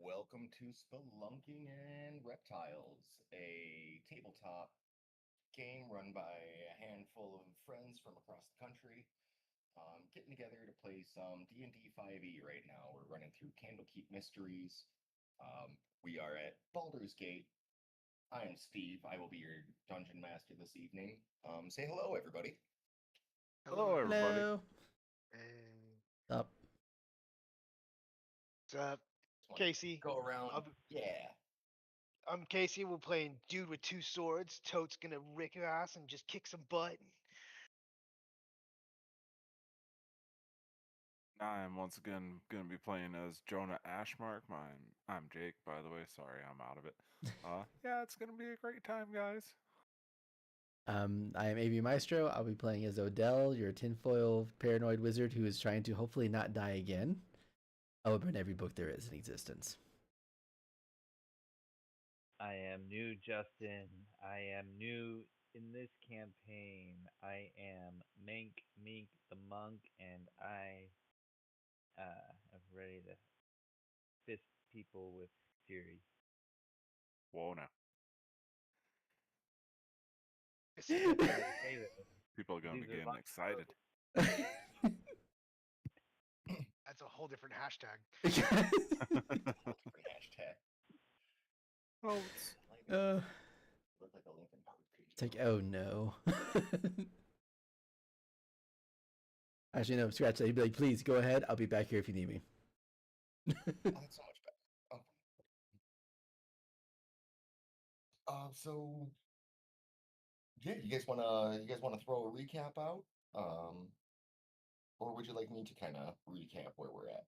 Welcome to Spelunking and Reptiles, a tabletop game run by a handful of friends from across the country. Getting together to play some D&D 5e right now. We're running through Candlekeep Mysteries. We are at Baldur's Gate. I am Steve. I will be your dungeon master this evening. Say hello, everybody. Hello, everybody. Hello. Hey. Up. What's up? Casey. Go around. I'm, Yeah. I'm Casey. We're playing Dude with Two Swords. Toad's gonna rick your ass and just kick some butt. I'm once again going to be playing as Jonah Ashmark. I'm Jake, by the way. Sorry, I'm out of it. Yeah, it's going to be a great time, guys. I am AV Maestro. I'll be playing as Odell, your tinfoil paranoid wizard who is trying to hopefully not die again. I will burn every book there is in existence. I am new, Justin. I am new in this campaign. I am Mink the monk, and I am ready to fist people with fury. Whoa, now. People are going to be getting excited. That's a whole different hashtag. Hashtag. Oh, Look like a Lincoln Park page. It's like, oh no. Actually, no, scratch that. He'd be like, please go ahead. I'll be back here if you need me. Oh, that's so much better. Oh. So yeah, you guys wanna throw a recap out? Or would you like me to kind of recap where we're at?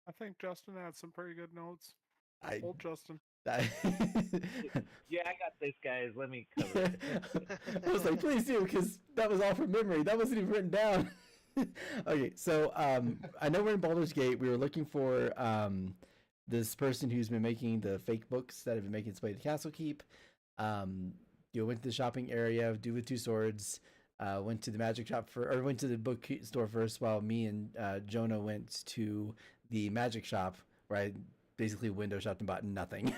I think Justin had some pretty good notes. Old Justin. Yeah, I got this, guys. Let me cover it. I was like, please do, because that was all from memory. That wasn't even written down. Okay, so I know we're in Baldur's Gate. We were looking for this person who's been making the fake books that have been making its way to Castlekeep. Went to the shopping area, Dude with Two Swords. Went to the magic shop went to the book store first, while me and Jonah went to the magic shop where I basically window shopped and bought nothing.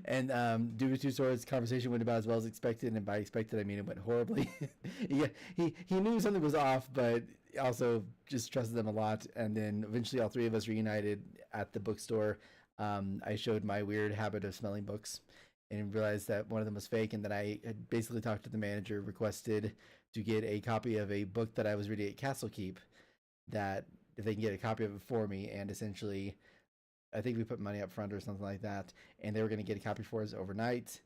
And Dude with Two Swords conversation went about as well as expected, and by expected I mean it went horribly. Yeah, he knew something was off, but also just trusted them a lot. And then eventually all three of us reunited at the bookstore. I showed my weird habit of smelling books and realized that one of them was fake, and then I had basically talked to the manager, requested to get a copy of a book that I was reading at Castlekeep, that if they can get a copy of it for me, and essentially I think we put money up front or something like that, and they were going to get a copy for us overnight.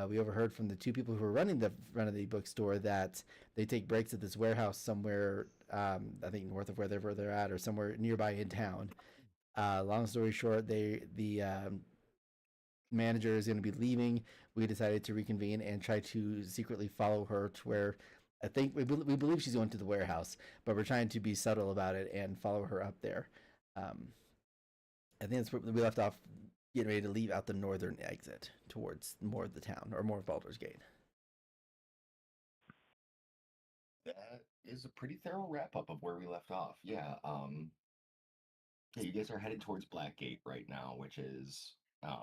We overheard from the two people who were running the front of the bookstore that they take breaks at this warehouse somewhere, I think north of wherever they're at, or somewhere nearby in town. Long story short, the manager is going to be leaving. We decided to reconvene and try to secretly follow her to where I think we believe she's going to the warehouse, but we're trying to be subtle about it and follow her up there. I think that's where we left off, getting ready to leave out the northern exit towards more of the town, or more of Baldur's Gate. That is a pretty thorough wrap up of where we left off. Yeah. Yeah, you guys are headed towards Blackgate right now, which is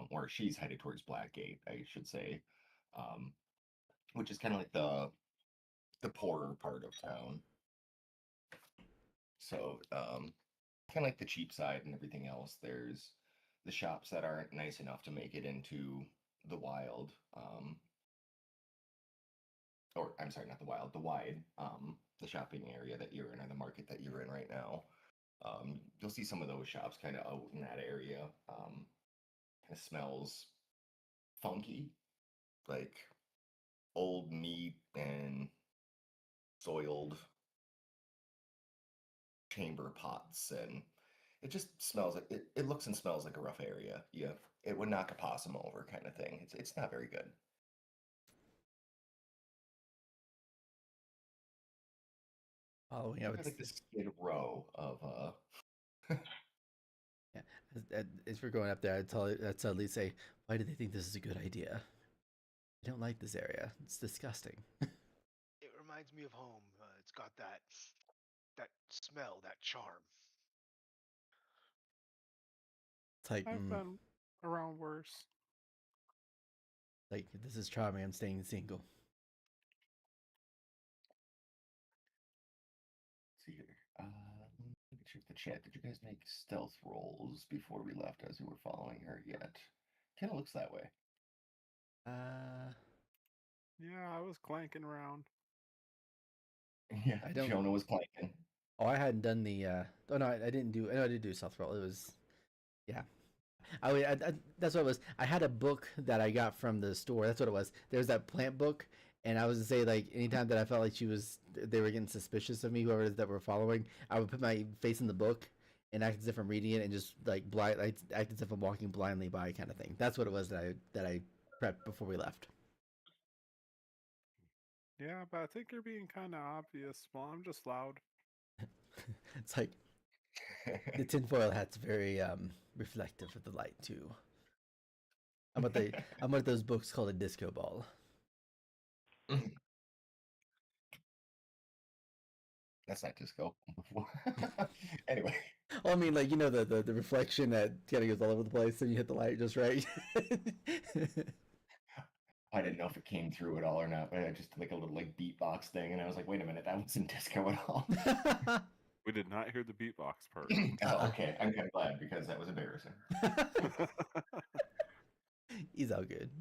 or she's headed towards Blackgate, I should say. Which is kind of like the poorer part of town. So, kind of like the cheap side and everything else. There's the shops that aren't nice enough to make it into the wild. Or I'm sorry, not the wild, the wide. The shopping area that you're in, or the market that you're in right now. You'll see some of those shops kind of out in that area. Kind of smells funky, like old meat and soiled chamber pots, and it just smells like it looks and smells like a rough area. Yeah, it would knock a possum over kind of thing. It's not very good. Following I up, feel like the Skid Row of yeah. As we're going up there, I'd suddenly say, "Why do they think this is a good idea? I don't like this area. It's disgusting." It reminds me of home. It's got that smell, that charm. It's like, I've been around worse. like this is charming. I'm staying single. Let's see here. Let me check the chat. Did you guys make stealth rolls before we left as you were following her yet? Kind of looks that way. Yeah, I was clanking around. Yeah, I don't- Jonah was clanking. Oh, I hadn't done the. Oh no, I didn't do. No, I did do stealth roll. It was, yeah. That's what it was. I had a book that I got from the store. That's what it was. There was that plant book, and I was to say like anytime that I felt like they were getting suspicious of me, whoever it is that were following, I would put my face in the book and act as if I'm reading it, and just like act as if I'm walking blindly by, kind of thing. That's what it was that I prepped before we left. Yeah, but I think you're being kind of obvious. Well, I'm just loud. It's like the tinfoil hat's very reflective of the light too. I'm at those books called a disco ball. That's not disco. Anyway. Well, I mean, like, you know, the reflection that kind of goes all over the place, and you hit the light just right. I didn't know if it came through at all or not, but I just like a little like beatbox thing, and I was like, wait a minute, that wasn't disco at all. We did not hear the beatbox part. Oh, okay, I'm kind of glad because that was embarrassing. He's all good.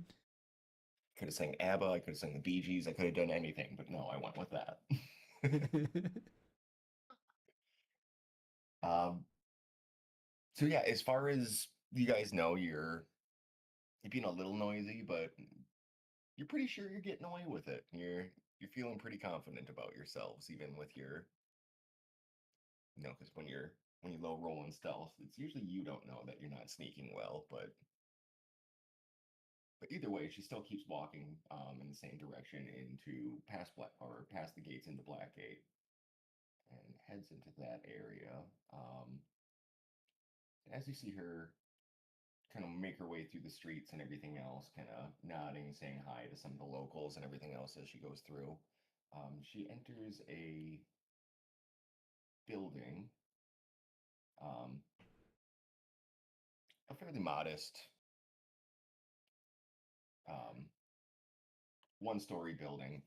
Could have sang ABBA, I could have sang the Bee Gees, I could have done anything, but no, I went with that. So yeah, as far as you guys know, you're being a little noisy, but you're pretty sure you're getting away with it. You're feeling pretty confident about yourselves, even with your, because when you low roll in stealth, it's usually you don't know that you're not sneaking well, but either way, she still keeps walking in the same direction into past the gates into Blackgate, and heads into that area. As you see her kind of make her way through the streets and everything else, kind of nodding, saying hi to some of the locals and everything else as she goes through. She enters a building, um, a fairly modest um, one-story building,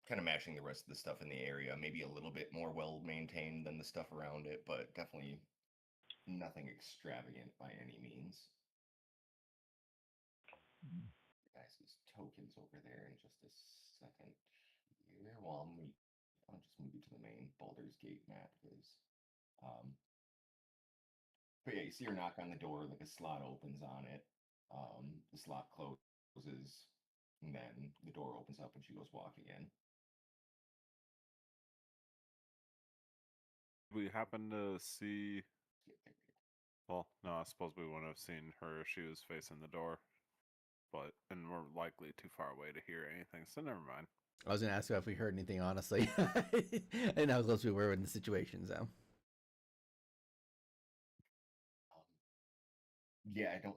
kind of matching the rest of the stuff in the area. Maybe a little bit more well maintained than the stuff around it, but definitely nothing extravagant by any means. Guys' tokens over there in just a second here. Well, I'll just move you to the main Baldur's Gate map because, um, but yeah, you see her knock on the door, like a slot opens on it. The slot closes, and then the door opens up and she goes walking in. We happen to see. Yeah, there we go. Well, no, I suppose we wouldn't have seen her if she was facing the door. And we're likely too far away to hear anything, so never mind. I was gonna ask you if we heard anything, honestly. And how close we were in the situation, so. Yeah, I don't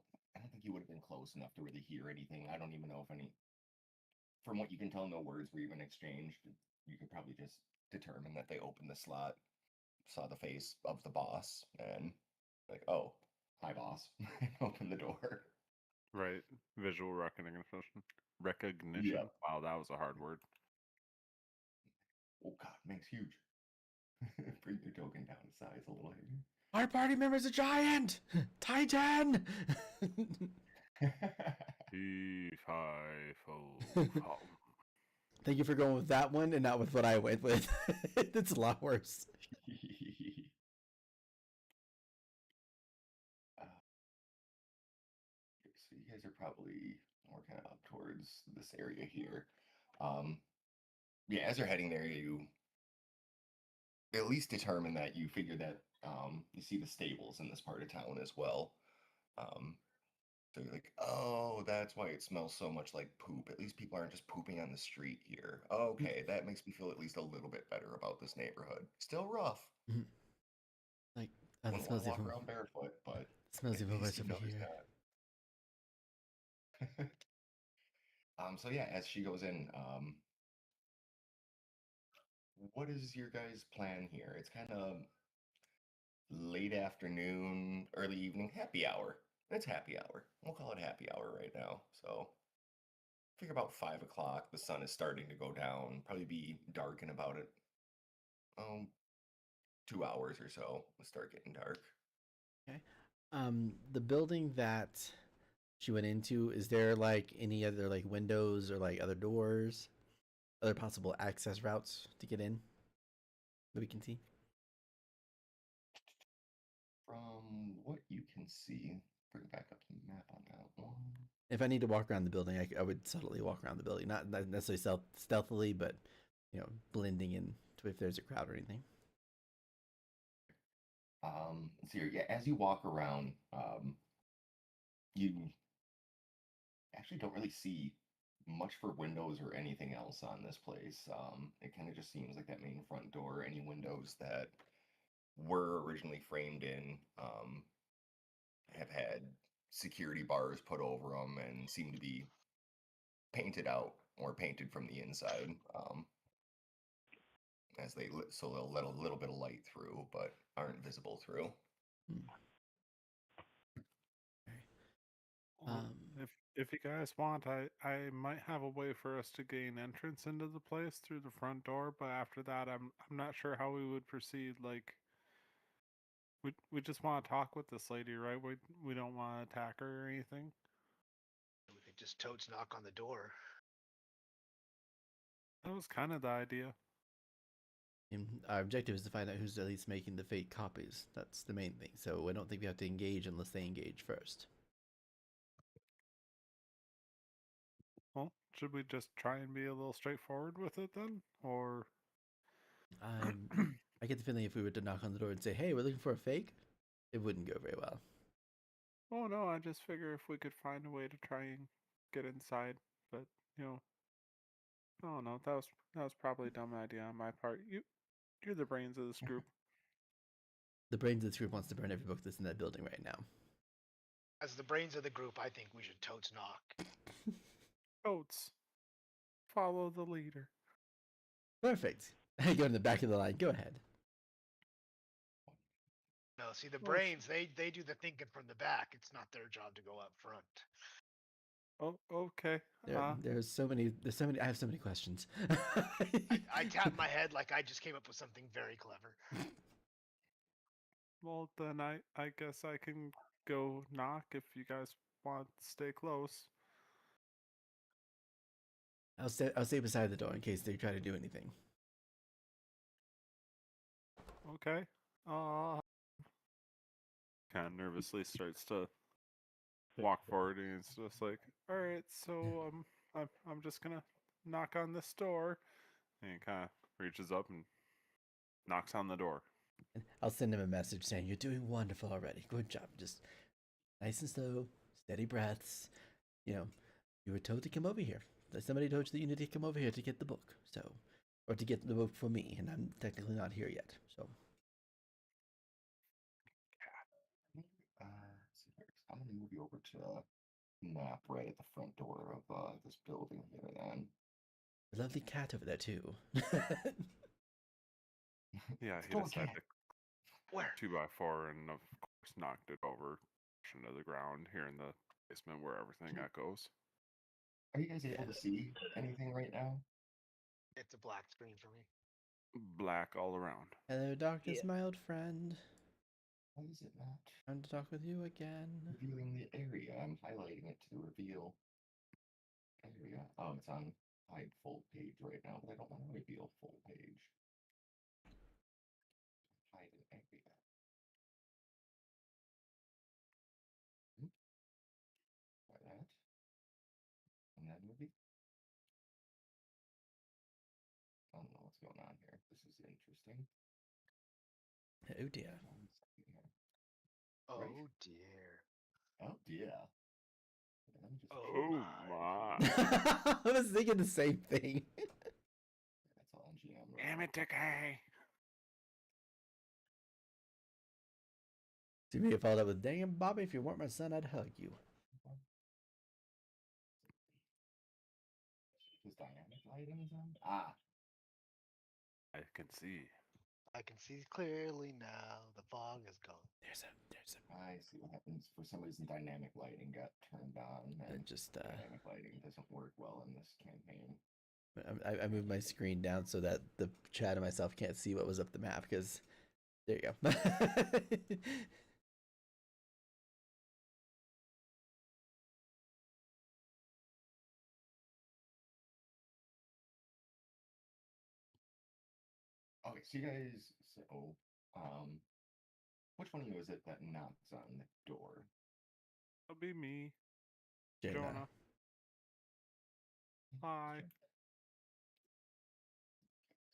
think you would have been close enough to really hear anything. I don't even know if any, from what you can tell, no words were even exchanged. You could probably just determine that they opened the slot, saw the face of the boss, and like, oh, hi, boss, and open the door. Right. Visual recognition. Recognition. Yep. Wow, that was a hard word. Oh God, Mink's huge. Bring your token down to size a little here. Our party member's a giant! Titan! He-fi-fo-fum. Thank you for going with that one and not with what I went with. It's a lot worse. So you guys are probably more kind of up towards this area here. Um, yeah, as you're heading there, you at least determine that you figure that you see the stables in this part of town as well. Um, so you're like, oh, that's why it smells so much like poop. At least people aren't just pooping on the street here. Okay, that makes me feel at least a little bit better about this neighborhood. Still rough. Like, Wouldn't it want smells to walk even, around barefoot, but smells at even least worse you over know there's here. that. So yeah, as she goes in, what is your guys' plan here? It's kind of late afternoon, early evening, happy hour. It's happy hour. We'll call it happy hour right now. So figure about 5 o'clock. The sun is starting to go down. Probably be dark in about it. 2 hours or so. It'll start getting dark. Okay. The building that she went into, is there like any other like windows or like other doors, other possible access routes to get in that we can see? From what you can see, bring back up the map on that one. If I need to walk around the building, I would subtly walk around the building, not necessarily stealthily, but blending in to if there's a crowd or anything. So yeah, as you walk around, you actually don't really see much for windows or anything else on this place. It kind of just seems like that main front door, any windows that were originally framed in, have had security bars put over them and seem to be painted out or painted from the inside. As so they'll let a little bit of light through, but aren't visible through. Well, if you guys want, I might have a way for us to gain entrance into the place through the front door, but after that, I'm not sure how we would proceed. Like, we just want to talk with this lady, right? We don't want to attack her or anything. We could just totes knock on the door. That was kind of the idea. And our objective is to find out who's at least making the fake copies. That's the main thing. So I don't think we have to engage unless they engage first. Well, should we just try and be a little straightforward with it then, or? I get the feeling if we were to knock on the door and say, "Hey, we're looking for a fake," it wouldn't go very well. Oh no, I just figure if we could find a way to try and get inside, but I don't know. That was probably a dumb idea on my part. You're the brains of this group. The brains of this group wants to burn every book that's in that building right now. As the brains of the group, I think we should totes knock. Goats, follow the leader. Perfect. I go in the back of the line. Go ahead. No, see the Oh, brains, they do the thinking from the back. It's not their job to go up front. Oh, okay. There's so many. I have so many questions. I tap my head like I just came up with something very clever. Well, then I guess I can go knock if you guys want to stay close. I'll stay beside the door in case they try to do anything. Okay. Kind of nervously starts to walk forward, and it's just like, all right, so I'm just gonna knock on this door, and he kind of reaches up and knocks on the door. I'll send him a message saying you're doing wonderful already. Good job. Just nice and slow, steady breaths. You were told to come over here. Somebody told you that you need to come over here to get the book. Or to get the book for me, and I'm technically not here yet. So. I'm gonna move you over to the map right at the front door of this building here. Then A lovely cat over there too. Yeah, he Still a decided cat. to Where? 2x4 and of course knocked it over into the ground here in the basement where everything echoes. Are you guys able to see anything right now? It's a black screen for me. Black all around. Hello, darkness, Yeah. my old friend. Why is it not Time to talk with you again. revealing the area? I'm highlighting it to reveal area. Oh, it's on hide full page right now, but I don't want to reveal full page. Hide an area. Try that. And then maybe. I don't know what's going on here. This is interesting. Oh dear. One second here. Oh Right. dear. Oh dear. Let me just Oh my. I was thinking the same thing. That's all on GM. Damn it, Decay! So you may have followed up with, "Dang, Bobby, if you weren't my son, I'd hug you." Just dynamic items on. Ah, I can see. I can see clearly now. The fog is gone. There's a I see what happens. For some reason, dynamic lighting got turned on, and just dynamic lighting doesn't work well in this campaign. I moved my screen down so that the chat and myself can't see what was up the map because there you go. Okay, so you guys, which one of you is it that knocks on the door? That'll be me, Jonah. Jonah. Hi.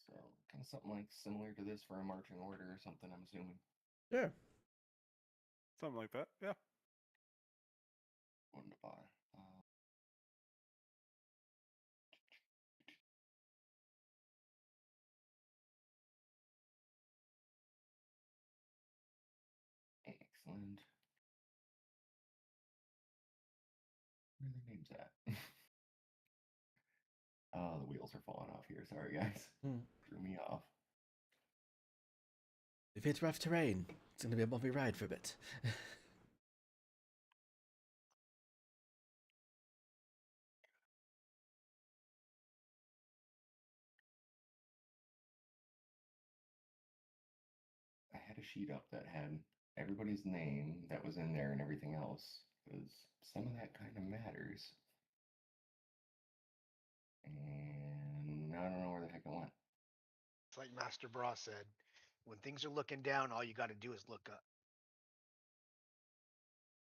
So kind of something like similar to this for a marching order or something, I'm assuming. Sure. Something like that. Yeah. Wunderbar. Excellent. Where are their names at? Oh, the wheels are falling off here. Sorry, guys. Threw me off. If it's rough terrain, it's gonna be a bumpy ride for a bit. I had a sheet up that had everybody's name that was in there and everything else, because some of that kind of matters. And I don't know where the heck it went. It's like Master Bra said, when things are looking down, all you got to do is look up.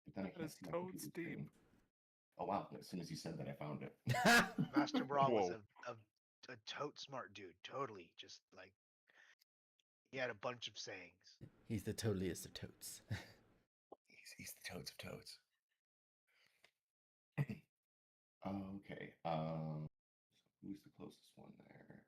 But then I That can't is see my toads computer deep. screen. Oh wow! As soon as you said that, I found it. Master Bra was Whoa. a tote smart dude. Totally. Just like, he had a bunch of sayings. He's the totaliest of totes. He's the toads of toads. Okay. So who's the closest one there?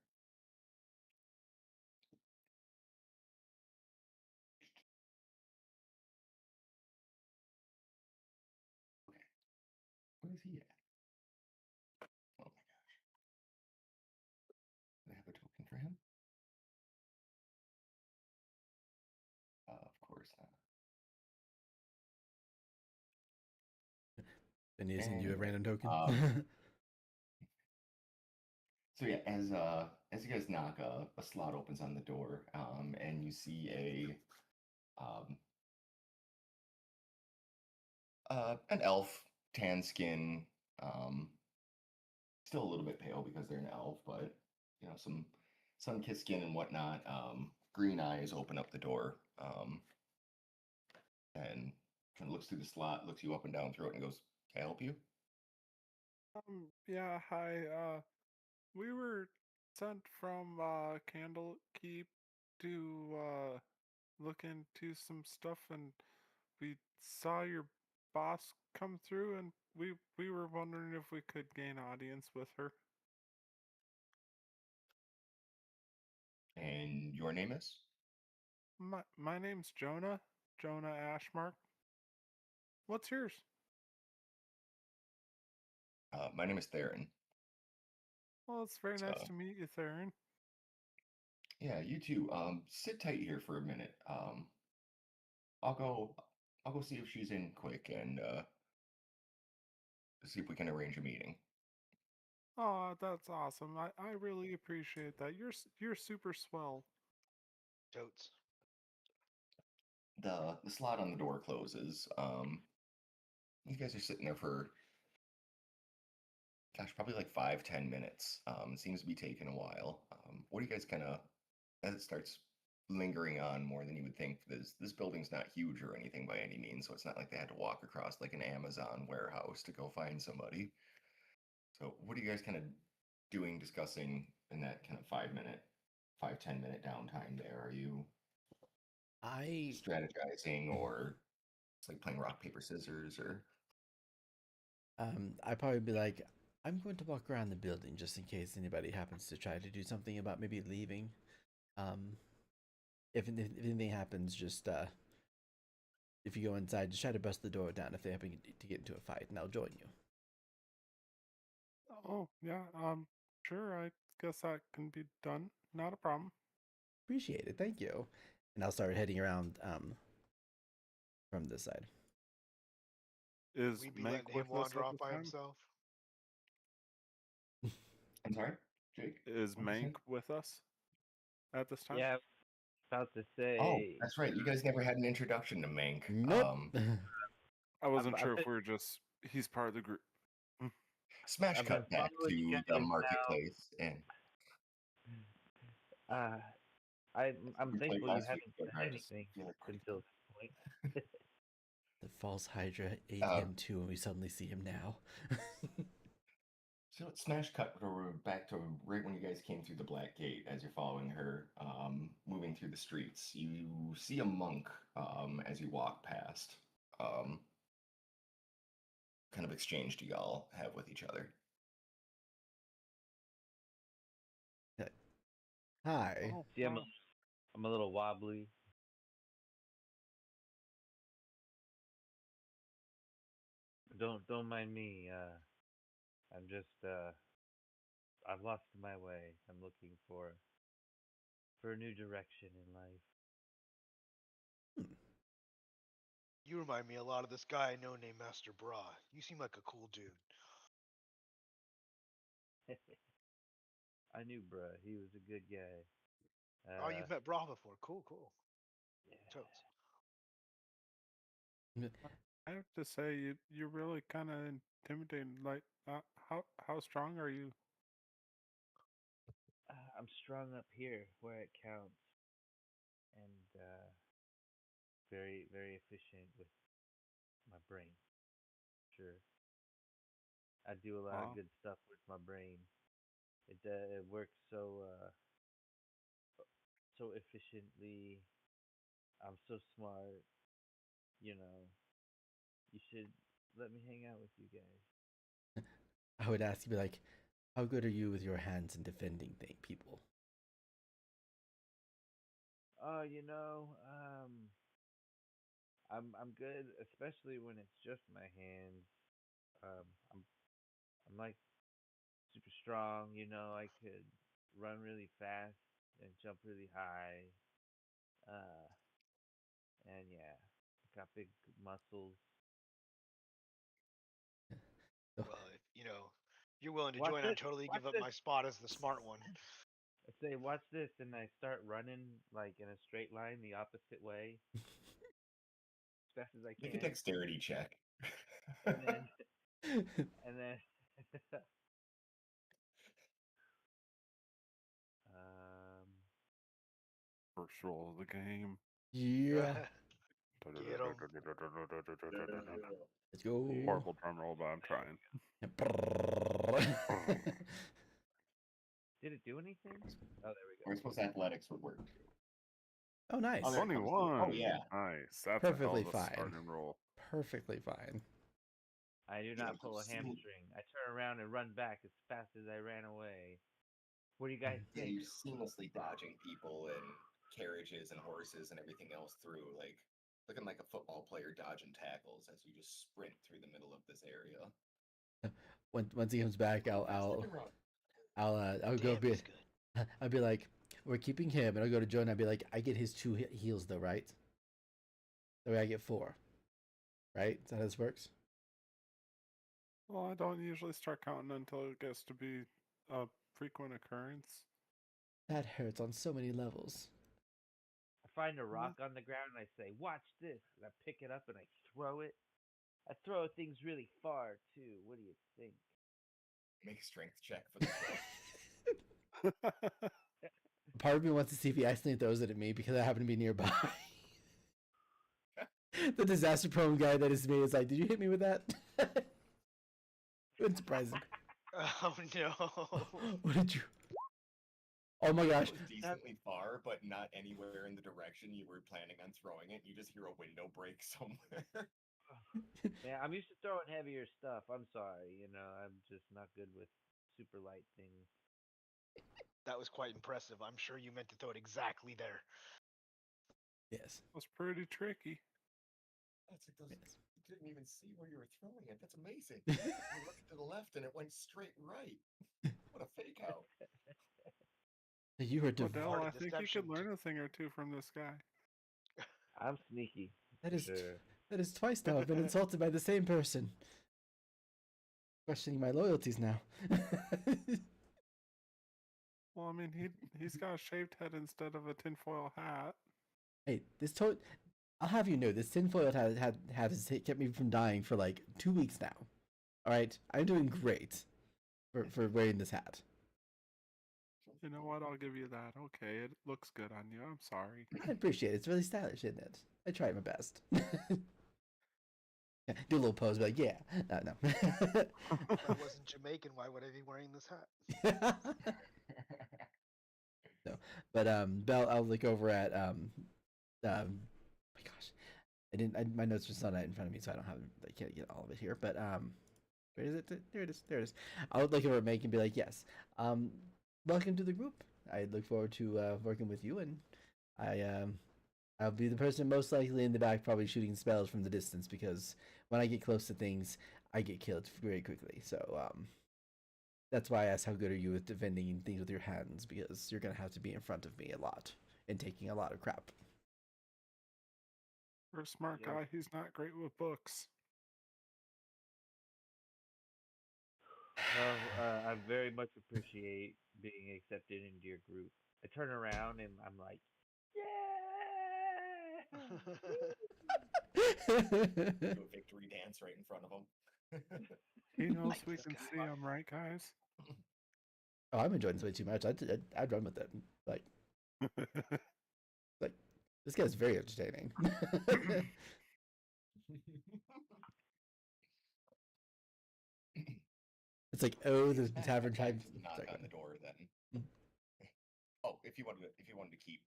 Okay. Where is he at? Oh my gosh. Do they have a token for him? Of course not. And using you a Anyway, random token. So yeah, as you guys knock, a slot opens on the door, and you see an elf, tan skin, still a little bit pale because they're an elf, but you know some sun-kissed skin and whatnot. Green eyes open up the door, and kind of looks through the slot, looks you up and down through it, and goes, "Can I help you?" Yeah, hi. We were sent from Candlekeep to look into some stuff, and we saw your boss come through, and we were wondering if we could gain audience with her. And your name is? My name's Jonah, Jonah Ashmark. What's yours? My name is Theron. Well, it's very nice So to meet you, Theron. yeah, you too. Sit tight here for a minute. I'll go. I'll go see if she's in quick and see if we can arrange a meeting. Oh, that's awesome. I really appreciate that. You're super swell. Totes. The slot on the door closes. You guys are sitting there for gosh, probably like 5, 10 minutes. It seems to be taking a while. What do you guys kind of as it starts lingering on more than you would think? This building's not huge or anything by any means, so it's not like they had to walk across like an Amazon warehouse to go find somebody. So what are you guys kind of doing, discussing in that kind of 5 minute, 5, 10 minute downtime there? Are you I strategizing or it's like playing rock, paper, scissors or I'd probably be like, I'm going to walk around the building just in case anybody happens to try to do something about maybe leaving. Um, if anything happens, just if you go inside, just try to bust the door down if they happen to get into a fight, and I'll join you. Oh, yeah. Sure. I guess that can be done. Not a problem. Appreciate it. Thank you. And I'll start heading around from this side. Is We be Mank letting him with us wander at off this by time? himself. I'm sorry, Jake. Is What was Mank it? with us at this time? Yeah, about to Oh, say. that's right. You guys never had an introduction to Mank. Nope. I wasn't I've sure if been, we were just he's part of the group. Smash I've been cut back following you to the guys marketplace, and now. I'm we played thankful you last week, haven't but said I just anything feel like pretty until this point. The false Hydra ate Uh, him too, and we suddenly see him now. So it's smash cut back to right when you guys came through the Black Gate as you're following her, moving through the streets. You see a monk as you walk past. Kind of exchange do y'all have with each other? Hi. Oh, See, I'm a little wobbly. Don't mind me. I'm just I've lost my way. I'm looking for a new direction in life. You remind me a lot of this guy I know named Master Bra. You seem like a cool dude. I knew bruh, he was a good guy. Oh, you've met Bra before. Cool, cool. Yeah. Totes. I have to say you're really kind of intimidating. Like, how strong are you? I'm strung up here where it counts, and very very efficient with my brain. Sure, I do a lot of Wow. good stuff with my brain. It works so efficiently. I'm so smart. You know, you should let me hang out with you guys. I would ask you, be like, how good are you with your hands in defending people? Oh, I'm good, especially when it's just my hands. Um, I'm I'm like super strong. I could run really fast and jump really high. Uh, and yeah, I got big muscles. So, Well, if you're willing to join, I'd totally Watch give up this. my spot as the smart one. I say, watch this, and I start running like in a straight line the opposite way as fast as I Make a can, dexterity check. and then and then um First roll of the game. yeah. Get 'em. Let's go. Horrible drum roll, but I'm trying. did it do anything? Oh, there we We're go. supposed athletics would work too. Oh, nice. Oh, there it comes through. 21. Oh yeah. Nice. That's a hell Perfectly of a fine. starting roll. Perfectly fine. I do Yeah, not pull a you seem- hamstring. I turn around and run back as fast as I ran away. What do you guys Yeah, think? you're seamlessly dodging people and carriages and horses and everything else through, like looking like a football player dodging tackles as you just sprint through the middle of this area. Once he comes back, I'll go Damn, he's be. good. I'll be like, we're keeping him, and I'll go to Joe and I'll be like, I get his two heals though, right? That way I get 4. Right? Is that how this works? Well, I don't usually start counting until it gets to be a frequent occurrence. That hurts on so many levels. I find a rock on the ground and I say, "Watch this!" And I pick it up and I throw it. I throw things really far too. What do you think? Make a strength check for the throw. Part of me wants to see if he accidentally throws it at me because I happen to be nearby. The disaster prone guy that is me is like, did you hit me with that? It's surprising. Oh no. What did you? Oh my gosh. It was decently far, but not anywhere in the direction you were planning on throwing it. You just hear a window break somewhere. Man, I'm used to throwing heavier stuff. I'm sorry. I'm just not good with super light things. That was quite impressive. I'm sure you meant to throw it exactly there. Yes. Was pretty tricky. That's like those, Yes. you didn't even see where you were throwing it. That's amazing. You looked to the left and it went straight right. What a fake out. You are Odell, Art I of think you deception could learn a thing or two from this guy. I'm sneaky. that for is sure. that is twice now. I've been insulted by the same person. Questioning my loyalties now. Well, I mean, he's got a shaved head instead of a tinfoil hat. Hey, I'll have you know, this tinfoil has kept me from dying for like 2 weeks now. All right, I'm doing great for wearing this hat. You know what? I'll give you that. Okay, it looks good on you. I'm sorry. I appreciate it. It's really stylish, isn't it? I tried my best. Yeah, do a little pose, be like, yeah, no. If I wasn't Jamaican, why would I be wearing this hat? No, but Bell, I'll look over at my gosh, my notes are just not in front of me, so I can't get all of it here. But where is it? There it is. There it is. I would look over at Meg and be like, yes, welcome to the group. I look forward to working with you, and I'll be the person most likely in the back, probably shooting spells from the distance, because when I get close to things, I get killed very quickly. So that's why I asked how good are you with defending things with your hands, because you're gonna have to be in front of me a lot and taking a lot of crap. For a smart Yep. guy, he's not great with books. Well, I very much appreciate being accepted into your group. I turn around and I'm like, yeah! Do a victory dance right in front of him. He knows Like we this can guy. see him, right, guys? Oh, I'm enjoying this way too much. I'd run with it. Like this guy's very entertaining. It's like, oh, the Smash tavern back time. to the knock Sorry, go on the ahead. door then. Mm. Oh, if you wanted to keep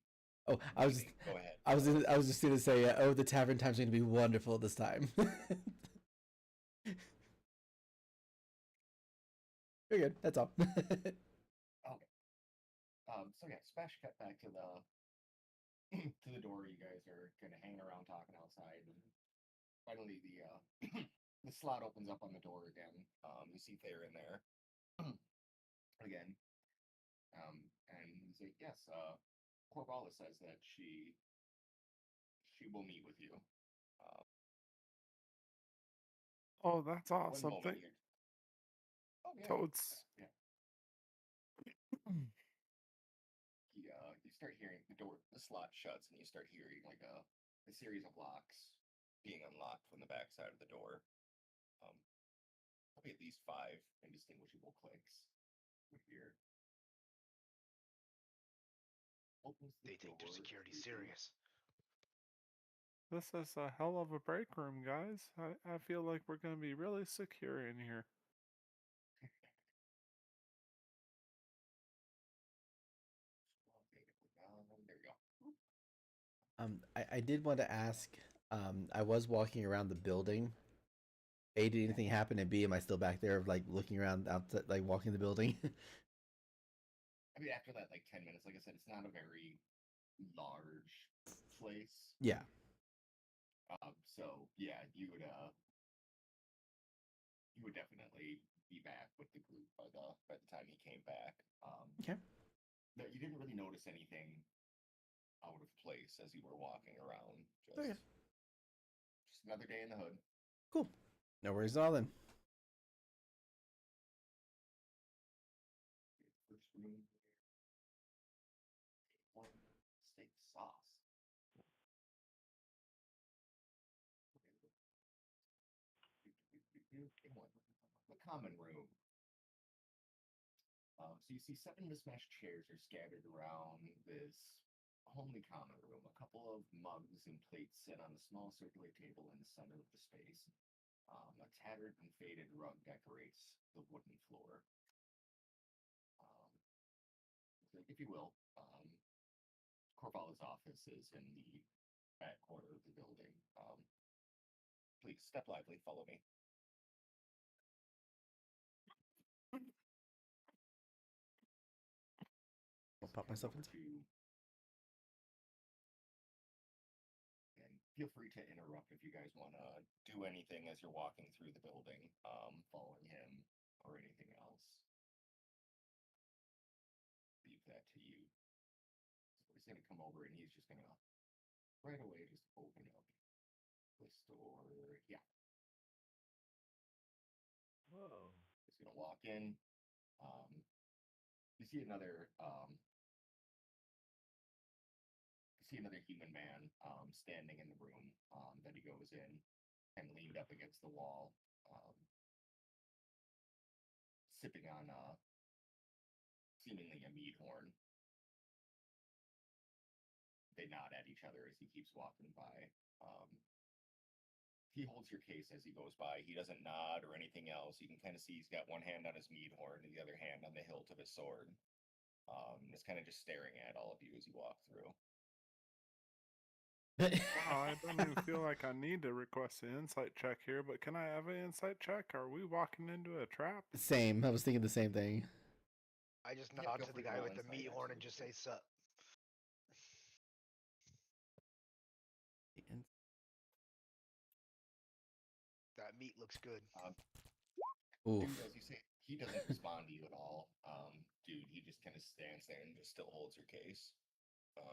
Oh, I was reading, go ahead. I was just gonna say, oh, the tavern time's gonna be wonderful this time. Very good. That's all. Okay. So yeah, smash cut back to the to the door. You guys are kind of hanging around talking outside, and finally the slot opens up on the door again. You see Thayer in there again, and he's like, "Yes, Corvallis says that she will meet with you." Oh, that's One awesome. moment here. Oh yeah, Toads. yeah. You start hearing the slot shuts, and you start hearing like a series of locks being unlocked from the back side of the door. Probably at least 5 indistinguishable clicks. Here. Opens the They take their door security to- serious. This is a hell of a break room, guys. I feel like we're going to be really secure in here. There we go. I did want to ask. I was walking around the building. A, did anything happen? And B, am I still back there, like looking around outside, like walking the building? I mean, after that, like 10 minutes, like I said, it's not a very large place. Yeah. So yeah, you would definitely be back with the group by the time he came back. Okay. No, you didn't really notice anything out of place as you were walking around. Okay. Just another day in the hood. Cool. No worries at all then. First room. One steak sauce. The common room. So you see 7 mismatched chairs are scattered around this homely common room. A couple of mugs and plates sit on a small circular table in the center of the space. A tattered and faded rug decorates the wooden floor. So if you will, Corvallis' office is in the back corner of the building. Please step lively, follow me. I'll pop myself in. And feel free to interrupt if you guys want to do anything as you're walking through the building, following him, or anything else. Leave that to you. gonna come over and he's just gonna right away just open up this door. Yeah, Whoa. he's gonna walk in. You see another human man standing in the room that he goes in and leaned up against the wall, sipping on seemingly a meat horn. They nod at each other as he keeps walking by. He holds your case as he goes by. He doesn't nod or anything else. You can kind of see he's got one hand on his meat horn and the other hand on the hilt of his sword. Is kind of just staring at all of you as you walk through. Wow, I don't even feel like I need to request an insight check here, but can I have an insight check? Are we walking into a trap? Same. I was thinking the same thing. I just Yeah, nod go to for the your guy roll with the insight, meat horn and just say absolutely. sup. That meat looks good. Oof. Dude, as you say, he doesn't respond to you at all. Dude, he just kind of stands there and just still holds your case.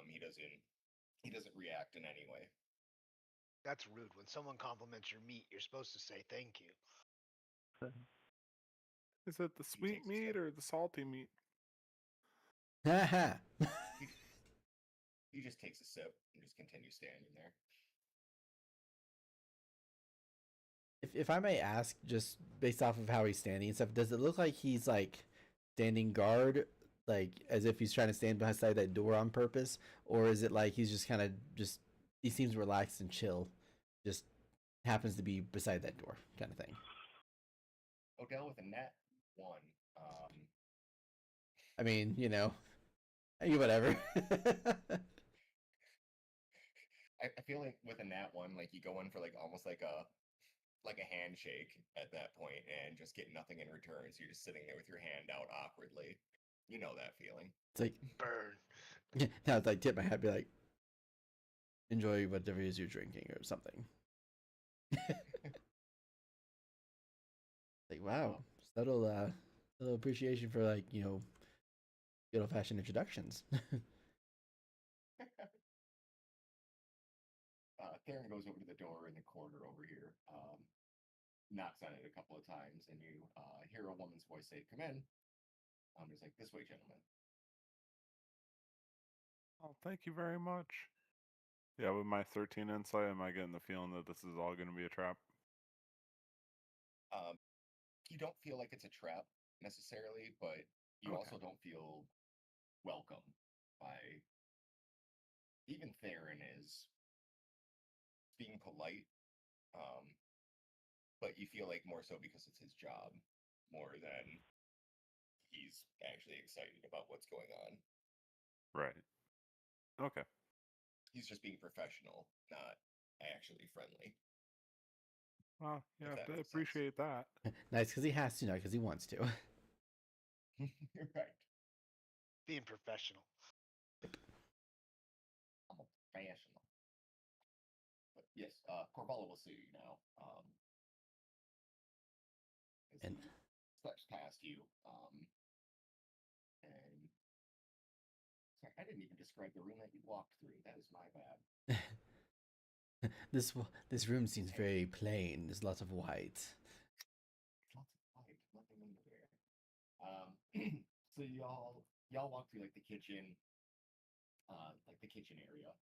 He doesn't react in any way. That's rude. When someone compliments your meat, you're supposed to say thank you. Is it the He sweet takes a meat sip. or the salty meat? Haha. He just takes a sip and just continues standing there. If I may ask, just based off of how he's standing and stuff, does it look like he's like standing guard, like as if he's trying to stand beside that door on purpose, or is it like he's just kind of just he seems relaxed and chill, just happens to be beside that door kind of thing? Odell with a net 1. I mean, you know, whatever. I feel like with a nat 1, like you go in for like almost like a handshake at that point and just get nothing in return. So you're just sitting there with your hand out awkwardly. You know that feeling. It's like Burn. now it's like tip my hat, be like, enjoy whatever it is you're drinking or something. Like wow, subtle little appreciation for like good old fashioned introductions. Theron goes over to the door in the corner over here, knocks on it a couple of times, and you hear a woman's voice say, "Come in." He's like, "This way, gentlemen." Oh, thank you very much. Yeah, with my 13 insight, am I getting the feeling that this is all going to be a trap? You don't feel like it's a trap necessarily, but you Okay. also don't feel welcome by even Theron is being polite, but you feel like more so because it's his job more than he's actually excited about what's going on. Right. Okay. He's just being professional, not actually friendly. Well, you If have that to makes sense. appreciate that. Nice, because he has to, not because he wants to. Right. Being professional. I'm a professional. But yes, Corvallo will see you now. As And he steps past you, and sorry, I didn't even describe the room that you walked through. That is my bad. this room seems very plain. There's lots of white. Lots of light, nothing in there. So y'all walk through like the kitchen area.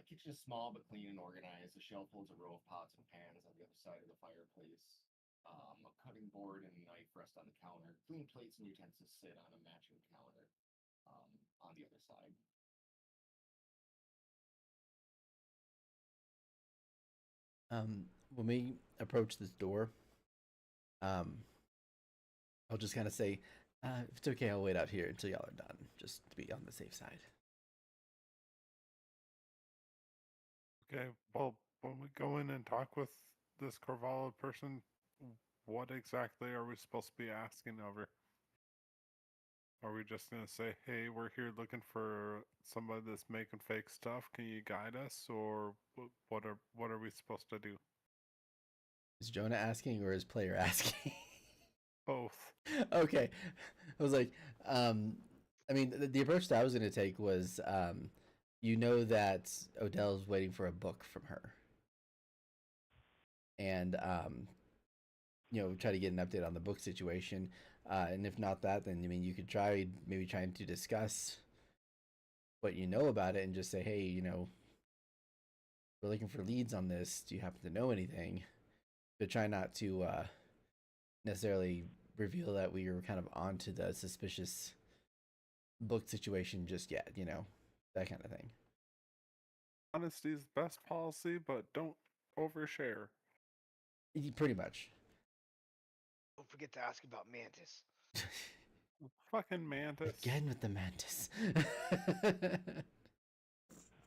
Kitchen is small but clean and organized. The shelf holds a row of pots and pans on the other side of the fireplace. A cutting board and a knife rest on the counter. Clean plates and utensils sit on a matching counter on the other side. When we approach this door, um, I'll just kind of say, if it's okay, I'll wait out here until y'all are done, just to be on the safe side. Okay, well, when we go in and talk with this Corvallo person, what exactly are we supposed to be asking of her? Are we just going to say, hey, we're here looking for somebody that's making fake stuff. Can you guide us? Or what are we supposed to do? Is Jonah asking or is player asking? Both. Okay. I was like, I mean, the approach that I was going to take was you know that Odell's waiting for a book from her, and try to get an update on the book situation. And if not that, then I mean, you could try maybe trying to discuss what you know about it and just say, hey, we're looking for leads on this. Do you happen to know anything? But try not to necessarily reveal that we were kind of onto the suspicious book situation just yet, that kind of thing. Honesty is the best policy, but don't overshare. Pretty much. Don't forget to ask about Mantis. Fucking Mantis. Again with the mantis.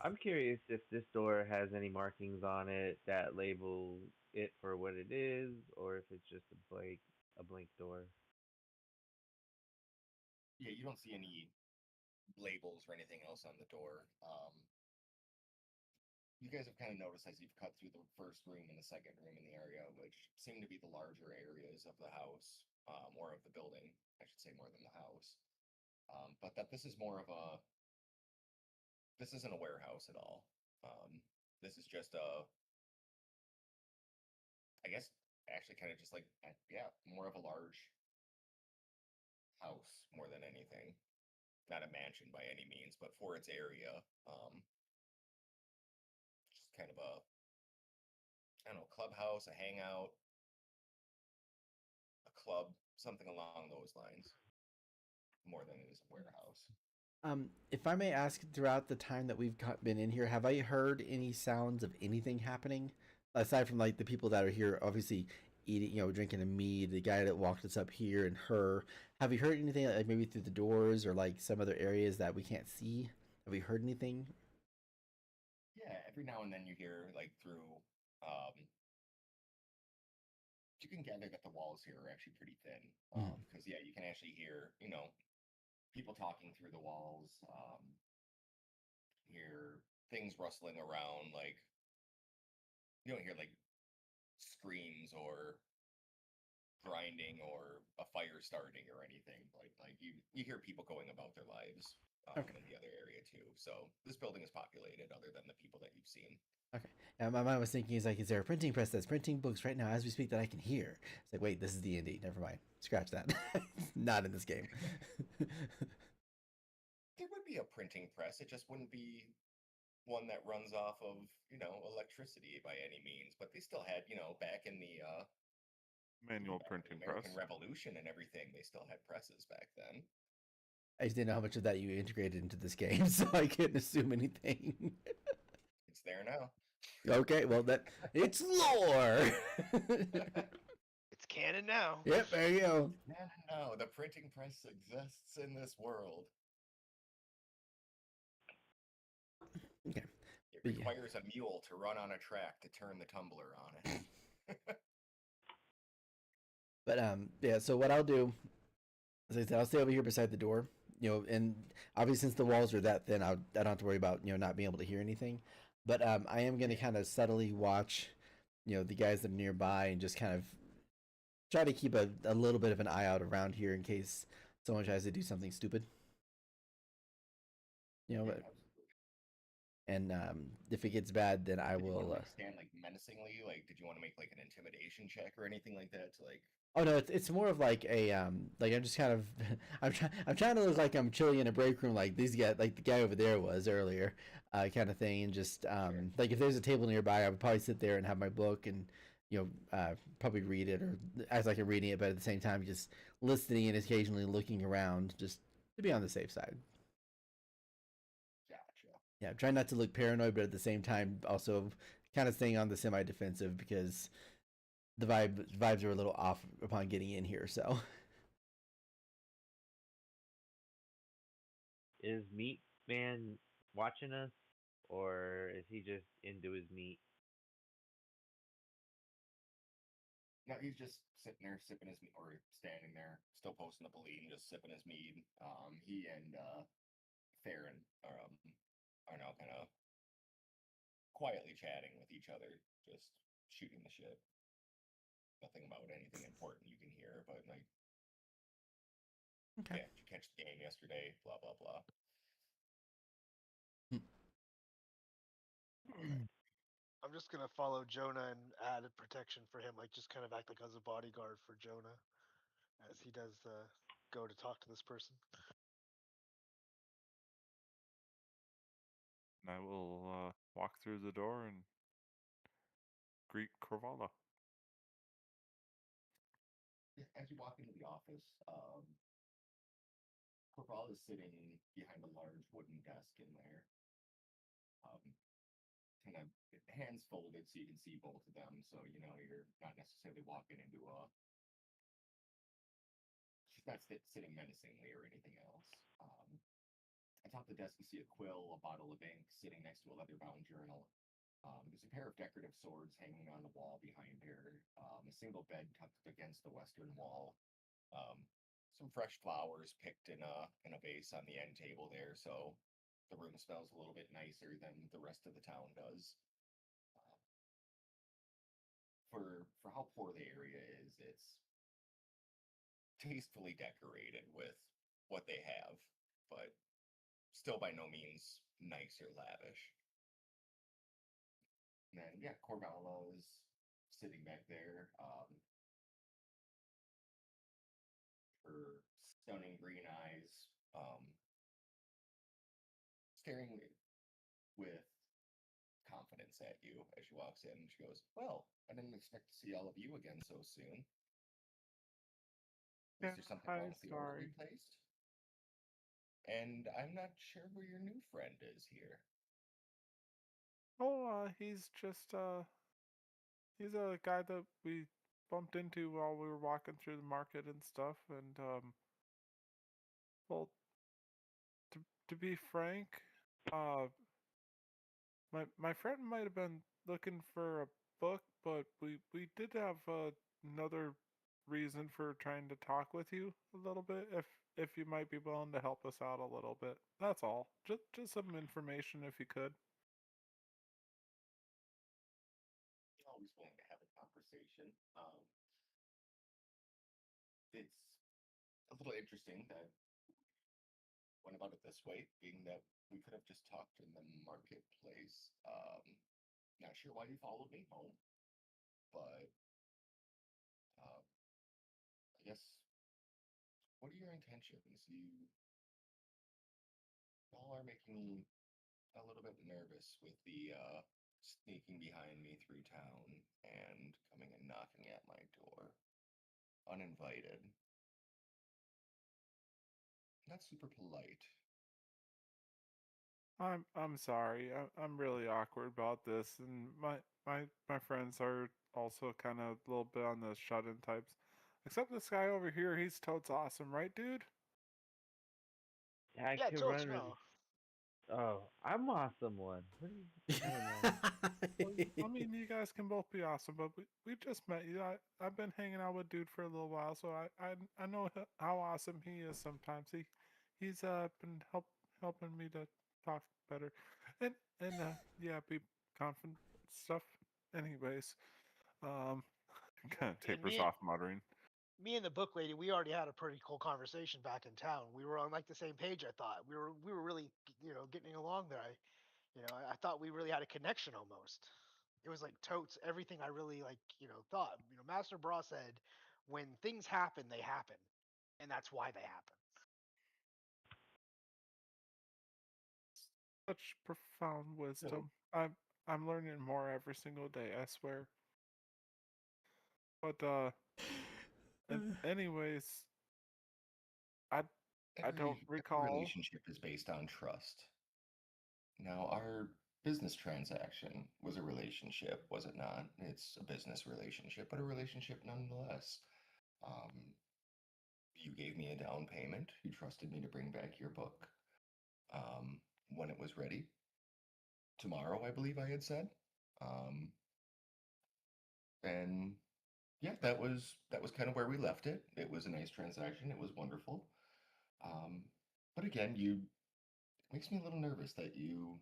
I'm curious if this door has any markings on it that label it for what it is, or if it's just a blank door. Yeah, you don't see any labels or anything else on the door. You guys have kind of noticed as you've cut through the first room and the second room in the area, which seem to be the larger areas of the house, or of the building, I should say, more than the house. But that this is more of this isn't a warehouse at all. This is just I guess, actually kind of just like, yeah, more of a large house more than anything. Not a mansion by any means, but for its area, just kind of I don't know, clubhouse, a hangout, a club, something along those lines, more than it is a warehouse. If I may ask, throughout the time that we've been in here, have I heard any sounds of anything happening aside from like the people that are here, obviously eating, drinking a mead, the guy that walked us up here, and her? Have you heard anything like maybe through the doors or like some other areas that we can't see? Have you heard anything? Yeah, every now and then you hear like through. You can gather that the walls here are actually pretty thin, because yeah, you can actually hear people talking through the walls. Hear things rustling around, like you don't hear like screams or grinding or a fire starting or anything. Like you hear people going about their lives Okay. in the other area too. So this building is populated, other than the people that you've seen. Okay. And my mind was thinking, is there a printing press that's printing books right now as we speak that I can hear? It's like, wait, this is D&D. Never mind. Scratch that. Not in this game. There would be a printing press. It just wouldn't be one that runs off of electricity by any means. But they still had back in the Manual back in printing the press. American Revolution and everything, they still had presses back then. I just didn't know how much of that you integrated into this game, so I couldn't assume anything. It's there now. Okay, well it's lore. It's canon now. Yep, there you go. No, the printing press exists in this world. Okay. It But yeah. requires a mule to run on a track to turn the tumbler on it. But yeah. So what I'll do, as I said, I'll stay over here beside the door. And obviously since the walls are that thin, I don't have to worry about not being able to hear anything. But I am going to kind of subtly watch, the guys that are nearby and just kind of try to keep a little bit of an eye out around here in case someone tries to do something stupid. But, and if it gets bad, then I Did you will want to stand like menacingly? Like, did you want to make like an intimidation check or anything like that to like? Oh no, it's more of like a like I'm just kind of I'm trying to look like I'm chilling in a break room like these guys, like the guy over there was earlier, kind of thing, and just Sure. like if there's a table nearby, I would probably sit there and have my book and probably read it or act like I'm reading it, but at the same time just listening and occasionally looking around just to be on the safe side. Gotcha. Yeah, try not to look paranoid, but at the same time also kind of staying on the semi-defensive because the vibes are a little off upon getting in here. So Is Meat Man watching us, or is he just into his meat? No, he's just sitting there sipping his mead, or standing there, still posting up a lead and just sipping his mead. He and Theron are now kind of quietly chatting with each other, just shooting the shit. Nothing about anything important you can hear, but like, okay. yeah, did you catch the game yesterday? Blah blah blah. just gonna follow Jonah and add a protection for him, like just kind of act like as a bodyguard for Jonah as he does go to talk to this person. And I will walk through the door and greet Corvala. As you walk into the office, Corporal is sitting behind a large wooden desk in there, kind of hands folded so you can see both of them. So you know you're not necessarily walking into a. She's not sitting menacingly or anything else. Atop the desk, you see a quill, a bottle of ink sitting next to a leather-bound journal. There's a pair of decorative swords hanging on the wall behind her. A single bed tucked against the western wall. Um, some fresh flowers picked in a vase on the end table there, so the room smells a little bit nicer than the rest of the town does. Uh, for how poor the area is, it's tastefully decorated with what they have, but still by no means nice or lavish. And then yeah, Corvallo is sitting back there. Her stunning green eyes, staring with confidence at you as she walks in. She goes, "Well, I didn't expect to see all of you again so soon. Is Yeah, there something hi, wrong with the order we sorry. placed? And I'm not sure where your new friend is here." Oh, he's a guy that we bumped into while we were walking through the market and stuff. And well, to be frank, uh, my friend might have been looking for a book, but we did have another reason for trying to talk with you a little bit. If you might be willing to help us out a little bit, that's all. Just some information if you could. Always willing to have a conversation. It's a little interesting that went about it this way, being that we could have just talked in the marketplace. Not sure why you followed me home, but I guess what are your intentions? You all are making me a little bit nervous with the sneaking behind me through town and coming and knocking at my door uninvited. Not super polite. I'm sorry. I'm really awkward about this, and my friends are also kind of a little bit on the shut-in types. Except this guy over here, he's totes awesome, right, dude? I Yeah, can totes run with. no. Oh, I'm awesome one. What do you? I don't know. Well, I mean, you guys can both be awesome, but we just met you. I've been hanging out with dude for a little while, so I know how awesome he is. Sometimes he's been helping me to talk better, and yeah, be confident stuff. Anyways, um, kind of And tapers off, muttering. me and the book lady, we already had a pretty cool conversation back in town. We were on like the same page. I thought we were really getting along there. I thought we really had a connection almost. It was like totes everything I really thought. Master Bra said, when things happen, they happen, and that's why they happen. Such profound So, wisdom. I'm learning more every single day. I swear. But and anyways, I I don't every recall. relationship is based on trust. Now, our business transaction was a relationship, was it not? It's a business relationship, but a relationship nonetheless. Um, you gave me a down payment. You trusted me to bring back your book when it was ready. Tomorrow, I believe I had said. Um, and yeah, that was kind of where we left it. It was a nice transaction. It was wonderful. Um, but again, you it makes me a little nervous that you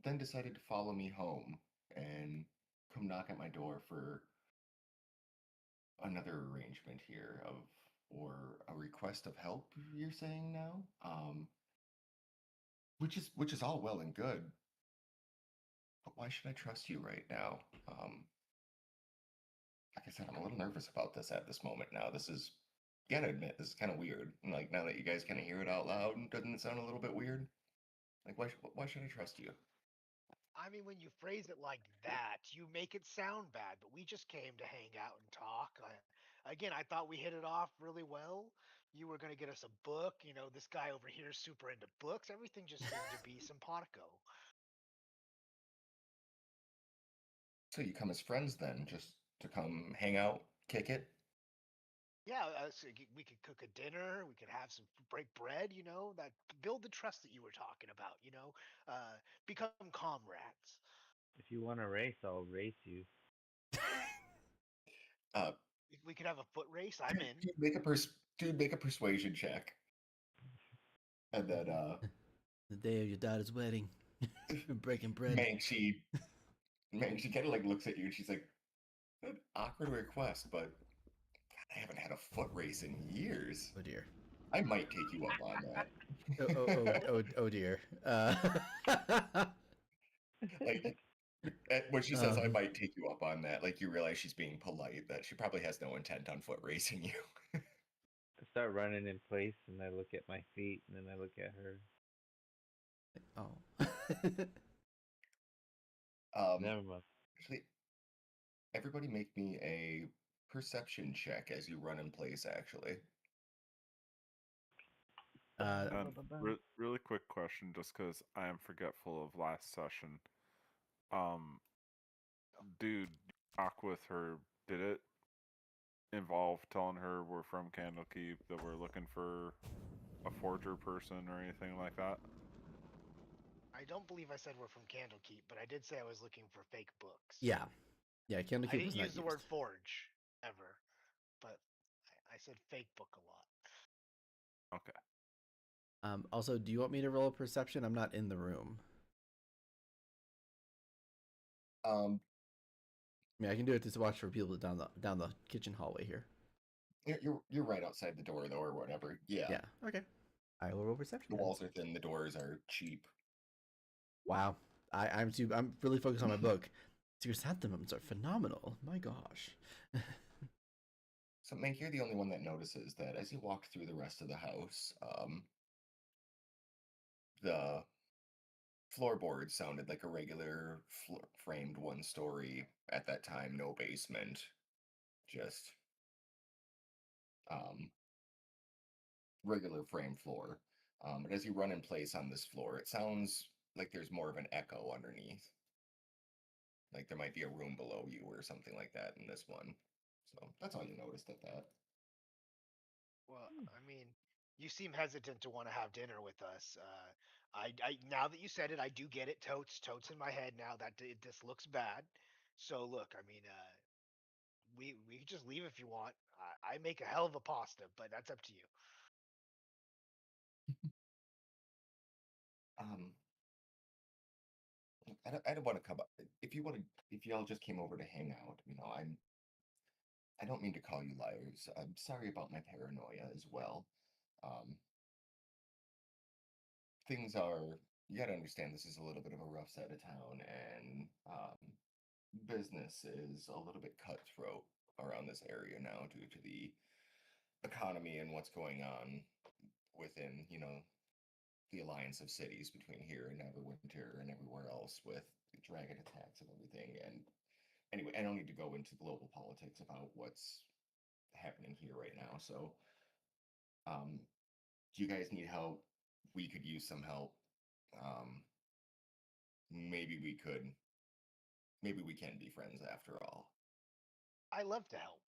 then decided to follow me home and come knock at my door for another arrangement here of or a request of help, you're saying now? Which is all well and good, But why should I trust you right now? Like I said, I'm a little nervous about this at this moment now. This is, gotta admit, this is kind of weird. And like now that you guys kind of hear it out loud, doesn't it sound a little bit weird? Like why should I trust you? I mean, when you phrase it like that, you make it sound bad. But we just came to hang out and talk. Again, I thought we hit it off really well. You were going to get us a book. You know, this guy over here is super into books. Everything just seemed to be simpatico. So you come as friends then, just to come hang out, kick it? Yeah, so we could cook a dinner. We could have some break bread. You know, that build the trust that you were talking about. You know, become comrades. If you want to race, I'll race you. Uh, If we could have a foot race, I'm in. dude, make a persuasion check, and then The day of your daughter's wedding, breaking bread. Mank she kind of like looks at you and she's like, "An awkward request, but God, I haven't had a foot race in years. Oh dear. I might take you up on that." Oh dear. Like when she says, "I Um, might take you up on that," like you realize she's being polite, that she probably has no intent on foot racing you. I start running in place, and I look at my feet, and then I look at her. oh. Never mind. Actually, everybody make me a perception check as you run in place, actually. And really quick question, just because I am forgetful of last session. Dude, talk with her. Did it involve telling her we're from Candlekeep, that we're looking for a forger person or anything like that? I don't believe I said we're from Candlekeep, but I did say I was looking for fake books. Yeah. Yeah, I Candlekeep was didn't not use the word forge ever, but I said fake book a lot. Okay. Also, do you want me to roll a perception? I'm not in the room. Um, I mean, I can do it to watch for people down the kitchen hallway here. you're right outside the door though, or whatever. Yeah. Yeah. Okay. I will roll perception. The then. walls are thin, the doors are cheap. Wow. I'm really focused on my book. So your sentiments are phenomenal. My gosh. So, Mink, you're the only one that notices that as you walk through the rest of the house, the floorboard sounded like a regular framed one-story at that time, no basement, just um, regular frame floor. But as you run in place on this floor, it sounds like there's more of an echo underneath. Like there might be a room below you or something like that in this one. So that's all you noticed at that. Well, I mean, you seem hesitant to want to have dinner with us. I now that you said it, I do get it. Totes in my head now that this looks bad. So look, I mean, we can just leave if you want. I make a hell of a pasta, but that's up to you. Um, I don't want to come up. If y'all just came over to hang out, I don't mean to call you liars. I'm sorry about my paranoia as well. Um, things are, you gotta understand this is a little bit of a rough side of town, and business is a little bit cutthroat around this area now due to the economy and what's going on within, the alliance of cities between here and Neverwinter and everywhere else with the dragon attacks and everything. And anyway, I don't need to go into global politics about what's happening here right now. So, um, do you guys need help? We could use some help. Um, maybe we could. Maybe we can be friends after all. I love to help.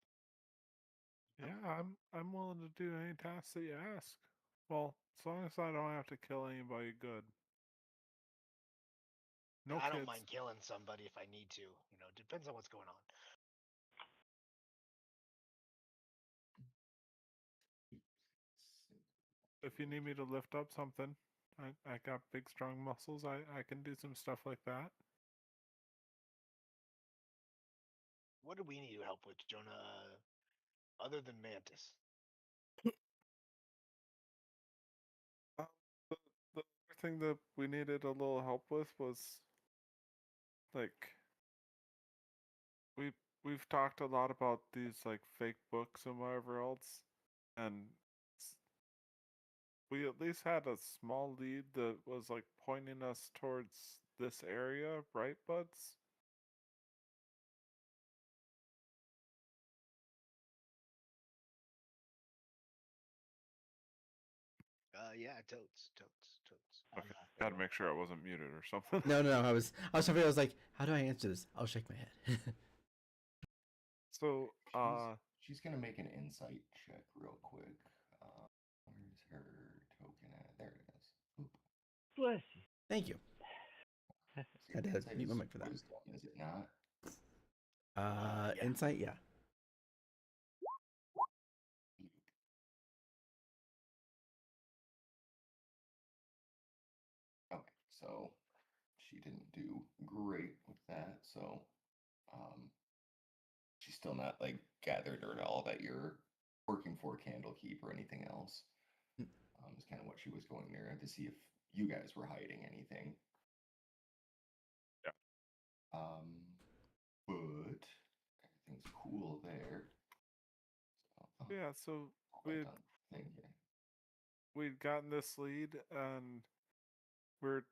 Yeah, I'm willing to do any task that you ask. Well, as long as I don't have to kill anybody good. No I don't kids. mind killing somebody if I need to. You know, depends on what's going on. If you need me to lift up something, I got big strong muscles. I can do some stuff like that. What do we need help with, Jonah? Other than Mantis? Uh, the other thing that we needed a little help with was like we we've talked a lot about these like fake books and whatever else, and we at least had a small lead that was like pointing us towards this area, right, buds? Yeah, totes. I'm Okay, not gotta there. make sure I wasn't muted or something. No. I was like, how do I answer this? I'll shake my head. So, She's gonna make an insight check real quick. Where's her token at? There it is. Oop. Bless you. Thank you. See, Had to insight mute my is mic for that. wisdom, is it not? Yeah. Insight, yeah. Okay, so she didn't do great with that, so um, she's still not like gathered or at all that you're working for Candlekeep or anything else. Is kind of what she was going there to see if you guys were hiding anything. yeah. But everything's cool there. So, Yeah, so all that we'd done thing here. we'd gotten this lead and we're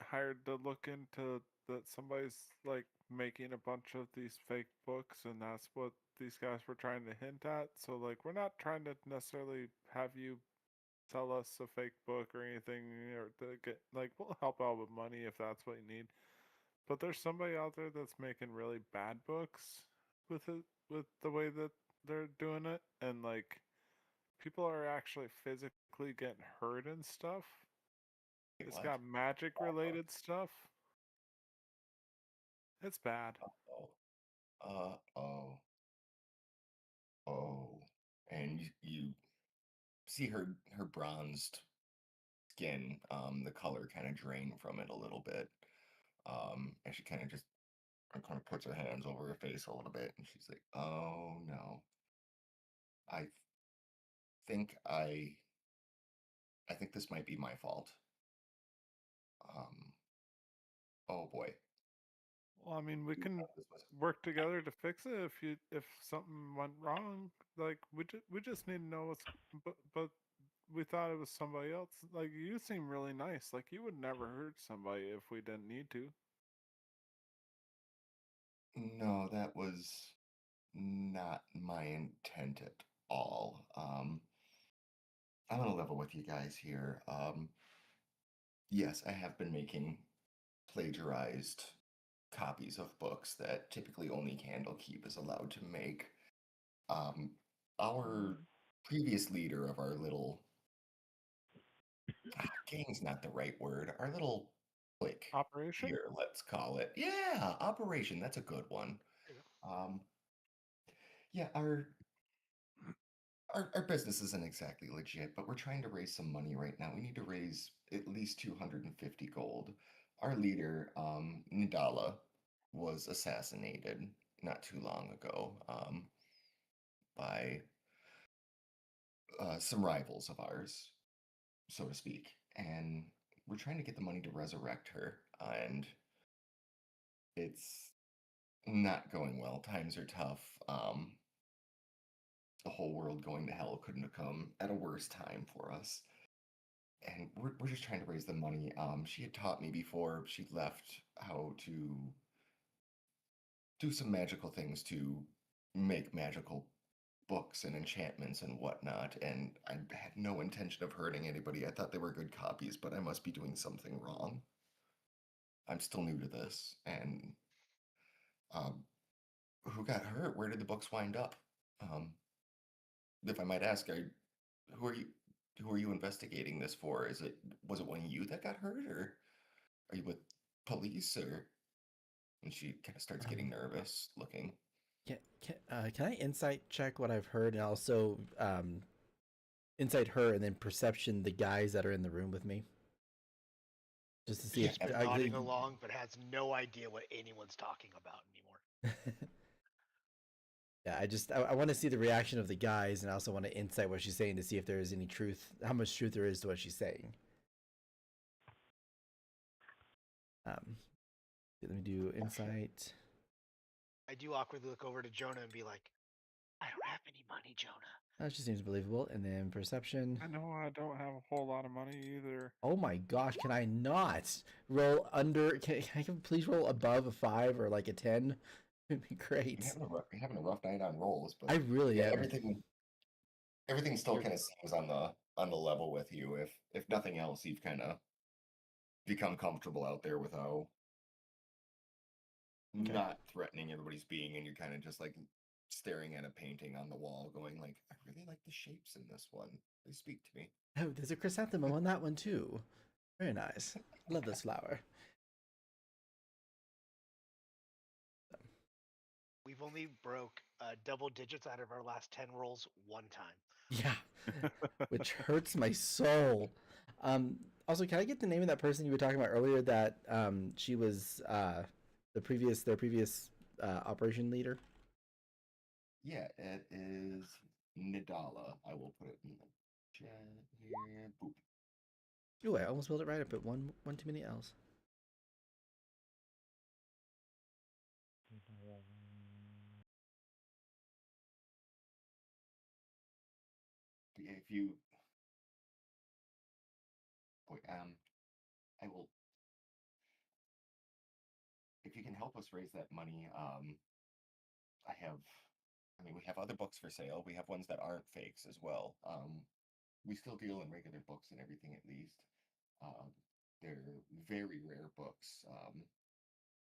hired to look into that somebody's like making a bunch of these fake books, and that's what these guys were trying to hint at. So like we're not trying to necessarily have you sell us a fake book or anything, or to get like we'll help out with money if that's what you need. But there's somebody out there that's making really bad books with it, with the way that they're doing it, and like people are actually physically getting hurt and stuff. Wait, It's what? got magic related stuff. It's bad. Oh. Oh. And you see her bronzed skin, the color kind of drain from it a little bit. And she kind of puts her hands over her face a little bit, and she's like, "Oh no, I think I think this might be my fault. Um, oh boy, Well, I mean, we you can thought this was work together to fix it if something went wrong. Like we just need to know what's. But we thought it was somebody else. Like you seem really nice. Like you would never hurt somebody if we didn't need to. no, that was not my intent at all. I'm gonna level with you guys here. Yes, I have been making plagiarized copies of books that typically only Candlekeep is allowed to make. Um, our previous leader of our little gang's not the right word. Our little clique Operation. here, let's call it. Yeah, operation. That's a good one. There you go. Yeah, our business isn't exactly legit, but we're trying to raise some money right now. We need to raise at least 250 gold. Our leader, Nidala, was assassinated not too long ago by some rivals of ours, so to speak. And we're trying to get the money to resurrect her, and it's not going well. Times are tough. The whole world going to hell couldn't have come at a worse time for us. And we're just trying to raise the money. She had taught me before she left how to do some magical things to make magical books and enchantments and whatnot. And I had no intention of hurting anybody. I thought they were good copies, but I must be doing something wrong. I'm still new to this. And um, who got hurt? Where did the books wind up? Um, if I might ask, who are you? Who are you investigating this for? Was it one of you that got hurt, or are you with police, or? And she kind of starts getting nervous, looking. Can I insight check what I've heard and also insight her and then perception the guys that are in the room with me? Just to see Yeah, if Been I, nodding along, but has no idea what anyone's talking about anymore. yeah, I want to see the reaction of the guys, and I also want to insight what she's saying to see if there is any truth, how much truth there is to what she's saying. Let me do insight. I do awkwardly look over to Jonah and be like, I don't have any money, Jonah. That just seems believable. And then perception. I know I don't have a whole lot of money either. Oh my gosh, can I not roll under? Can I please roll above a 5 or like a 10? It'd be great. You're having a rough night on rolls, but I really am. everything still kind of seems on the level with you. If nothing else, you've kind of become comfortable out there with how Okay. not threatening everybody's being, and you're kind of just like staring at a painting on the wall, going like, I really like the shapes in this one. They speak to me. Oh, there's a chrysanthemum on that one too. Very nice. Love this flower. We've only broke double digits out of our last 10 rolls one time. Yeah, which hurts my soul. Also, can I get the name of that person you were talking about earlier? That she was their previous operation leader. Yeah, it is Nidala. I will put it in the chat here. Boop. Ooh, I almost spelled it right. I put one too many L's. If you, boy, I will. If you can help us raise that money, we have other books for sale. We have ones that aren't fakes as well. We still deal in regular books and everything at least. They're very rare books.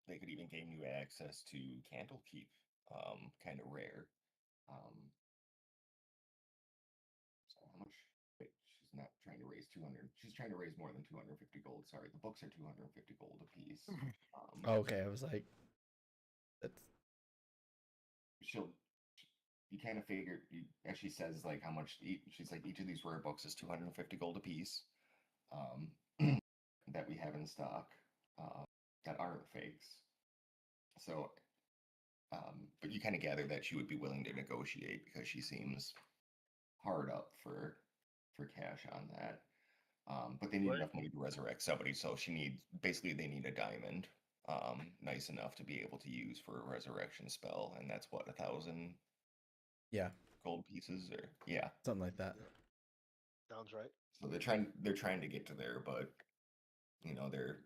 They could even gain you access to Candlekeep, kind of rare. So how much? Wait, she's not trying to raise 200. She's trying to raise more than 250 gold. Sorry, the books are 250 gold a piece. Okay, I was like, that's you kind of figure, as she says, like how much she's like, each of these rare books is 250 gold a piece, that we have in stock, that aren't fakes. So, but you kind of gather that she would be willing to negotiate because she seems hard up for cash on that. But they need enough money to resurrect somebody, so they need a diamond, nice enough to be able to use for a resurrection spell, and that's what, 1,000 yeah, gold pieces, or yeah, something like that. Sounds right. so they're trying to get to there, but they're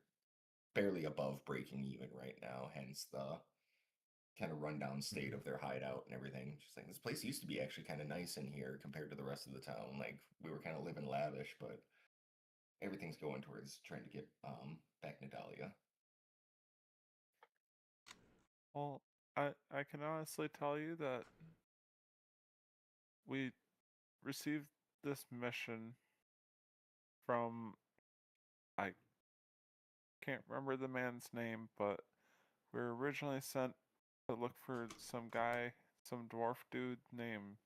barely above breaking even right now, hence the kind of rundown state of their hideout and everything. Just like, this place used to be actually kind of nice in here compared to the rest of the town. Like, we were kind of living lavish, but everything's going towards trying to get back Nadalia. Well, I can honestly tell you that we received this mission from, I can't remember the man's name, but we were originally sent to look for some dwarf dude named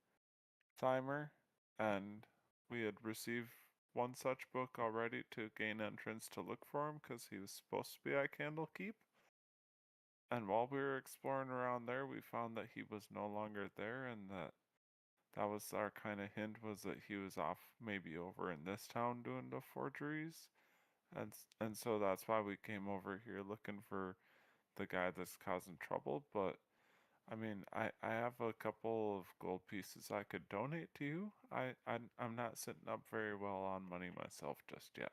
Timer, and we had received one such book already to gain entrance to look for him because he was supposed to be at Candlekeep. And while we were exploring around there, we found that he was no longer there, and that was our kind of hint, was that he was off maybe over in this town doing the forgeries. And so that's why we came over here looking for the guy that's causing trouble. But I mean, I have a couple of gold pieces I could donate to you. I'm not sitting up very well on money myself just yet.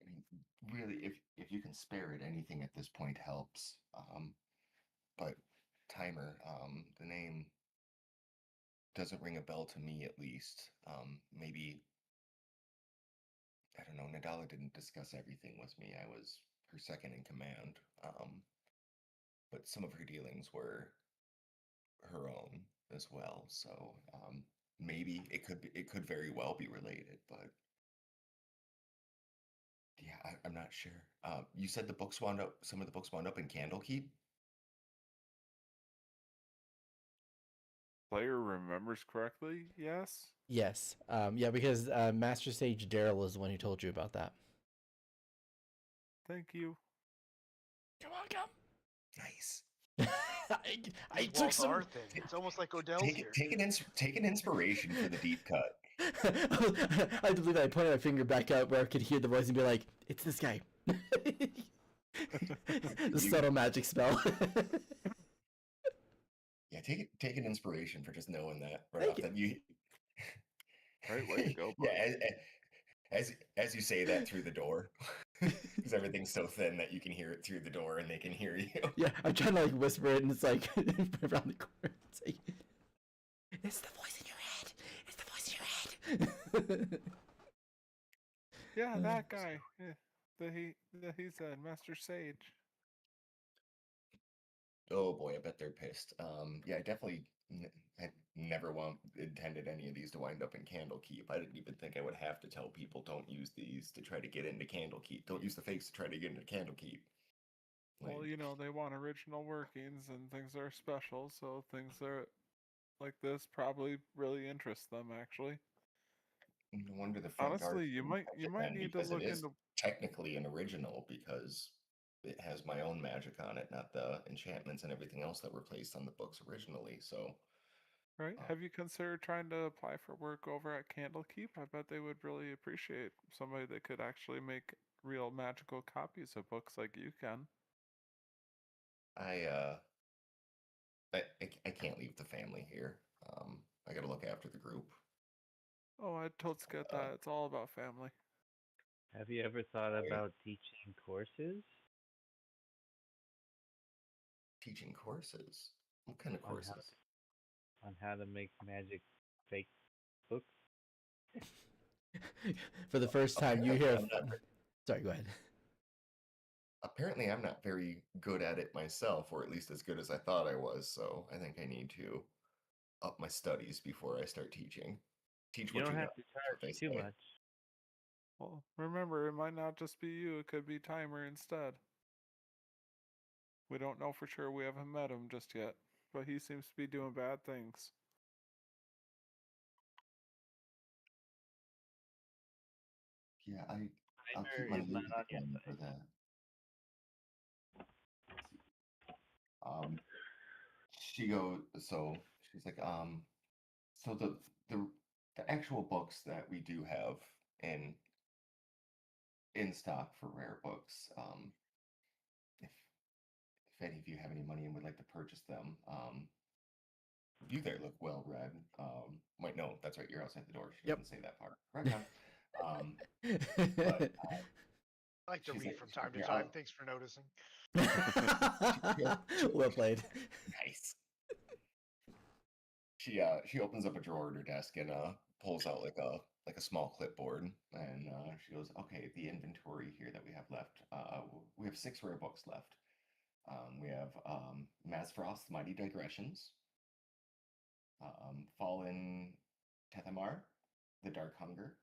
I mean, really, if you can spare it, anything at this point helps. But Timer, the name doesn't ring a bell to me, at least. Maybe, I don't know, Nadala didn't discuss everything with me. I was her second in command. But some of her dealings were her own as well. So maybe it could very well be related, but yeah, I'm not sure. You said some of the books wound up in Candlekeep? Player remembers correctly, yes? Yes. Yeah, because Master Sage Daryl is the one who told you about that. Thank you. You're welcome. Nice. I took some. Arthur. It's almost like Odell's here. Take an inspiration for the deep cut. I believe I pointed my finger back out where I could hear the voice and be like, "It's this guy. The subtle magic spell. Yeah, take an inspiration for just knowing that right Thank off you. that you. Right, way to go, Yeah, bud. as you say that through the door, because everything's so thin that you can hear it through the door and they can hear you. Yeah, I'm trying to like whisper it, and it's like around the corner. It's like, it's the voice in your head. It's the voice in your head. Yeah, that guy. Yeah, he said, Master Sage. Oh boy, I bet they're pissed. Yeah, I definitely had never intended any of these to wind up in Candlekeep. I didn't even think I would have to tell people don't use these to try to get into Candlekeep. Don't use the fakes to try to get into Candlekeep. Well, Like, you know, they want original workings and things are special, so things are like this probably really interest them actually. no wonder the front guard Honestly, you might need to because it look is into technically an original because it has my own magic on it, not the enchantments and everything else that were placed on the books originally. So, right? uh, Have you considered trying to apply for work over at Candlekeep? I bet they would really appreciate somebody that could actually make real magical copies of books like you can. I I can't leave the family here. I got to look after the group. Oh, I totally get Uh, that. It's all about family. Have you ever thought yeah. about teaching courses Teaching courses. What kind of on courses? how to make magic fake books? For the first time, you hear. I'm not, Sorry, go ahead. apparently, I'm not very good at it myself, or at least as good as I thought I was. So I think I need to up my studies before I start teaching. Teach You what don't you know. have to That's what they charge too say. much. Well, remember, it might not just be you, it could be Timer instead. We don't know for sure, we haven't met him just yet, but he seems to be doing bad things. Yeah, I'll keep Timer my is not ears on your open for side. that. Let's see. Um, she goes. So she's like, so the actual books that we do have in stock for rare books. If any of you have any money and would like to purchase them, you there look well read. Wait, no, that's right. You're outside the door. She Yep. didn't say that part. Right on. But I like to she's read like, from she's like, time to "Here, time. Thanks for noticing. Well played. nice." She opens up a drawer at her desk and pulls out like a small clipboard and she goes, "Okay, the inventory here that we have left. We have 6 rare books left. We have Mazfrost's Mighty Digressions, Fallen Tethamar, The Dark Hunger,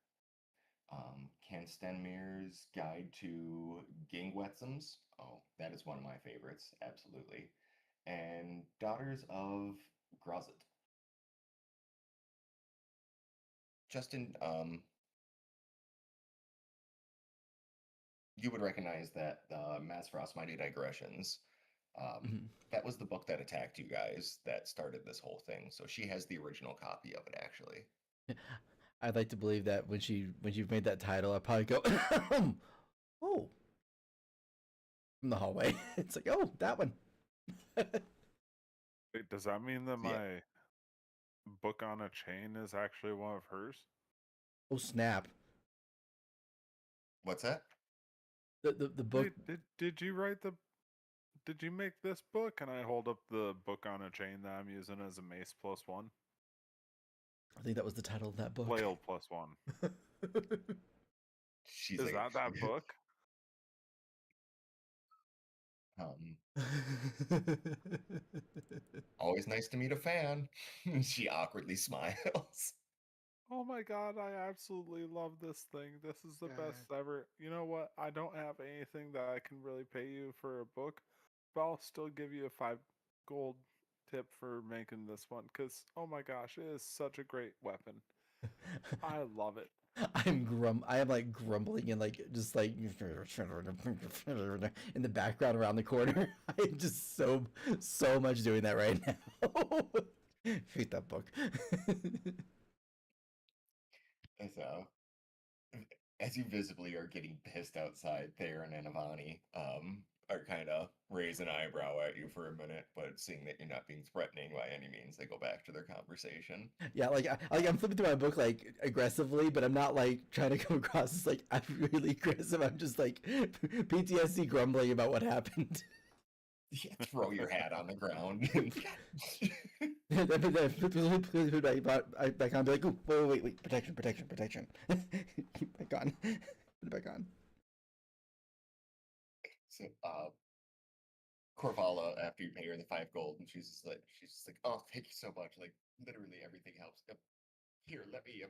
Ken Stenmir's Guide to Gingwetsums. Oh, that is one of my favorites, absolutely. And Daughters of Grozit. Justin, you would recognize that Mazfrost's Mighty Digressions. Mhm. That was the book that attacked you guys that started this whole thing. So she has the original copy of it, actually. I'd like to believe that when you've made that title, I'll probably go, oh, from the hallway. It's like, oh, that one. Wait, does that mean that Yeah. my book on a chain is actually one of hers? Oh, snap. What's that? The book. Wait, did you write the? Did you make this book? And I hold up the book on a chain that I'm using as a mace +1. I think that was the title of that book. Flail +1. She's Is like, that book? always nice to meet a fan. She awkwardly smiles. Oh my god, I absolutely love this thing. This is the best ever. You know what? I don't have anything that I can really pay you for a book, but I'll still give you a 5 gold tip for making this one because, oh my gosh, it is such a great weapon. I love it. I am like grumbling and like just like in the background around the corner. I'm just so much doing that right now. Hate that book. And so as you visibly are getting pissed outside, Theron and Avani are kind of raise an eyebrow at you for a minute, but seeing that you're not being threatening by any means, they go back to their conversation. Yeah, I'm flipping through my book like aggressively, but I'm not like trying to come across as like I'm really aggressive. I'm just like PTSD grumbling about what happened. Yeah, throw your hat on the ground. Then flip it back on. Be like, ooh, wait, protection. Keep back on. Put it back on. So, Corvala, after you pay her the 5 gold, and she's just like, oh, thank you so much. Like, literally everything helps. Here, let me.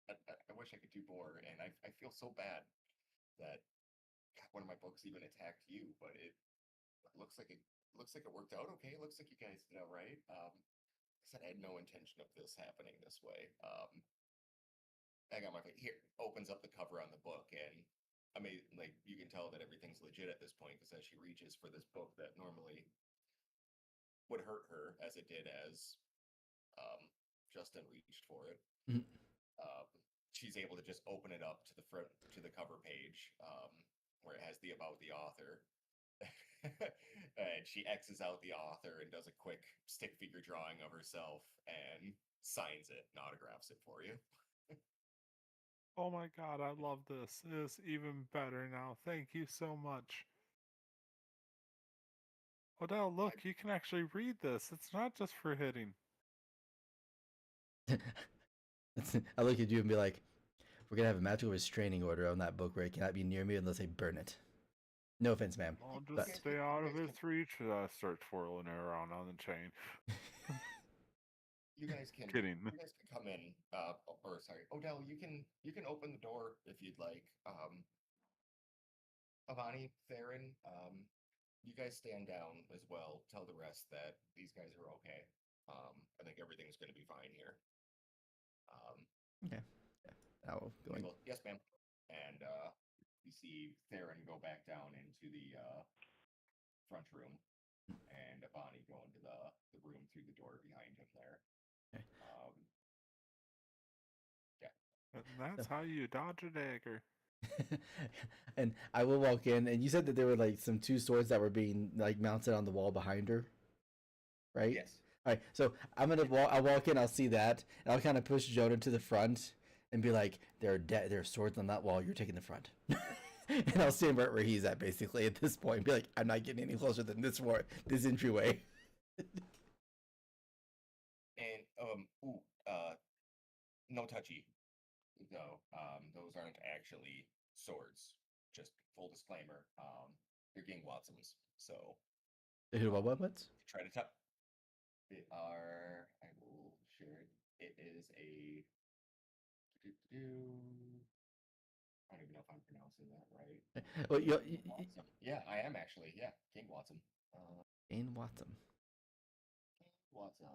I wish I could do more, and I feel so bad that one of my books even attacked you, but it looks like it worked out okay. It looks like you guys did all right. I said I had no intention of this happening this way. I got my here opens up the cover on the book, and I mean, like you can tell that everything's legit at this point because as she reaches for this book that normally would hurt her, as it did as Justin reached for it. Mhm. She's able to just open it up to the front to the cover page where it has the about the author. And she X's out the author and does a quick stick figure drawing of herself and signs it and autographs it for you. Oh my god, I love this. It is even better now. Thank you so much. Odell, look, you can actually read this. It's not just for hitting. I look at you and be like, we're gonna have a magical restraining order on that book where it cannot be near me unless I burn it. No offense, ma'am. I'll But just stay out of its reach as I start twirling it around on the chain. You guys can Kidding. You guys can come in. Or sorry, Odell. You can open the door if you'd like. Avani, Theron, you guys stand down as well. Tell the rest that these guys are okay. I think everything's going to be fine here. okay, yeah, I'll go in. Yes, ma'am. And you see Theron go back down into the front room, and Avani go into the room through the door behind him there. Okay. Yeah. And that's how you dodge a dagger. And I will walk in, and you said that there were like some 2 swords that were being like mounted on the wall behind her, right? Yes. All right, so I'll walk in, I'll see that, and I'll kind of push Jonah to the front and be like, there are swords on that wall. You're taking the front, and I'll stand right where he's at, basically at this point. And be like, I'm not getting any closer than this entryway. And no touchy. No, those aren't actually swords. Just full disclaimer. You're getting Watsons, so What? try to tap. They are. I will share it. It is a. I don't even know if I'm pronouncing that right. Well, Watson. Yeah, I am actually. Yeah, King Watson. Jane Watson. Watson.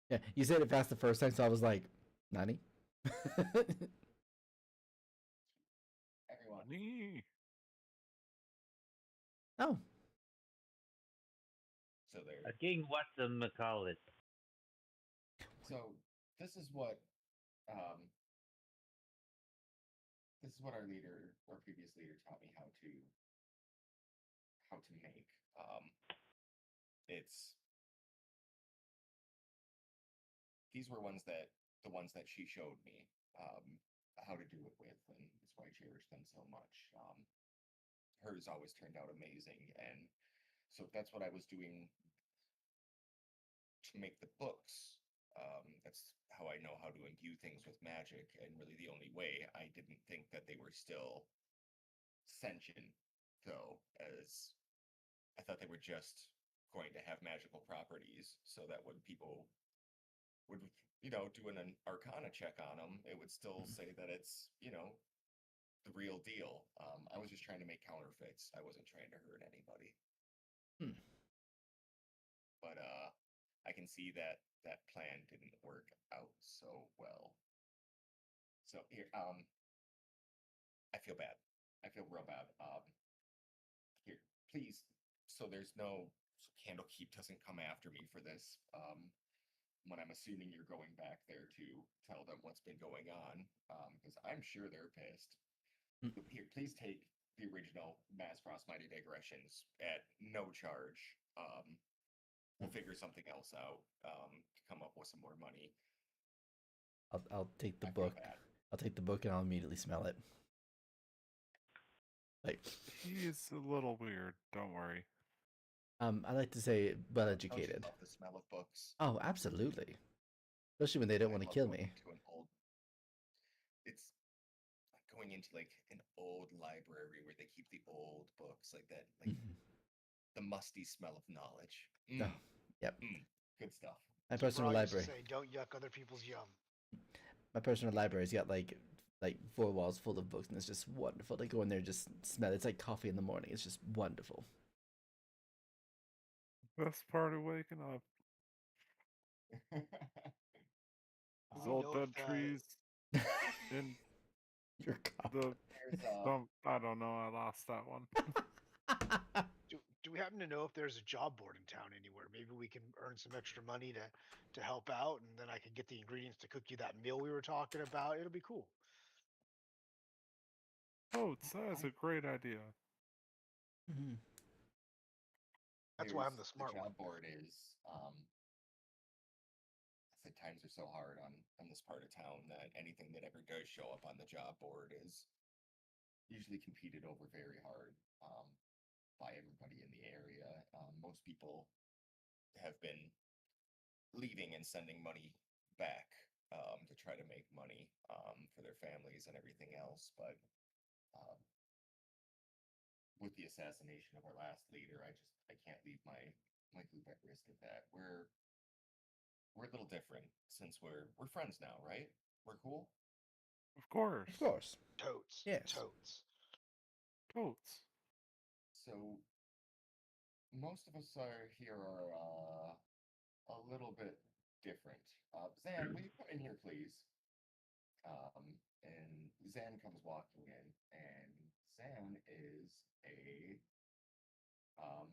Yeah, you said it fast the first time, so I was like, Nani? Everyone. Nee. Oh. So there. King Watson McCall. So this is what our leader, our previous leader, taught me how to make. It's these were the ones that she showed me how to do it with, and that's why I cherish them so much. Hers always turned out amazing, and so that's what I was doing to make the books. That's how I know how to imbue things with magic, and really the only way. I didn't think that they were still sentient, though, as I thought they were just going to have magical properties, so that when people would, do an Arcana check on them, it would still say that it's, the real deal. I was just trying to make counterfeits. I wasn't trying to hurt anybody. But I can see that that plan didn't work out so well. So here, I feel bad. I feel real bad. Here, please. So Candlekeep doesn't come after me for this. when I'm assuming you're going back there to tell them what's been going on, because I'm sure they're pissed. Mm. Here, please take the original Mass Frost Mighty Digressions at no charge. We'll figure something else out to come up with some more money. I'll take the I feel book. bad. I'll take the book and I'll immediately smell it. Like, He's a little weird. Don't worry. I like to say well Don't you educated. love the smell of books? Oh, absolutely. Especially when they don't I want to love kill going me. into an old. It's like going into like an old library where they keep the old books like that, like Mhm. the musty smell of knowledge. Oh, yep. Good stuff. My As your personal bra used to library. say, don't yuck other people's yum. My personal library's got like 4 walls full of books, and it's just wonderful. They go in there, and just smell. It's like coffee in the morning. It's just wonderful. Best part of waking up Do is we old know dead if trees in Your cop. the. There's I don't know. I lost that one. do we happen to know if there's a job board in town anywhere? Maybe we can earn some extra money to help out, and then I can get the ingredients to cook you that meal we were talking about. It'll be cool. Oh, that's a great idea. Mhm. That's why I'm the the smart one. job board is I said times are so hard on this part of town that anything that ever does show up on the job board is usually competed over very hard by everybody in the area. Most people have been leaving and sending money back to try to make money for their families and everything else. But um, with the assassination of our last leader, I can't leave my group at risk of that. We're a little different since we're friends now, right? We're cool. Of course. Of course. Totes. Yes. Totes. Totes. So most of us are here are a little bit different. Zan, will you come in here, please? And Zan comes walking in, and Zan is um,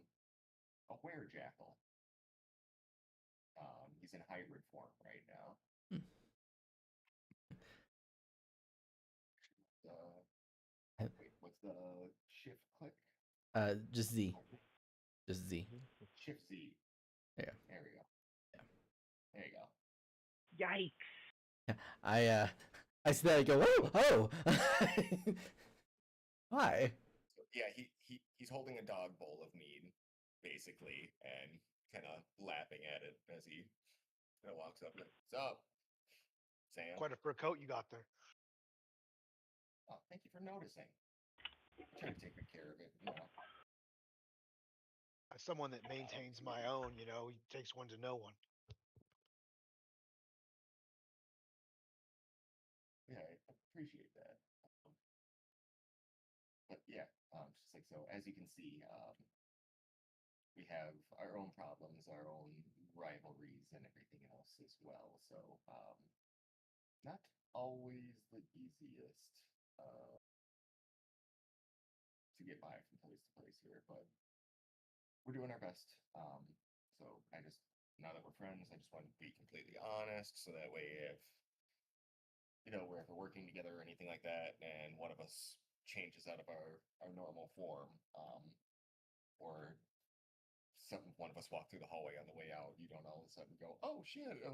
a werejackal. He's in hybrid form right now. Hmm. Wait, what's the shift click? Just Z. Just Z. Shift Z. Yeah. There we go. Yeah. There you go. Yikes! I see that. I go, oh. Why? So, yeah, he's holding a dog bowl of mead, basically, and kind of lapping at it as he kind of walks up. What's up, Sam? Quite a fur coat you got there. Oh, thank you for noticing. Try to take good care of it, you know. As someone that maintains my own, it takes one to know one. Yeah, I appreciate that. But yeah, just like so, as you can see, we have our own problems, our own rivalries, and everything else as well. So, not always the easiest to get by from place to place here, but we're doing our best. So now that we're friends, I just want to be completely honest, so that way if we're ever working together or anything like that, and one of us changes out of our normal form, or one of us walk through the hallway on the way out, you don't all of a sudden go, "Oh shit, a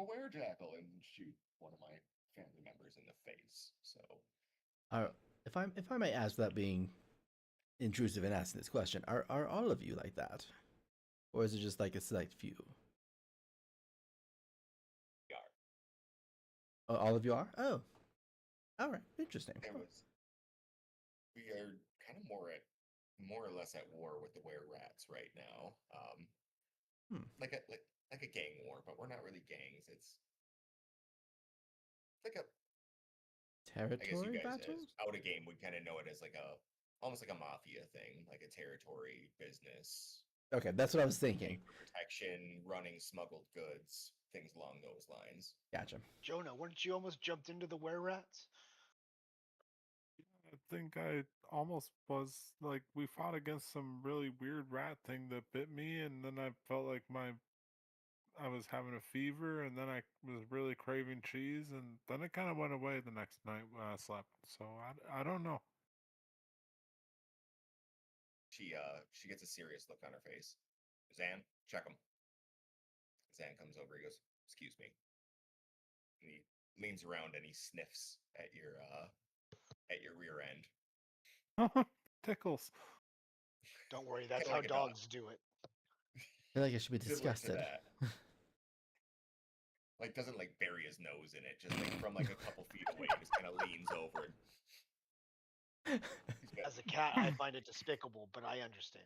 werejackal," and shoot one of my family members in the face. So, If I may ask, that being intrusive in asking this question, are all of you like that, or is it just like a select few? we are. Oh, all of you are. Oh, all right, interesting. We are kind of more or less at war with the were rats right now. Like a gang war, but we're not really gangs. It's like I guess you Territory guys battles. as out of game would kind of know it as like almost like a mafia thing, like a territory business. Okay, that's what I was thinking. Protection, running smuggled goods, things along those lines. Gotcha. Jonah, weren't you almost jumped into the were rats? I think I almost was like we fought against some really weird rat thing that bit me, and then I felt like my I was having a fever, and then I was really craving cheese, and then it kind of went away the next night when I slept. So I don't know. She gets a serious look on her face. Zan, check him. Zan comes over. He goes, "Excuse me." And he leans around and he sniffs at your rear end, Tickles. Don't worry, that's Kinda how like a dog. dogs do it. I feel like I should be Similar to disgusted. that. Like doesn't like bury his nose in it, just like from like a couple feet away, just kind of leans over. He's got- As a cat, I find it despicable, but I understand.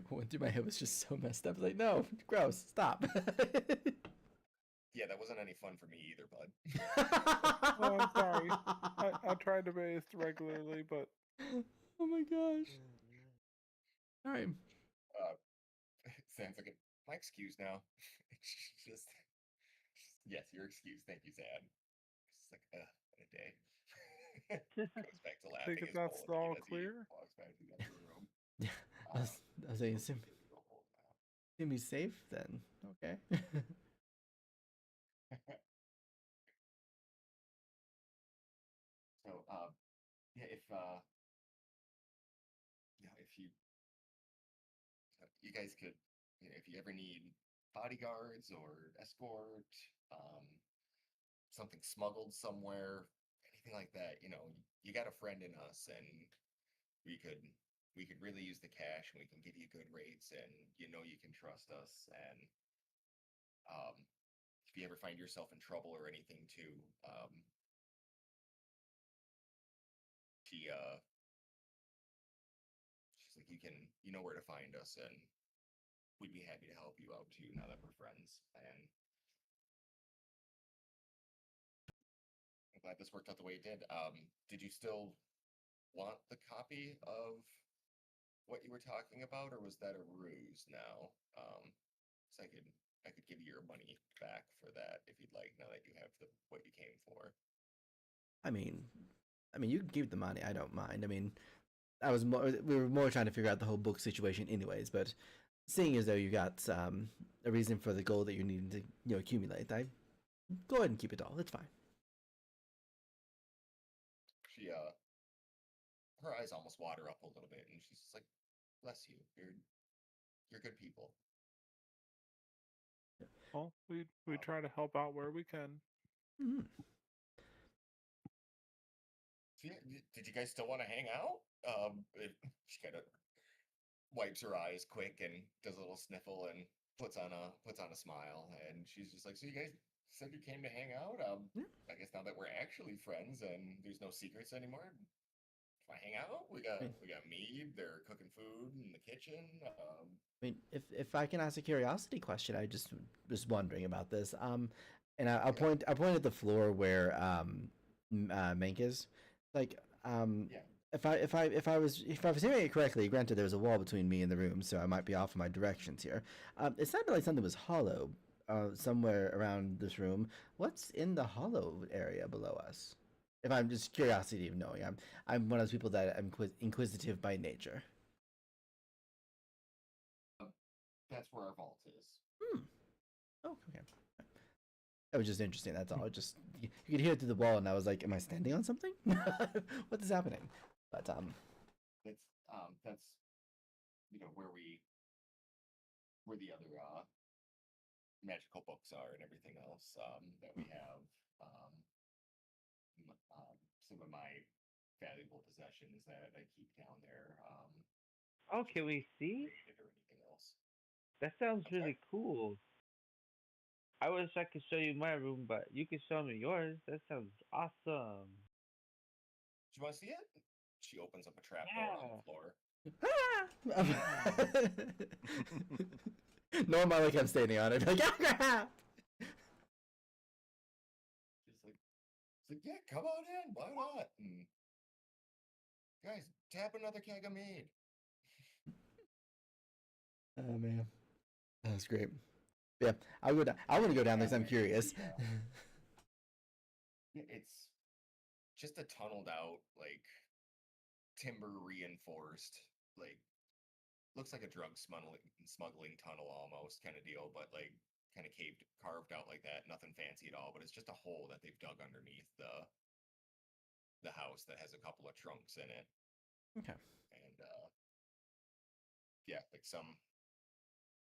What went through my head was just so messed up. Like, no, gross, stop. Yeah, that wasn't any fun for me either, bud. Oh, I'm sorry. I try to bathe regularly, but Oh my gosh. All right. Zan's like, "My excuse now." just, yes, your excuse. Thank you, Zan. Just like, what a day. Goes back to laughing. think His that's bowl all as he clear. walks back to the other room. Yeah, I was saying, assume he's safe then. Okay. So, yeah, if you guys could, if you ever need bodyguards or escort, um, something smuggled somewhere, anything like that, you got a friend in us, and we could we could really use the cash, and we can give you good rates, and you can trust us. And if you ever find yourself in trouble or anything too, she she's like, you know where to find us, and we'd be happy to help you out too now that we're friends. And I'm glad this worked out the way it did. Did you still want the copy of what you were talking about, or was that a ruse now? So I could give you your money back for that if you'd like, now that you have what you came for. I mean, you can keep the money. I don't mind. I mean, we were more trying to figure out the whole book situation, anyways. But seeing as though you got a reason for the gold that you needed to accumulate, I go ahead and keep it all. It's fine. She her eyes almost water up a little bit, and she's just like, "Bless you. You're good people." Well, we try to help out where we can. Mm-hmm. So yeah, did you guys still want to hang out? She kind of wipes her eyes quick and does a little sniffle and puts on a smile, and she's just like, "So you guys said you came to hang out? Yeah. I guess now that we're actually friends and there's no secrets anymore, want to hang out? We got Right. mead. They're cooking food in the kitchen. I mean, if I can ask a curiosity question, I just was wondering about this. And I'll point at the floor where Mank is. Like, Yeah. if I was hearing it correctly, granted there was a wall between me and the room, so I might be off in my directions here. It sounded like something was hollow, somewhere around this room. What's in the hollow area below us? If I'm just curiosity of knowing, I'm one of those people that I'm inquisitive by nature. That's where our vault is. Hmm. Oh, okay. That was just interesting. That's all. Just you could hear it through the wall, and I was like, "Am I standing on something? What is happening?" But That's where the other magical books are and everything else that we have. Some of my valuable possessions that I keep down there. Oh, can we see? Or anything else. That sounds I'm sorry? really cool. I wish I could show you my room, but you can show me yours. That sounds awesome. Do you want to see it? She opens up a trapdoor on the floor. Normal, like I'm standing on it. Like, She's like, yeah, come on in. Why not? And guys, tap another keg of mead. oh man, that was great. Yeah, I would. I want to go down there 'cause I'm curious. It's just a tunneled out, like timber reinforced, like looks like a drug smuggling tunnel almost kind of deal, but like kind of carved out like that. Nothing fancy at all, but it's just a hole that they've dug underneath the house that has a couple of trunks in it. Okay. And yeah, like some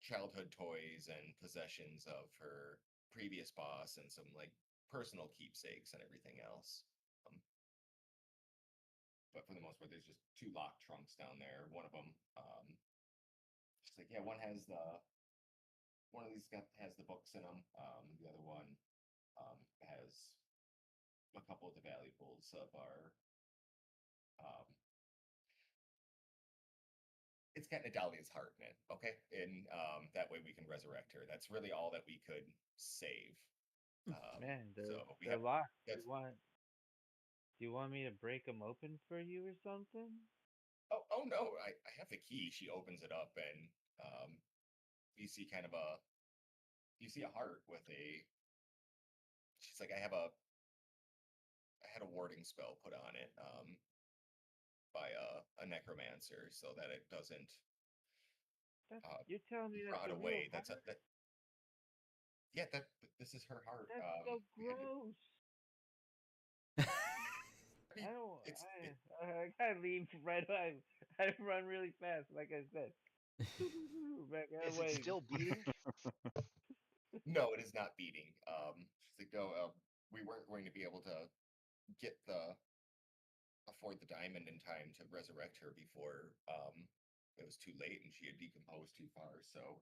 childhood toys and possessions of her previous boss and some like personal keepsakes and everything else. But for the most part, there's just two locked trunks down there. One of them, she's like, yeah, one of these has the books in them. The other one has a couple of the valuables of our. It's got Nadalia's heart in it, okay, and that way we can resurrect her. That's really all that we could save. Man, So we they're have locked. that's Do you want me to break them open for you or something? oh no, I have the key. She opens it up and you see kind of you see a heart with a. She's like, I had a warding spell put on it by a necromancer so that it doesn't You're telling me that's rot a real away. That's heart? yeah, that this is her heart. That's so We had to, gross. I mean, I don't. it's it, I gotta leave right away. I run really fast, like I said. Back Is it away. still beating? no, it is not beating. She's like, no, we weren't going to be able to get afford the diamond in time to resurrect her before it was too late and she had decomposed too far. So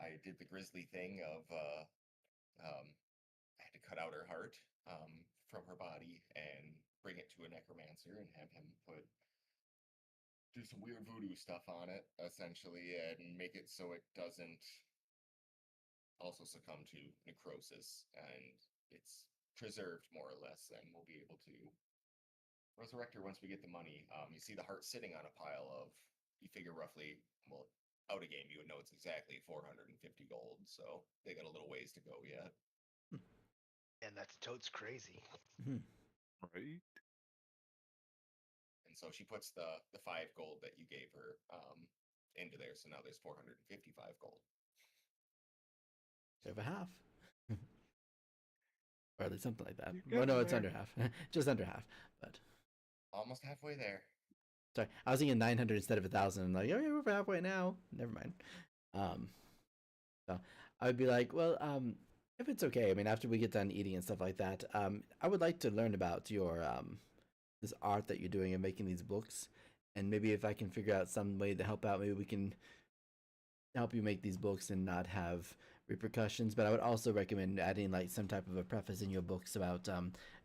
I did the grisly thing of I had to cut out her heart from her body and bring it to a necromancer and have him do some weird voodoo stuff on it essentially and make it so it doesn't also succumb to necrosis and it's preserved more or less and we'll be able to resurrect her once we get the money. You see the heart sitting on a pile of, you figure roughly, well, out of game, you would know it's exactly 450 gold. So they got a little ways to go yet. And that's totes crazy. Right? And so she puts the 5 gold that you gave her into there. So now there's 455 gold. Over half. Or at least something like that. You're Well, no, getting it's there. under half. Just under half. But Almost halfway there. sorry, I was thinking 900 instead of 1,000. I'm like, oh yeah, we're halfway now. Never mind. So I would be like, well, if it's okay, I mean, after we get done eating and stuff like that, I would like to learn about your this art that you're doing and making these books, and maybe if I can figure out some way to help out, maybe we can help you make these books and not have repercussions. But I would also recommend adding like some type of a preface in your books about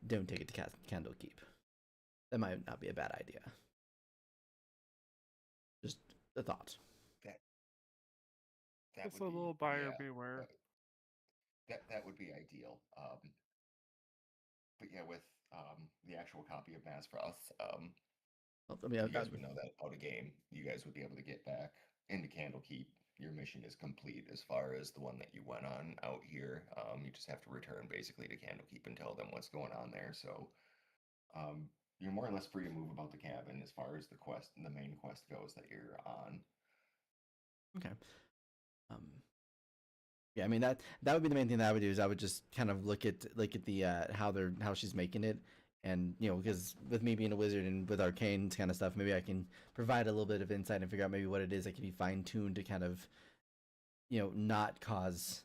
don't take it to Candlekeep. That might not be a bad idea. Just a thought. That Just would a be, little buyer yeah, beware. that would be ideal. But yeah, with the actual copy of Mass for Us, Well, I mean, you guys would know that out of game. You guys would be able to get back into Candlekeep. Your mission is complete as far as the one that you went on out here. You just have to return basically to Candlekeep and tell them what's going on there. So you're more or less free to move about the cabin as far as the main quest goes that you're on. okay. Yeah, I mean that would be the main thing that I would do is I would just kind of look at the how she's making it, and because with me being a wizard and with arcane kind of stuff, maybe I can provide a little bit of insight and figure out maybe what it is that can be fine tuned to kind of not cause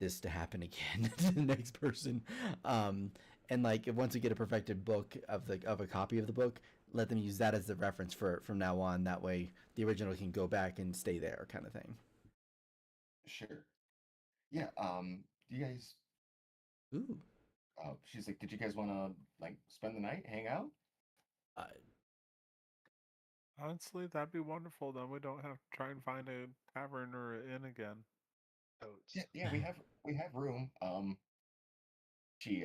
this to happen again to the next person. And like once we get a perfected book of a copy of the book, let them use that as the reference from now on. That way, the original can go back and stay there, kind of thing. Sure. Yeah. Do you guys? Ooh. She's like, did you guys want to like spend the night, hang out? Uh, Honestly, that'd be wonderful. Then we don't have to try and find a tavern or an inn again. Totes. Yeah, we have room. She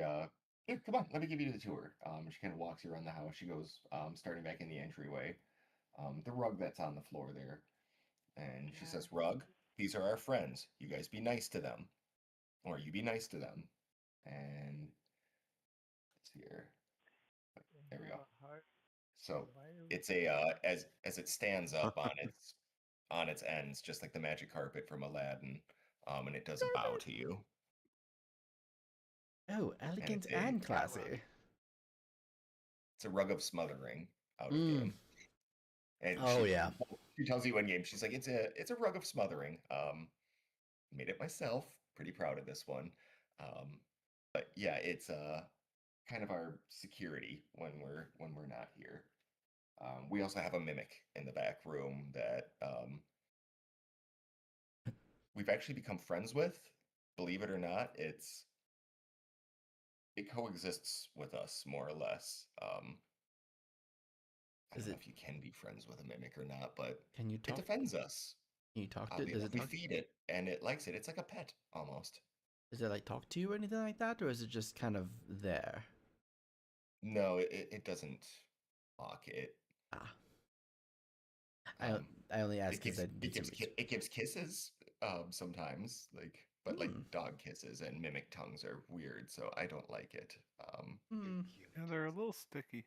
yeah, come on, let me give you the tour. She kind of walks you around the house. She goes starting back in the entryway. The rug that's on the floor there. And she says, Rug, these are our friends. You guys be nice to them. Or you be nice to them. And it's here. There we go. So it's a as it stands up on on its ends, just like the magic carpet from Aladdin, and it does a bow to you. Oh, And elegant it's a and cat rug. classy. it's a rug of smothering out of Mm. game. And Oh yeah. she tells you in game, she's like, it's a rug of smothering. Made it myself. Pretty proud of this one. But yeah, it's kind of our security when we're not here. We also have a mimic in the back room that we've actually become friends with. Believe it or not, it coexists with us more or less. I Is don't know it? if you can be friends with a mimic or not, but Can you it talk? defends us. Can you talk to it? Does it We talk? feed it, and it likes it. It's like a pet almost. Does it like talk to you or anything like that, or is it just kind of there? No, it doesn't talk. Ah, Um, I only it asked because gives I did some research. it gives kisses sometimes, but like Hmm. dog kisses and mimic tongues are weird, so I don't like it. Hmm. Yeah, they're a little sticky.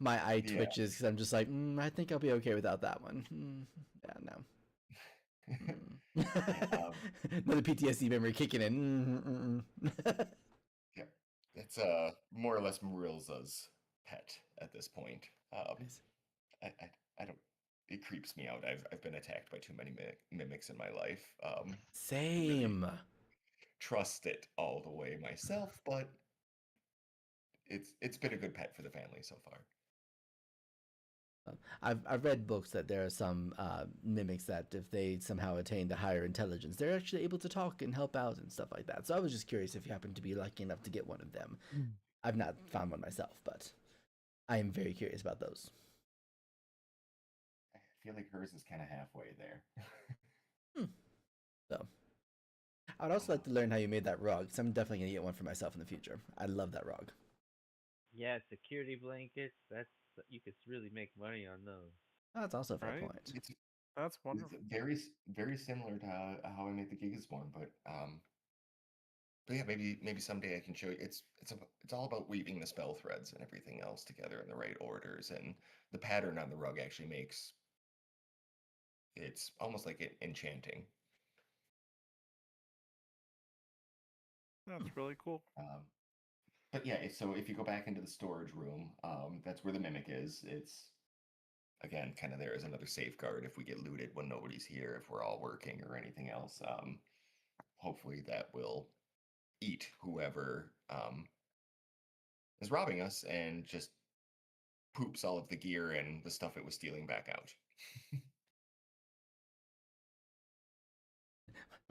My eye Yeah. twitches because I'm just like, I think I'll be okay without that one. Yeah, no. Yeah, Another PTSD memory kicking in. yeah, it's more or less Marilza's pet at this point. Nice. I don't. It creeps me out. I've been attacked by too many mimics in my life. Really Same. trust it all the way myself, but it's been a good pet for the family so far. I've read books that there are some mimics that if they somehow attain the higher intelligence, they're actually able to talk and help out and stuff like that. So I was just curious if you happen to be lucky enough to get one of them. I've not found one myself, but I am very curious about those. I feel like hers is kind of halfway there. So I would also like to learn how you made that rug. So I'm definitely gonna get one for myself in the future. I love that rug. Yeah, security blankets. You could really make money on those. Oh, that's also a fair Right? point. It's That's it's wonderful. very similar to how I made the Gigasborn, but yeah, maybe someday I can show you. It's all about weaving the spell threads and everything else together in the right orders, and the pattern on the rug actually makes it's almost like enchanting. That's really cool. But yeah, so if you go back into the storage room, that's where the mimic is. It's again kind of there as another safeguard if we get looted when nobody's here, if we're all working or anything else. Hopefully that will eat whoever is robbing us and just poops all of the gear and the stuff it was stealing back out.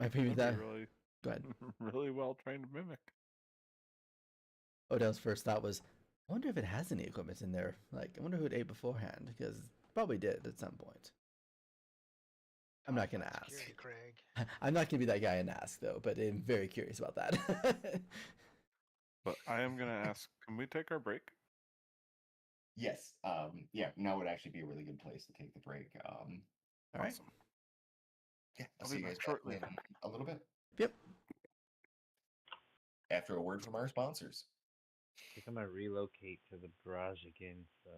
My previous That'd that. be really, Go ahead. really well trained mimic. Odell's first thought was, I wonder if it has any equipment in there. Like, I wonder who it ate beforehand, because probably did at some point. I'm not gonna Outside ask. security, Craig. I'm not gonna be that guy and ask though, but I'm very curious about that. But I am gonna ask, can we take our break? Yes, yeah, now would actually be a really good place to take the break. All right. Awesome. Yeah, I'll I'll see be you guys back back shortly. in a little bit Yep. after a word from our sponsors. I think I'm gonna relocate to the garage again. So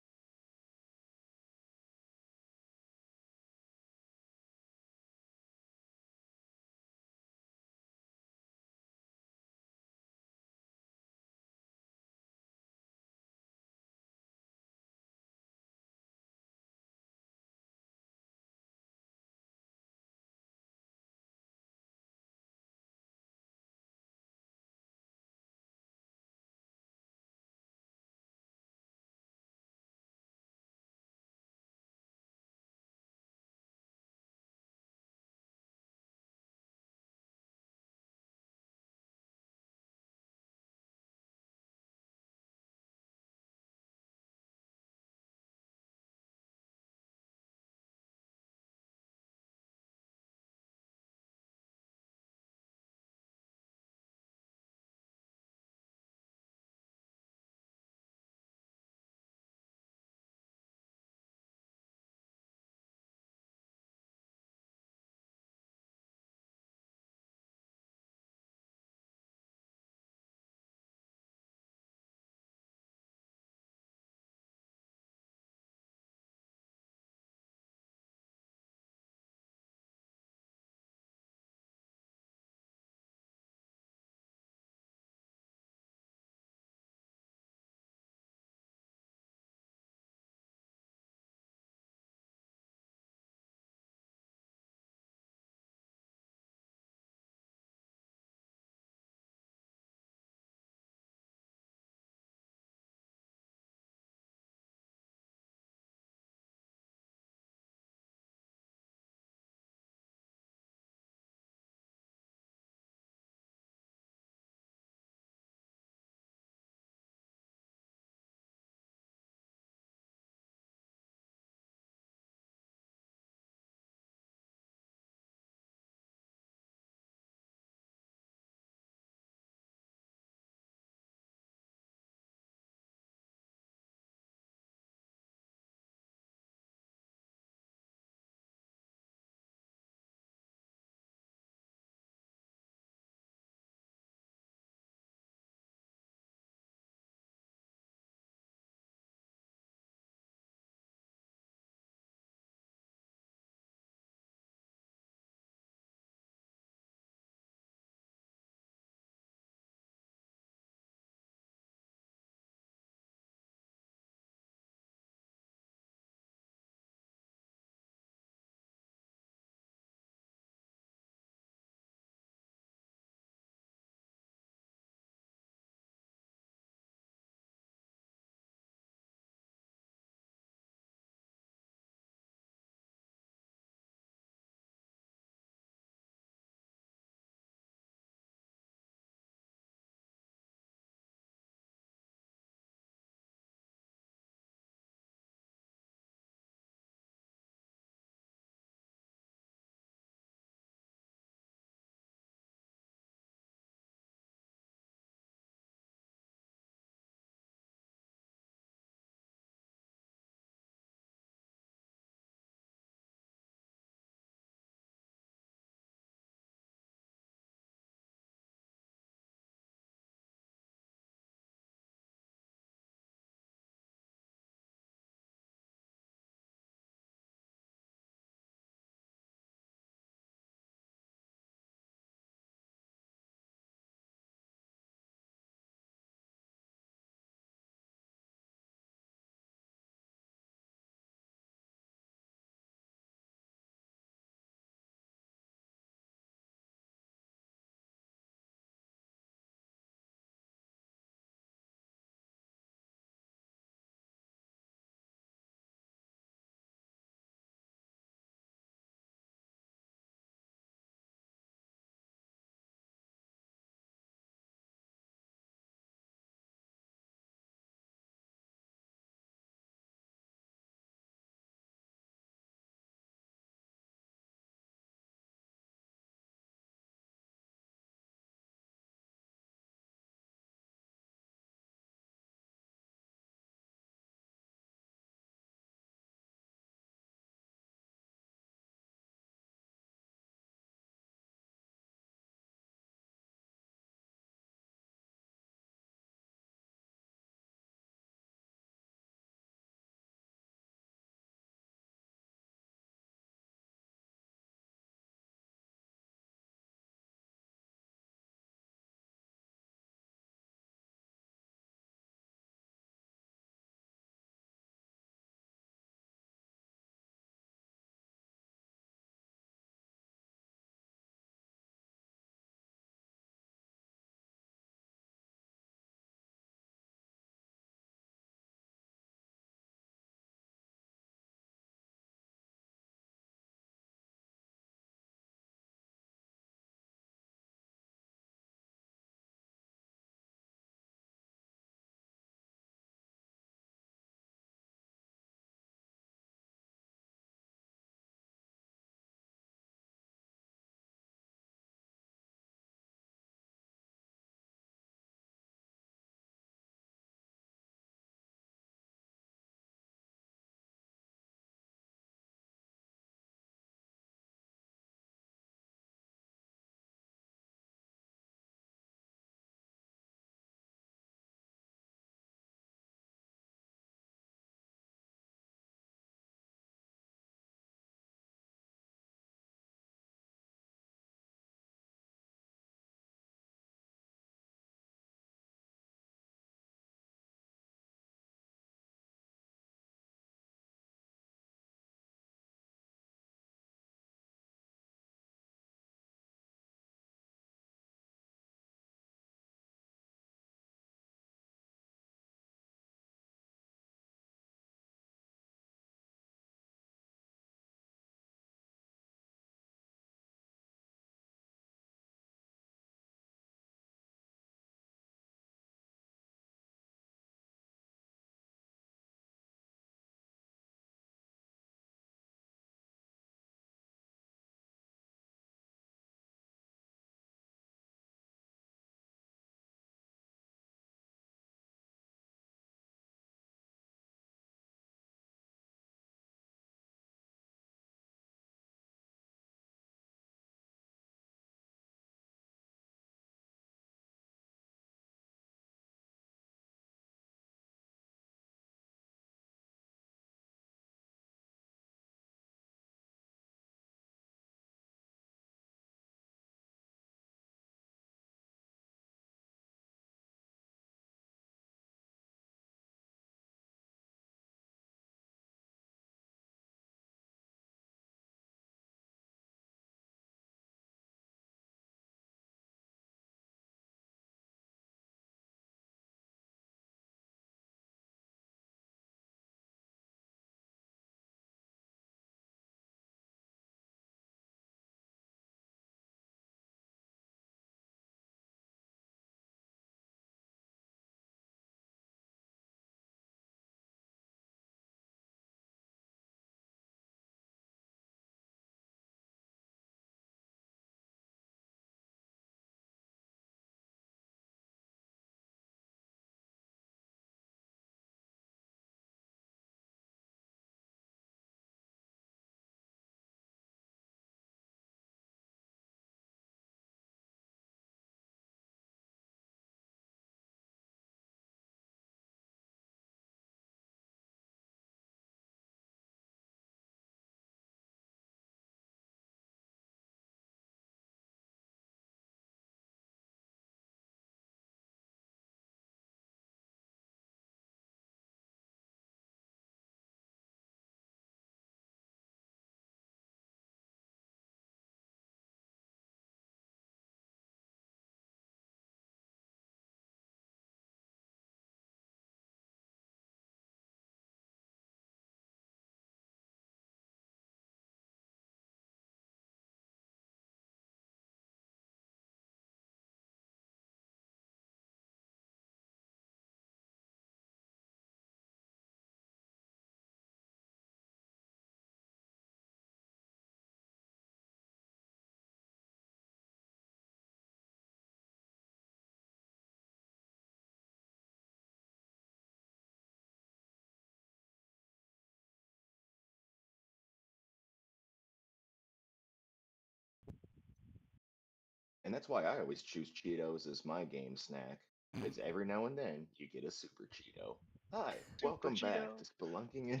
that's why I always choose Cheetos as my game snack, because every now and then you get a Super Cheeto. Hi, Super welcome back Cheeto. to Spelunking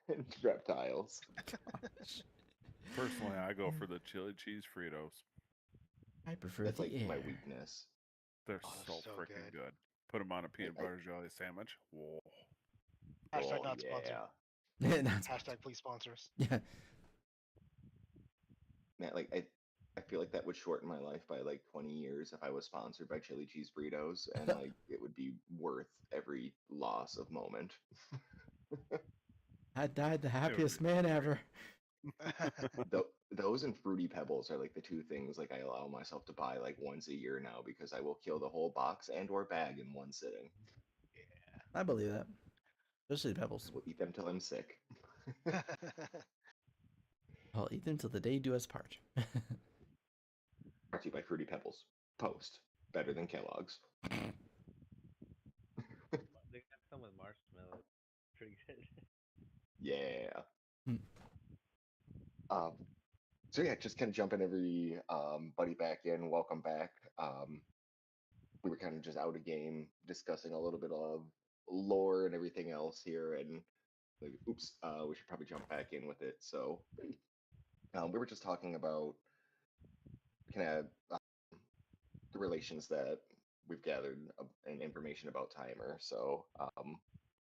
and Reptiles. Gosh. Personally, I go for the chili cheese Fritos. I prefer That's the like air. my weakness. They're Oh, so so freaking good. good. Put them on a peanut I butter jelly sandwich. Whoa. Hashtag oh not sponsored. yeah, That's Hashtag please sponsor us. yeah. man. Like I feel like that would shorten my life by like 20 years if I was sponsored by chili cheese burritos, and like it would be worth every loss of moment. I died the It would happiest be man great. ever. Those and Fruity Pebbles are like the two things like I allow myself to buy like once a year now because I will kill the whole box and or bag in one sitting. I believe that. Especially I pebbles. will eat them till I'm sick. I'll eat them till the day do us part. Brought to you by Fruity Pebbles. Post. Better than Kellogg's. They got some with marshmallows. Pretty good. Yeah. Hmm. Um, so yeah, just kind of jumping every buddy back in. Welcome back. We were kind of just out of game discussing a little bit of lore and everything else here, and like, oops, we should probably jump back in with it. So we were just talking about kind of the relations that we've gathered and information about Timer. So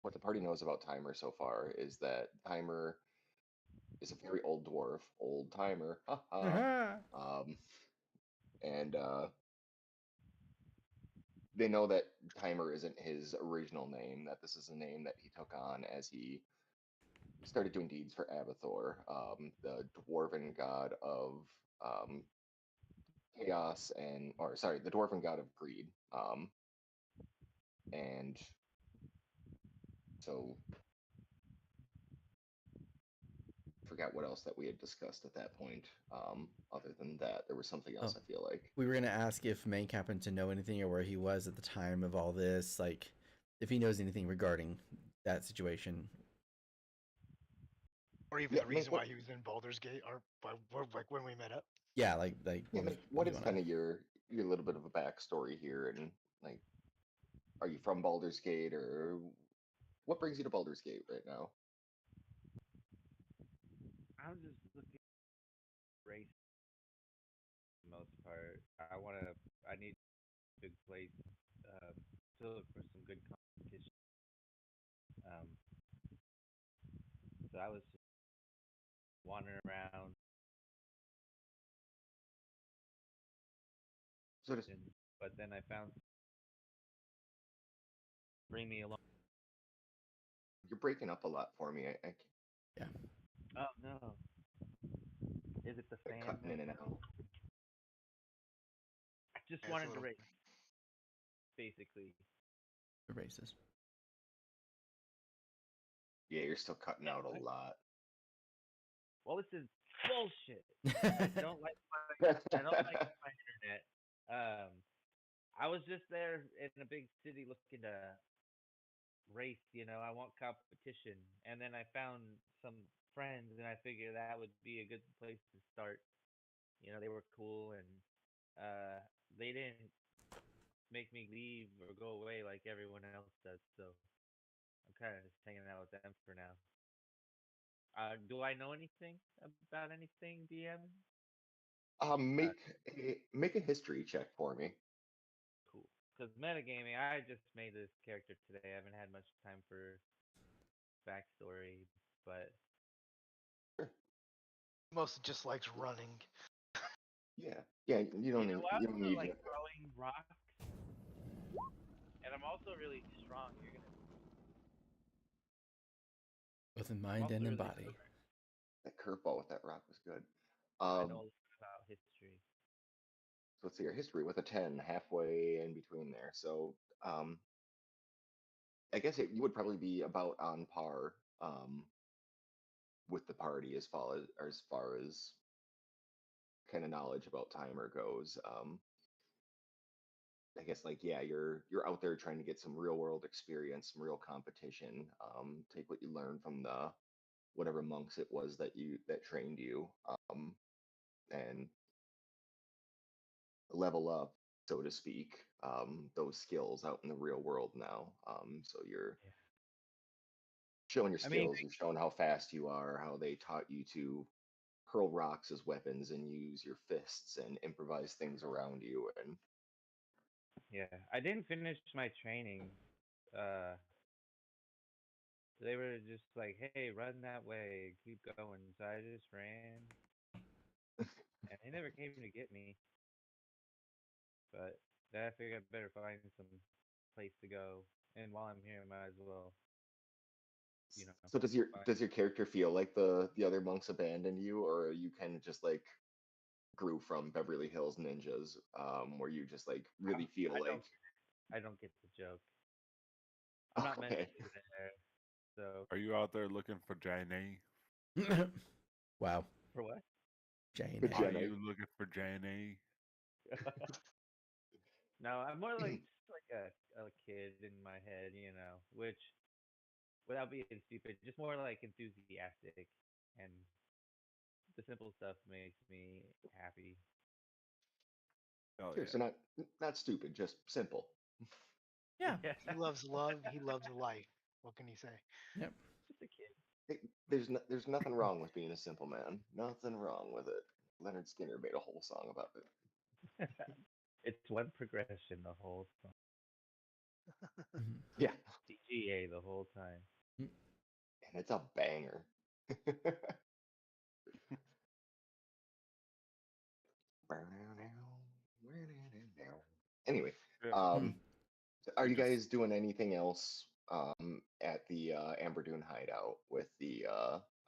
what the party knows about Timer so far is that Timer is a very old dwarf, old Timer, haha. And they know that Timer isn't his original name, that this is a name that he took on as he started doing deeds for Abathor, the dwarven god of um, chaos and, or sorry, the dwarven god of greed. And so, forgot what else that we had discussed at that point. Other than that, there was something else Oh. I feel like. We were gonna ask if Mank happened to know anything or where he was at the time of all this, like if he knows anything regarding that situation. Or even Yeah, the Mink, reason what? why he was in Baldur's Gate, or like when we met up. Yeah, like Yeah, what was Mink, what he is wanna kind of your little bit of a backstory here, and like, are you from Baldur's Gate, or what brings you to Baldur's Gate right now? I'm just looking for race for the most part. I need a good place to look for some good competition. Um, so I was just wandering around, So just but then I found bring me along. you're breaking up a lot for me. I Yeah. Oh no, is it the like fan cutting then? in and out. I just Yeah, it's a wanted to little. race, basically. The races. Yeah, you're still cutting out a lot. Well, this is bullshit. I don't like my internet. I was just there in a big city looking to race. I want competition, and then I found some friends, and I figured that would be a good place to start. They were cool, and they didn't make me leave or go away like everyone else does. So I'm kind of just hanging out with them for now. Do I know anything about anything, DM? Uh, Make a history check for me. cool. Because metagaming, I just made this character today. I haven't had much time for backstory, but Sure. Mostly just likes running. Yeah, yeah. I You don't also need like to. throwing rocks, and I'm also really strong. Both in I'm mind also and in really body. smart. That curveball with that rock was good. I Um, know a lot about history. so let's see your history with a 10, halfway in between there. So I guess you would probably be about on par with the party as far as kind of knowledge about timer goes. I guess like yeah, you're out there trying to get some real world experience, some real competition. Take what you learned from the whatever monks it was that trained you, and level up, so to speak, those skills out in the real world now. So you're Yeah. showing your I mean, skills, you're showing how fast you are, how they taught you to hurl rocks as weapons and use your fists and improvise things around you. And yeah, I didn't finish my training. Uh, they were just like, "Hey, run that way, keep going." So I just ran, and they never came to get me. But then I figured I better find some place to go, and while I'm here, I might as well, you know, so does find. your character feel like the other monks abandoned you, or you kind of just like grew from Beverly Hills Ninjas, where you just like really feel I like, don't get the joke. I'm oh, not okay, mentally there. So Are you out there looking for Janie? Wow, for what? Jane. but Are Jenna, you looking for Janie? No, I'm more like just like a kid in my head, which without being stupid, just more like enthusiastic, and the simple stuff makes me happy. Oh sure, yeah. so not stupid, just simple. Yeah. Yeah, He loves love. He loves life. What can he say? Yep. just a kid. Hey, there's nothing wrong with being a simple man. Nothing wrong with it. Leonard Skinner made a whole song about it. It's one progression the whole time. Mhm. Yeah, DGA the whole time. Mm. and it's a banger. Anyway, Yeah. Hmm. um, are We you just guys doing anything else at the Amber Dune hideout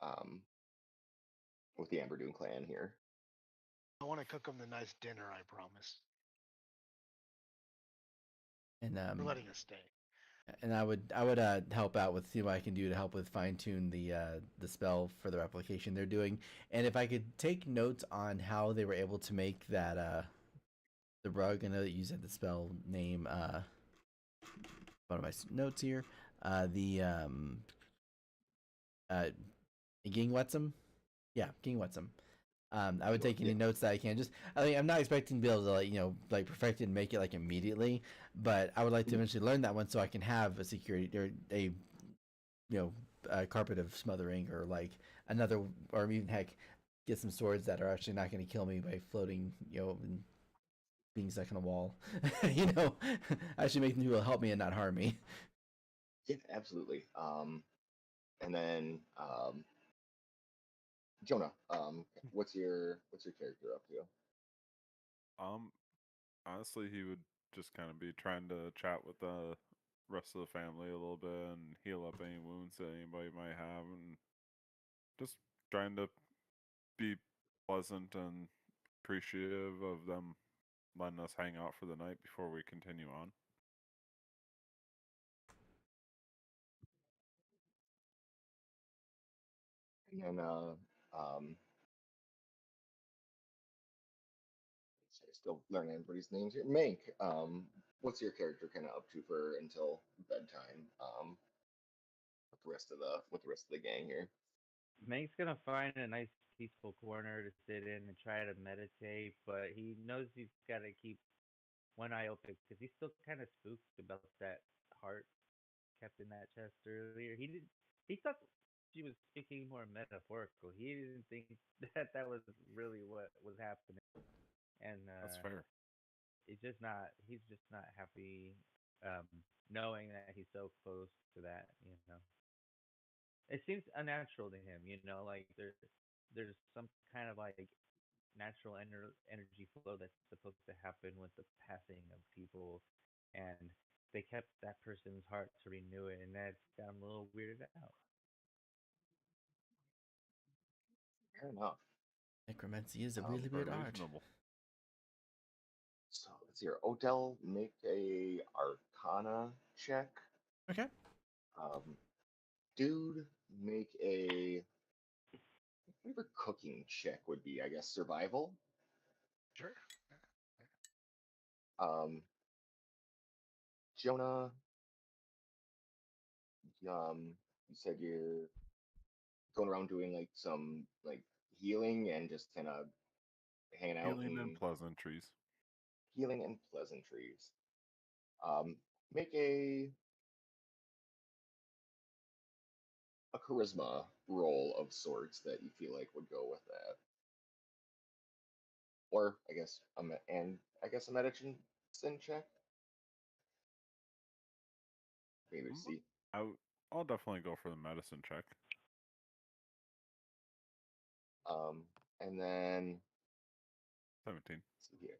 um, with the Amber Dune clan here? I want to cook him the nice dinner I promised. And They're letting us stay. I would help out with see what I can do to help with fine tune the spell for the replication they're doing, and if I could take notes on how they were able to make that the rug. I know that you said the spell name. One of my notes here. The uh Gingwetsum. Yeah, Gingwetsum. I would Sure. take Yeah. any notes that I can. Just, I mean, I'm not expecting to be able to like perfect it and make it like immediately, but I would like to Mhm. eventually learn that one so I can have a security or a carpet of smothering or like another, or even heck, get some swords that are actually not going to kill me by floating, and being stuck on a wall. Actually make them help me and not harm me. Yeah, absolutely. And then Jonah, what's your character up to? um honestly he would just kind of be trying to chat with the rest of the family a little bit and heal up any wounds that anybody might have and just trying to be pleasant and appreciative of them letting us hang out for the night before we continue on. And then still learning everybody's names here. Mank, what's your character kind of up to for until bedtime? With the rest of the gang here. Mank's gonna find a nice peaceful corner to sit in and try to meditate, but he knows he's gotta keep one eye open because he's still kind of spooked about that heart kept in that chest earlier. He thought she was speaking more metaphorical. He didn't think that was really what was happening, and That's fair. he's just not happy, um, knowing that he's so close to that. It seems unnatural to him. Like there's some kind of like natural energy flow that's supposed to happen with the passing of people, and they kept that person's heart to renew it, and that's got him a little weirded out. Fair enough. Necromancy is a Um, really Very weird art. reasonable. so let's see here. Odell, make a Arcana check. Okay. Um, Dude, make a whatever cooking check would be. I guess survival. Sure. Um, Jonah, you said you're going around doing like some like healing and just kind of hanging out Healing and and pleasantries. healing and pleasantries. Make a charisma roll of sorts that you feel like would go with that, or I guess a medicine check. Maybe Mm, see. I'll definitely go for the medicine check. And then 17. let's see here.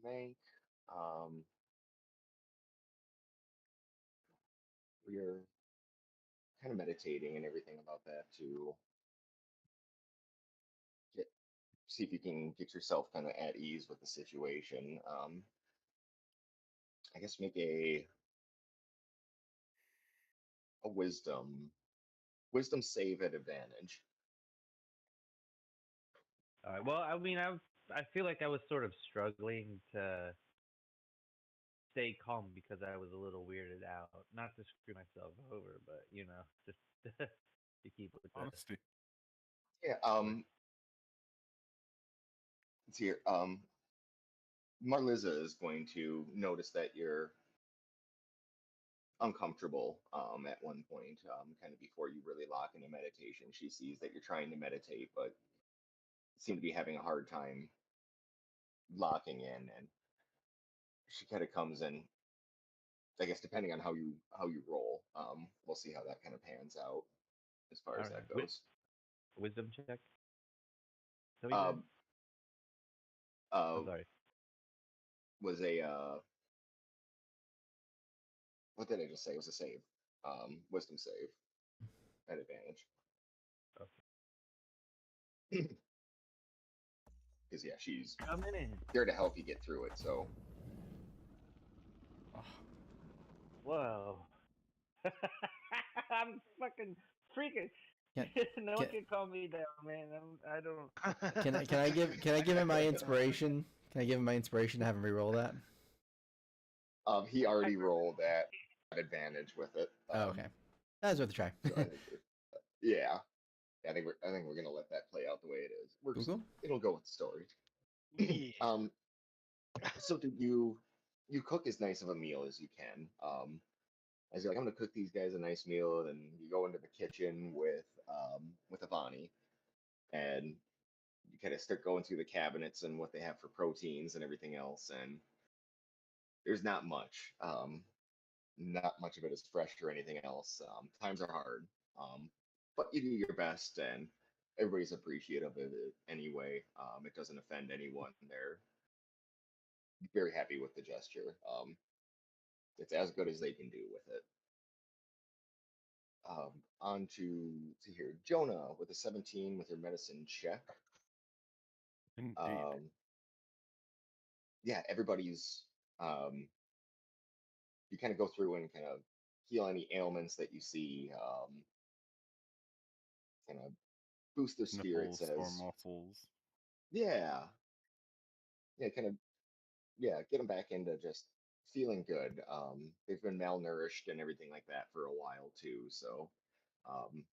Make you're kind of meditating and everything about that to see if you can get yourself kind of at ease with the situation. I guess make a wisdom save at advantage. All right. Well, I mean, I feel like I was sort of struggling to stay calm because I was a little weirded out. Not to screw myself over, but just to keep with the. Honesty. Yeah. Let's see here. Marliza is going to notice that you're uncomfortable at one point, kind of before you really lock into meditation. She sees that you're trying to meditate, but seem to be having a hard time locking in, and she kind of comes in. I guess depending on how you roll, we'll see how that kind of pans out as far All as right. that goes. Wisdom check. So we did. Um, uh, I'm sorry. was a what did I just say? It was a save, wisdom save at advantage. Because yeah, she's Coming in. there to help you get through it. So Whoa. I'm fucking freaking. Can, No one can, can calm me down, man. I don't. can I give him my inspiration? Can I give him my inspiration to have him re-roll that? he already rolled at advantage with it. Oh, okay, that was worth a try. So I think yeah, I think we're gonna let that play out the way it is. Cool. It'll go with the story. Yeah. So do you cook as nice of a meal as you can? As you're like, I'm gonna cook these guys a nice meal, and you go into the kitchen with Avani, and you kind of start going through the cabinets and what they have for proteins and everything else, and there's not much of it is fresh or anything else. Times are hard, but you do your best, and everybody's appreciative of it anyway. It doesn't offend anyone. They're very happy with the gesture. It's as good as they can do with it. On to here, Jonah with a 17 with your medicine check. Indeed. Yeah, everybody's you kind of go through and kind of heal any ailments that you see, kind of boost their spirits Nipples, sore as muscles. yeah, yeah, kind of yeah, get them back into just feeling good. They've been malnourished and everything like that for a while too, so um,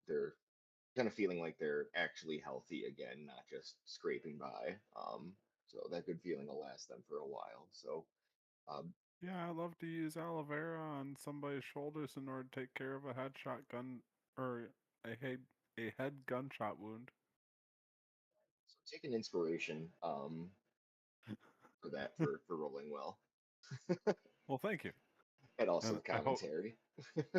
they're kind of feeling like they're actually healthy again, not just scraping by. So that good feeling will last them for a while. So um, Yeah, I love to use aloe vera on somebody's shoulders in order to take care of a headshot gun or a head gunshot wound. so take an inspiration for that for rolling well, Well, thank you. and also And the commentary.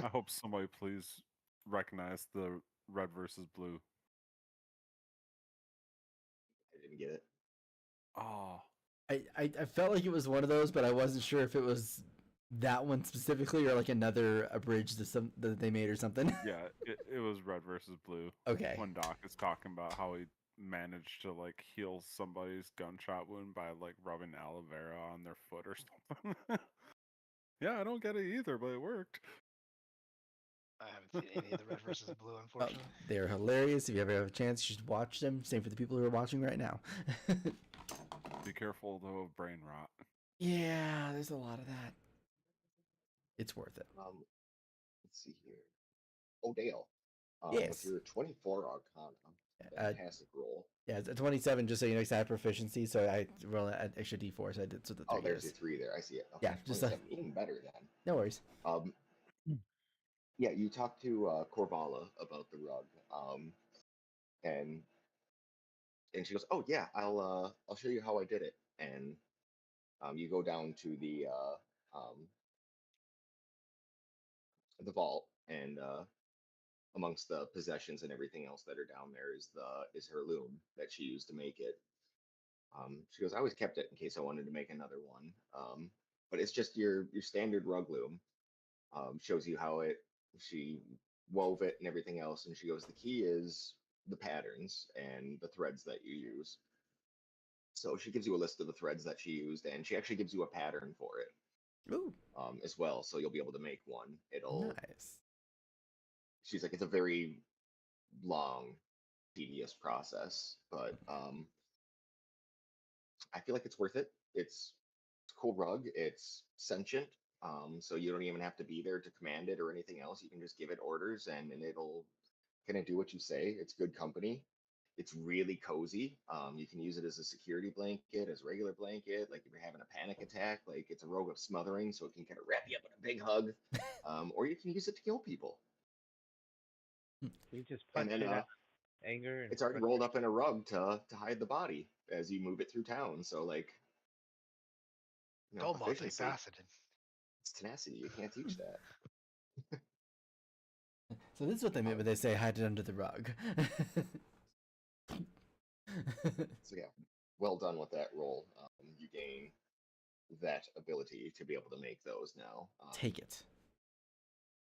I hope somebody please recognize the red versus blue. I didn't get it. Oh, I felt like it was one of those, but I wasn't sure if it was that one specifically or like another abridged that they made or something. yeah, it was red versus blue. Okay. When Doc is talking about how he managed to like heal somebody's gunshot wound by like rubbing aloe vera on their foot or something. Yeah, I don't get it either, but it worked. I haven't seen any of the red versus blue, Oh, unfortunately. they're hilarious. If you ever have a chance, you should watch them. Same for the people who are watching right now. Be careful though of brain rot. Yeah, there's a lot of that. It's worth it. Let's see here. Oh, Dale. With Yes. your 24 Arcana. Fantastic roll. Yeah, it's a 27, just so you know, 'cause I have proficiency, so I roll an extra d4, so I did so the 3 Oh, there's is. your 3 there. I see it. Okay, Yeah, just 27. Even better then. no worries. Yeah, you talked to Corvala about the rug, and she goes, "Oh yeah, I'll show you how I did it." And you go down to the vault, and amongst the possessions and everything else that are down there is her loom that she used to make it. She goes, "I always kept it in case I wanted to make another one, but it's just your standard rug loom." Shows you how she wove it and everything else, and she goes, "The key is the patterns and the threads that you use." So she gives you a list of the threads that she used, and she actually gives you a pattern for it Ooh, as well. So you'll be able to make one. nice. She's like, it's a very long, tedious process, but I feel like it's worth it. It's a cool rug. It's sentient, so you don't even have to be there to command it or anything else. You can just give it orders, and it'll kind of do what you say. It's good company. It's really cozy. You can use it as a security blanket, as a regular blanket. Like if you're having a panic attack, like it's a rogue of smothering, so it can kind of wrap you up in a big hug. Or you can use it to kill people. So you just And punch then it out, anger and it's already rolled frustration. up in a rug to hide the body as you move it through town. So like, Go efficiency. multifaceted. It's tenacity. You can't teach that. So this is what they mean when they say hide it under the rug. So yeah, well done with that roll. You gain that ability to be able to make those now. Take it.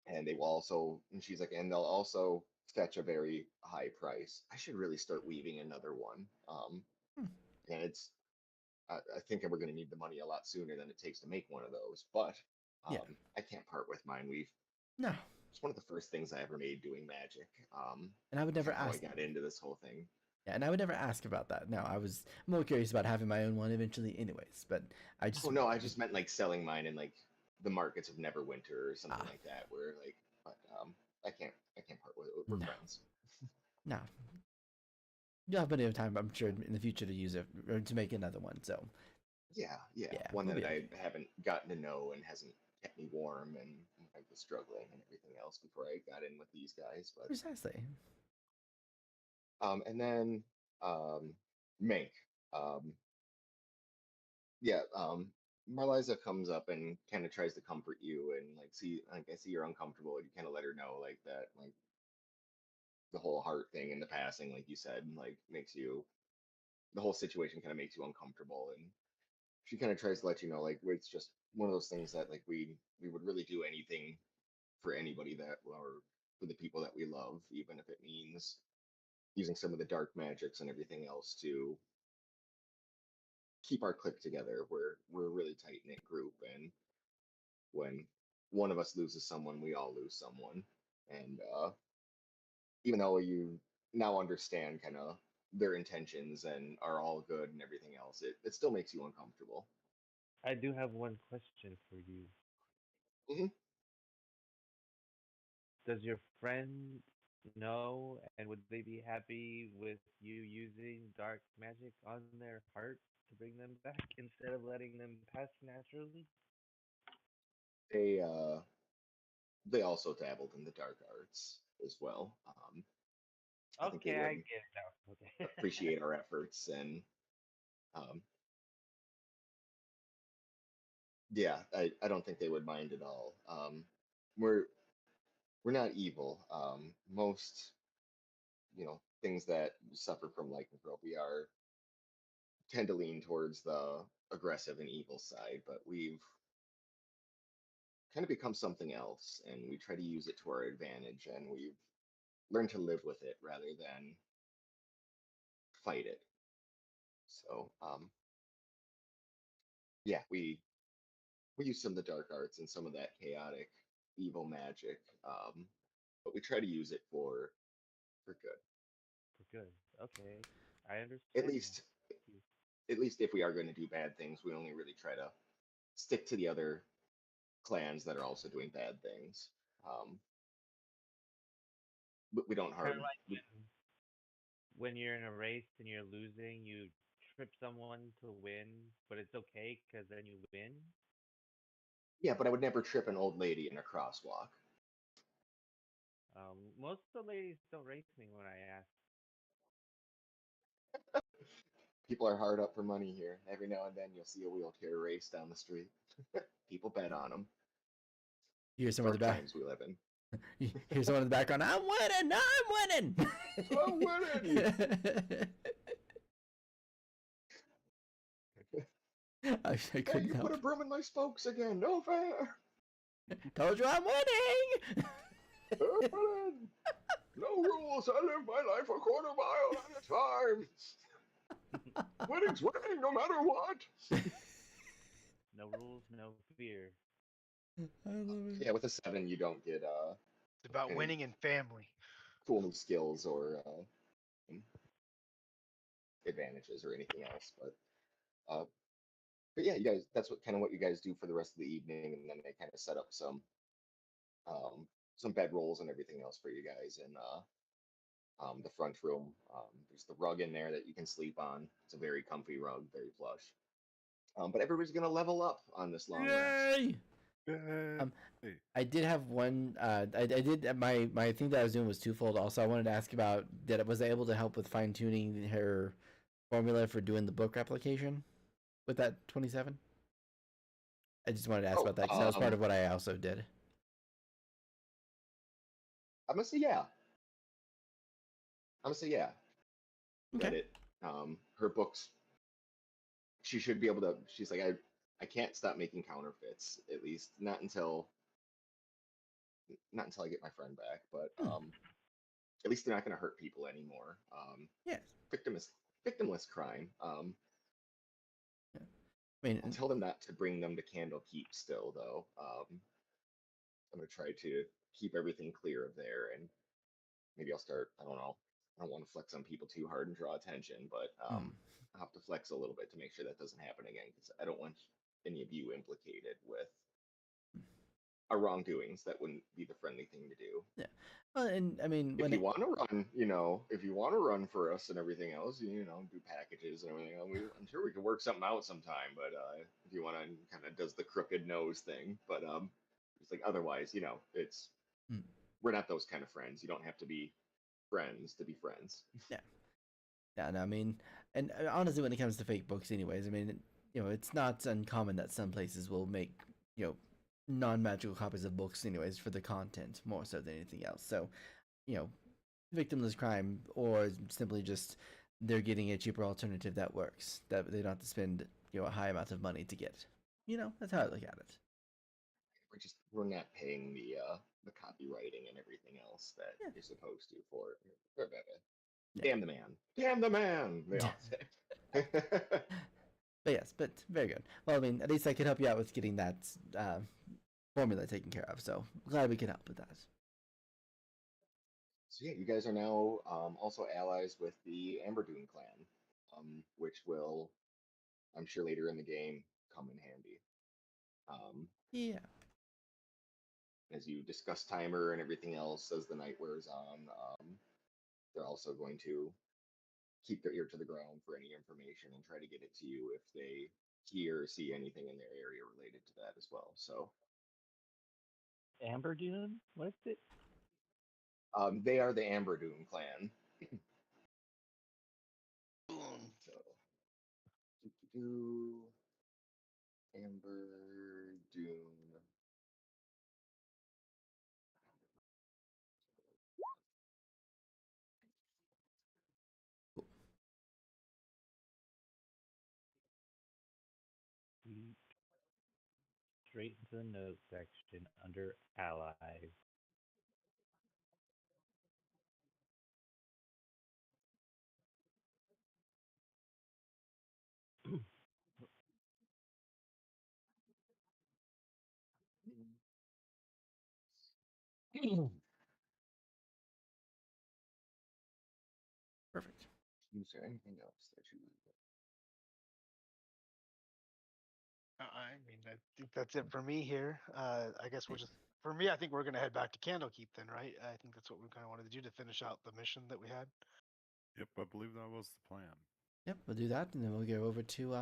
And they will also, and she's like, and they'll also fetch a very high price. I should really start weaving another one. And I think we're going to need the money a lot sooner than it takes to make one of those. But Yeah. I can't part with mine. No. It's one of the first things I ever made doing magic. And I would never Kind of how I ask. got into this whole thing. Yeah, and I would never ask about that. No, I'm more curious about having my own one eventually, anyways. But I just. Oh no, I just meant like selling mine in like the markets of Neverwinter or something Ah. like that, where like, but I can't part with it. We're No. friends. No. You'll have plenty of time, I'm sure, in the future to use it or to make another one. So. Yeah, Yeah, one we'll that be I okay. haven't gotten to know and hasn't kept me warm, and I was struggling and everything else before I got in with these guys. But Precisely. and then Mink, um, yeah, Marliza comes up and kind of tries to comfort you and like I see you're uncomfortable, and you kind of let her know like that, like the whole heart thing and the passing, like you said, like makes you the whole situation kind of makes you uncomfortable, and she kind of tries to let you know like it's just one of those things that like we would really do anything for anybody that or for the people that we love, even if it means using some of the dark magics and everything else to keep our clique together. We're a really tight knit group, and when one of us loses someone, we all lose someone. And even though you now understand kind of their intentions and are all good and everything else, it still makes you uncomfortable. I do have one question for you. Hmm. Does your friend know, and would they be happy with you using dark magic on their heart to bring them back instead of letting them pass naturally? They they also dabbled in the dark arts as well. I think they Okay, I would get it now. Okay. appreciate our efforts, and um, yeah, I don't think they would mind at all. We're we're not evil. Most things that suffer from lycanthropy are tend to lean towards the aggressive and evil side, but we've kind of become something else, and we try to use it to our advantage, and we've learned to live with it rather than fight it. So yeah, we use some of the dark arts and some of that chaotic evil magic, but we try to use it for good. For good. Okay. I At understand now. least Thank you. at least if we are going to do bad things, we only really try to stick to the other clans that are also doing bad things. Um, we don't Kind of hard. like when you're in a race and you're losing, you trip someone to win, but it's okay because then you win. Yeah, but I would never trip an old lady in a crosswalk. Most of the ladies don't race me when I ask. People are hard up for money here. Every now and then you'll see a wheelchair race down the street. People bet on them. You hear someone in Dark the back. times we live in. You hear someone in the background. I'm winning. I'm winning. I'm winning. I Hey, couldn't you put a help. broom in my spokes again. No fair. Told you I'm winning. I'm winning. No rules. I live my life a quarter mile at a time. Winning's winning no matter what. No rules, no fear. I love it. Yeah, with a 7, you don't get It's about any winning and family. cool new skills or advantages or anything else. But yeah, you guys, that's what you guys do for the rest of the evening, and then they kind of set up some bedrolls and everything else for you guys in the front room. There's the rug in there that you can sleep on. It's a very comfy rug, very plush. But everybody's gonna level up on this long rest. Yay! Yay. I did have one. I did my thing that I was doing was twofold. Also, I wanted to ask about that. Was I able to help with fine tuning her formula for doing the book application with that 27? I just wanted to ask Oh, about that because that was part of what I also did. I'm gonna say yeah. I'm gonna say yeah. Okay. That it. Her books. She should be able to. She's like I can't stop making counterfeits. At least not until I get my friend back. But at least they're not gonna hurt people anymore. Yes. Victimless crime. I mean, I'll tell them not to bring them to Candlekeep still, though. I'm gonna try to keep everything clear of there, and maybe I'll start. I don't know. I don't want to flex on people too hard and draw attention, but I'll have to flex a little bit to make sure that doesn't happen again because I don't want any of you implicated with our wrongdoings. That wouldn't be the friendly thing to do. yeah. Well, and I mean, If you want to run, if you want to run for us and everything else, do packages and everything else, I'm sure we could work something out sometime. But if you want to kind of does the crooked nose thing, but it's like otherwise, it's we're not those kind of friends. You don't have to be friends to be friends. Yeah. Yeah, and I mean, and honestly, when it comes to fake books, anyways, I mean, it's not uncommon that some places will make, non-magical copies of books, anyways, for the content more so than anything else. So, victimless crime, or simply just they're getting a cheaper alternative that works, that they don't have to spend, a high amount of money to get. That's how I look at it. We're not paying the copywriting and everything else that you're supposed to for it. Yeah. Damn the man. Damn the man. They all say. But yes, but very good. Well, I mean, at least I could help you out with getting that formula taken care of. So glad we could help with that. So yeah, you guys are now also allies with the Amberdune clan, which will, I'm sure, later in the game come in handy. Yeah. As you discuss timer and everything else as the night wears on, they're also going to keep their ear to the ground for any information and try to get it to you if they hear or see anything in their area related to that as well. So Amber Dune? What's it? they are the Amberdune clan. So, Amber Dune. Straight into the notes section under allies. Perfect. Is there anything else that you? I mean, I think that's it for me here. I guess we'll just For me, I think we're gonna head back to Candlekeep then, right? I think that's what we kind of wanted to do to finish out the mission that we had. Yep, I believe that was the plan. Yep, we'll do that, and then we'll go over to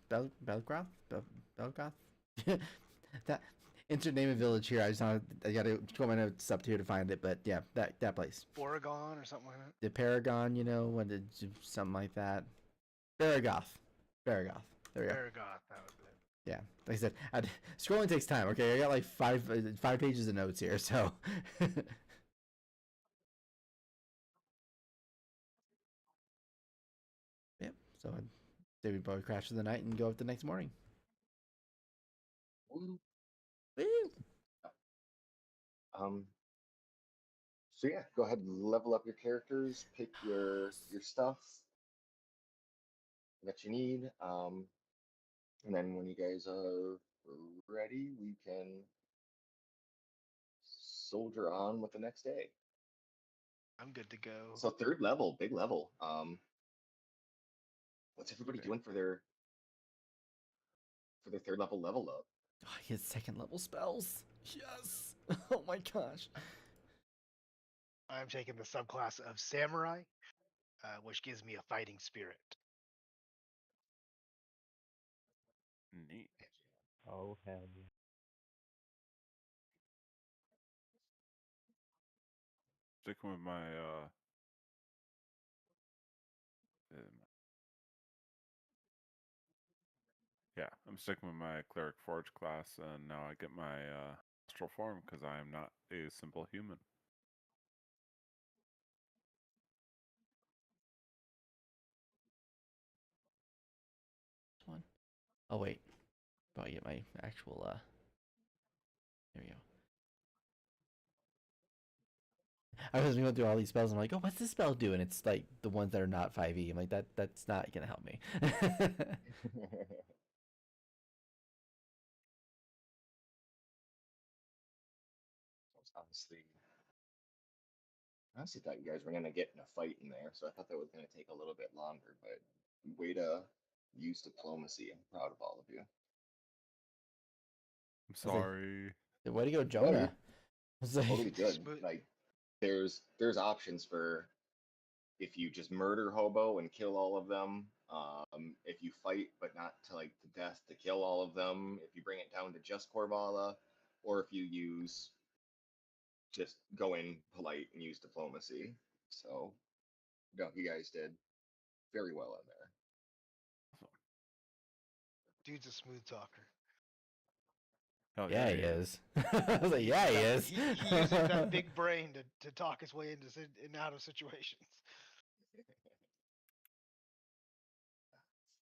Belgroth. Belgroth. That insert name of village here. I gotta go my notes up here to find it, but yeah, that place. Oregon or something like that. The Paragon, when did something like that? Baragoth. There we go. Aragoth, that was it. Yeah, like I said, scrolling takes time. Okay, I got like five pages of notes here, so. Yep. So I'd say we probably crash for the night and go up the next morning. Woo. Woo! So yeah, go ahead and level up your characters, pick your stuff that you need. And then when you guys are ready, we can soldier on with the next day. I'm good to go. So third level, big level. What's everybody doing for their third level up? Oh, he has second level spells. Yes. Oh my gosh. I'm taking the subclass of Samurai, which gives me a fighting spirit. Neat. Oh hell yeah. Sticking with my yeah, I'm sticking with my cleric forge class, and now I get my astral form because I am not a simple human. One. Oh wait. Probably get my actual there we go. I was going through all these spells. I'm like, oh, what's this spell doing? It's like the ones that are not 5e. I'm like, that's not gonna help me. Honestly thought you guys were gonna get in a fight in there, so I thought that was gonna take a little bit longer. But way to use diplomacy. I'm proud of all of you. I'm was like- sorry. Way to go, No, Jonah. you're I was like, totally good. Smooth. Like there's options for if you just murder hobo and kill all of them. If you fight but not to like the death to kill all of them. If you bring it down to just Korvala, or if you use just go in polite and use diplomacy. So, no, you guys did very well in there. Dude's a smooth talker. Hell yeah, he is. I was like, yeah, he is. He uses that big brain to talk his way into in and out of situations.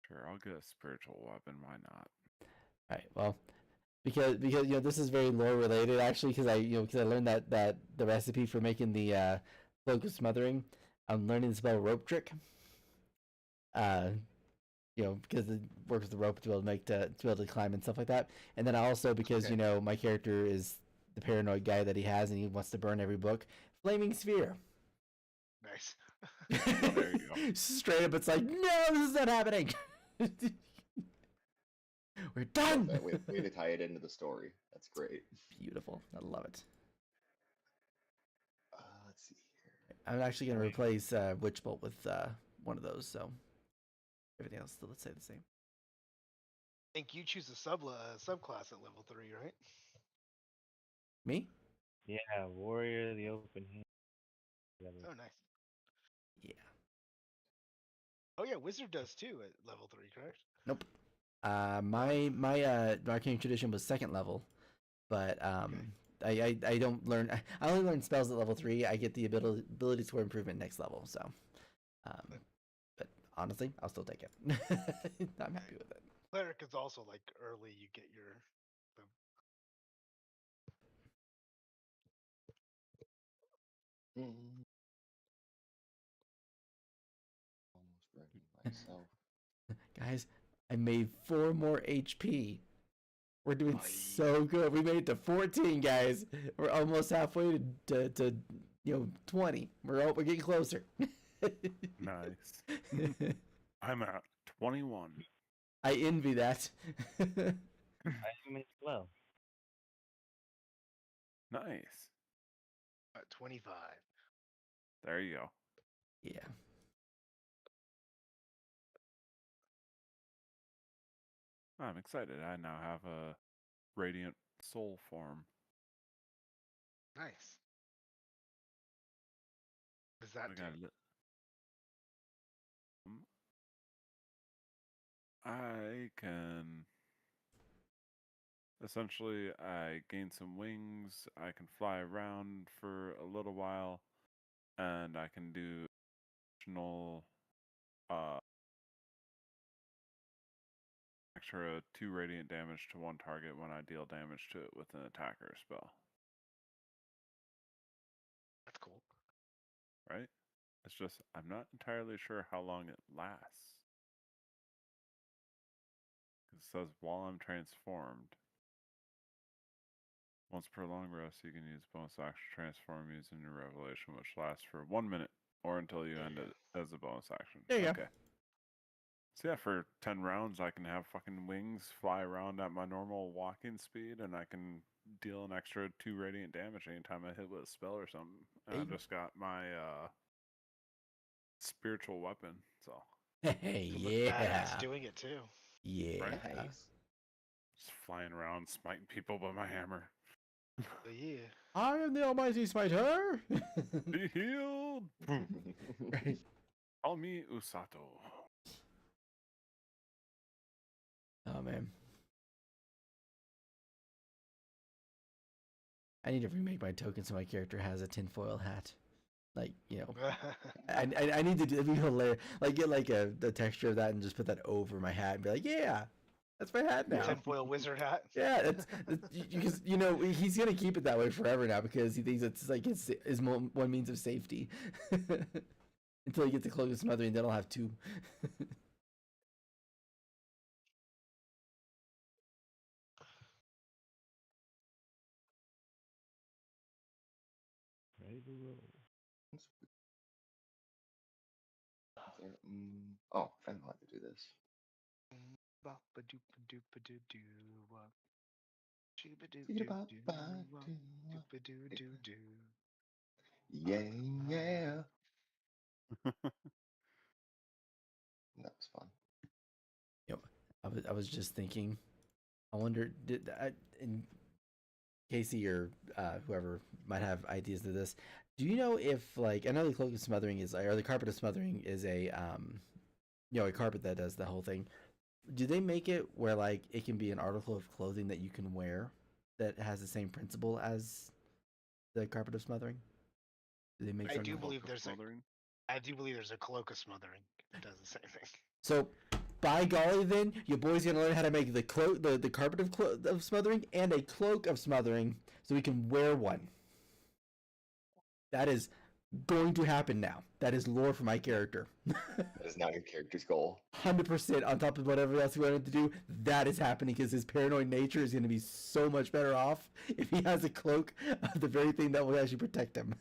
Sure, I'll get a spiritual weapon. Why not? All right. Well, because this is very lore related actually, because I learned that the recipe for making the cloak of smothering, I'm learning to spell rope trick. Because it works with the rope to be able to climb and stuff like that. And then also because Okay. my character is the paranoid guy that he has, and he wants to burn every book. Flaming sphere. Nice. There you go. Straight up, it's like, no, this is not happening. We're Love done. that way to tie it into the story. That's great. Beautiful. I love it. Let's see here. I'm actually going to Wait. replace Witch Bolt with one of those, so everything else still let's say the same. I think you choose a subclass at level 3, right? Me? Yeah, warrior of the open hand. Oh, nice. Yeah. Oh yeah, wizard does too at level 3, correct? Nope. My arcane tradition was second level, but I don't learn. I only learn spells at level 3. I get the ability score improvement next level. So, but honestly, I'll still take it. I'm happy with it. Cleric is also like early. You get your. Hmm. Almost ready myself. Guys, I made 4 more HP. We're doing so good. We made it to 14, guys. We're almost halfway to 20. We're getting closer. Nice. I'm at 21. I envy that. I am as well. Nice. 25. There you go. Yeah. I'm excited. I now have a radiant soul form. Nice. What does that I do? got I can essentially I gain some wings. I can fly around for a little while, and I can do additional extra 2 radiant damage to one target when I deal damage to it with an attacker spell. That's cool. Right? It's just I'm not entirely sure how long it lasts. It says while I'm transformed. Once per long rest, you can use bonus action transform using your revelation, which lasts for 1 minute or until you end it as a bonus action. There you go. Okay. So yeah, for 10 rounds, I can have fucking wings fly around at my normal walking speed, and I can deal an extra 2 radiant damage anytime I hit with a spell or something. And I've just got my spiritual weapon, so Hey, You look yeah. badass doing it too. Yeah. Right? Nice. just flying around, smiting people with my hammer. So yeah. I am the almighty smiter. Be healed! Boom. Right. Call me Usato. Oh man. I need to remake my token so my character has a tinfoil hat. Like, you know, I need to do, it'd be hilarious. Like, get like the texture of that and just put that over my hat and be like, yeah, that's my hat now. Tinfoil wizard hat. Yeah, that's because you know he's gonna keep it that way forever now because he thinks it's like his one means of safety until he gets a cloak of smothering. Then I'll have 2. Ready to roll. Oh, I know how to do this. Yeah, yeah. That was fun. You know, I was just thinking. I wonder did in Casey or whoever might have ideas to this. Do you know if like I know the cloak of smothering is or the carpet of smothering is a you know a carpet that does the whole thing. Do they make it where like it can be an article of clothing that you can wear that has the same principle as the carpet of smothering? Do they make I something? do believe Cloak of there's a Smothering. I do believe there's a cloak of smothering that does the same thing. So, by golly, then your boy's gonna learn how to make the cloak, the carpet of smothering, and a cloak of smothering, so we can wear one. That is going to happen now. That is lore for my character. That is now your character's goal. 100% on top of whatever else he wanted to do. That is happening because his paranoid nature is going to be so much better off if he has a cloak of the very thing that will actually protect him.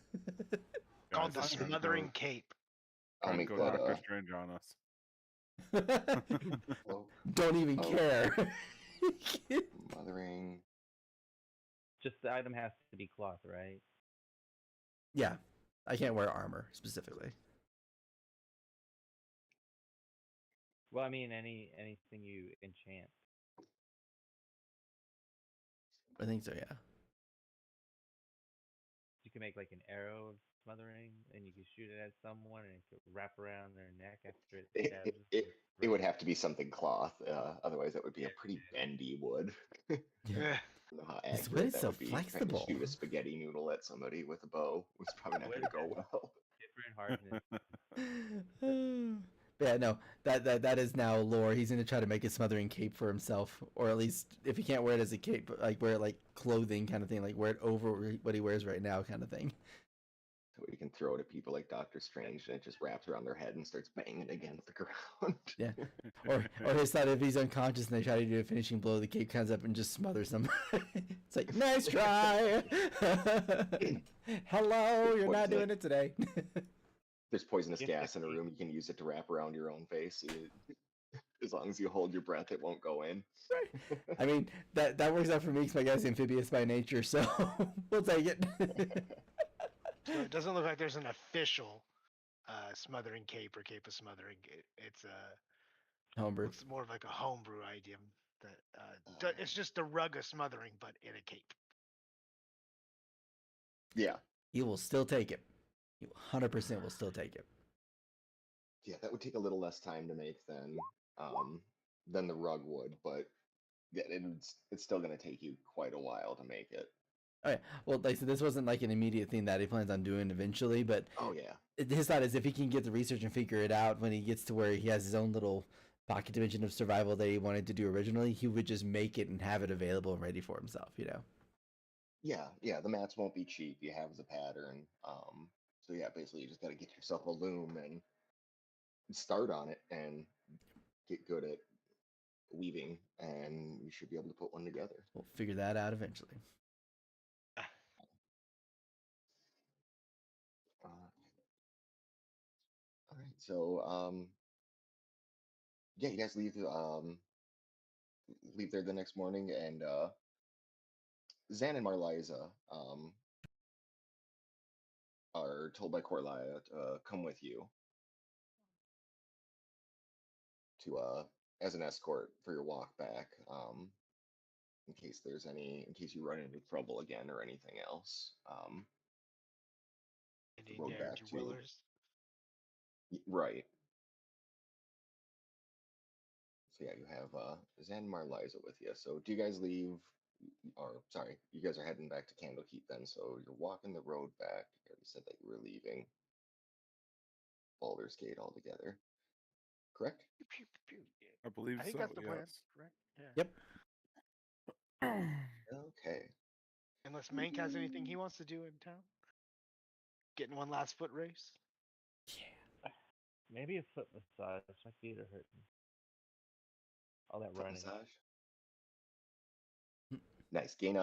Called the Guys, I'm gonna smothering go- cape. I'll trying to make go that Doctor Strange on us. Don't even Oh. care. Mothering. Just the item has to be cloth, right? Yeah, I can't wear armor specifically. Well, I mean, anything you enchant. I think so, yeah. You can make like an arrow of smothering, and you can shoot it at someone, and it could wrap around their neck after it It, stabs. it, it, it would have to be something cloth. Otherwise, that would be a pretty bendy wood. Yeah. I don't know how This accurate wood is that so would be. Trying to flexible. shoot a spaghetti noodle at somebody with a bow was probably not Wood going to go well. Different hardness. Yeah, no, that is now lore. He's gonna try to make a smothering cape for himself, or at least if he can't wear it as a cape, like wear it like clothing kind of thing, like wear it over what he wears right now, kind of thing. So you can throw it at people like Doctor Strange, and it just wraps around their head and starts banging against the ground. Yeah, or his thought if he's unconscious and they try to do a finishing blow, the cape comes up and just smothers him. It's like nice try. Hello, you're not doing it today. There's poisonous Yes, gas in a yes. room. You can use it to wrap around your own face. As long as you hold your breath, it won't go in. I mean, that works out for me because my guy's amphibious by nature, so we'll take it. So it doesn't look like there's an official smothering cape or cape of smothering. It's Homebrew. looks more of like a homebrew idiom. That it's just a rug of smothering, but in a cape. Yeah. You will still take it. You 100% will still take it. Yeah, that would take a little less time to make than the rug would, but yeah, it's still going to take you quite a while to make it. Okay. Well, like I said, this wasn't like an immediate thing that he plans on doing eventually, but Oh yeah. his thought is if he can get the research and figure it out when he gets to where he has his own little pocket dimension of survival that he wanted to do originally, he would just make it and have it available and ready for himself, you know? Yeah, the mats won't be cheap. You have the pattern. So yeah, basically you just got to get yourself a loom and start on it and get good at weaving, and you should be able to put one together. We'll figure that out eventually. All right, so yeah, you guys leave there the next morning, and Zan and Marliza are told by Corlia to come with you to as an escort for your walk back, in case you run into trouble again or anything else. The Any road back ne'er to willers. right. So yeah, you have Zan and Marliza with you. So do you guys leave? Or sorry, you guys are heading back to Candlekeep then. So you're walking the road back. You already said that you were leaving Baldur's Gate altogether, correct? Pew, pew, pew. I believe I think so. that's the plan, Yes. correct? Yeah. Yep. Okay. Unless Mank has anything he wants to do in town. Getting one last foot race. Maybe a foot massage. My feet are hurting. All that Foot running. massage. Nice. Gain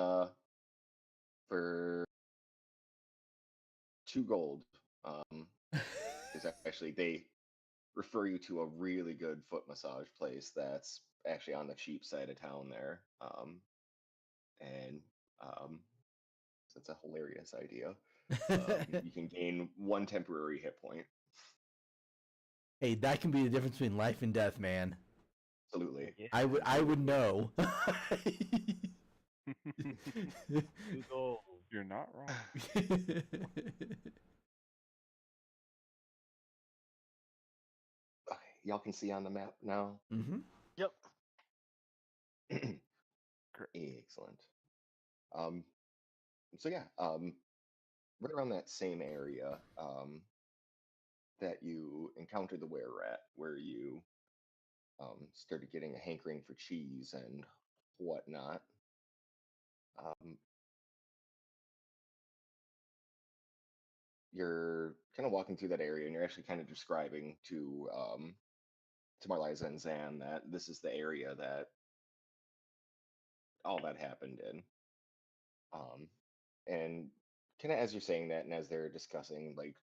for 2 gold. Is actually they refer you to a really good foot massage place that's actually on the cheap side of town there. And that's a hilarious idea. You can gain 1 temporary hit point. Hey, that can be the difference between life and death, man. Absolutely. Yeah. I would know. 2 gold. You're not wrong. Okay, y'all can see on the map now. Mm-hmm. Yep. Excellent. So yeah, right around that same area, that you encountered the were rat, where you started getting a hankering for cheese and whatnot. You're kind of walking through that area, and you're actually kind of describing to Marliza and Zan that this is the area that all that happened in. And kind of as you're saying that, and as they're discussing, like,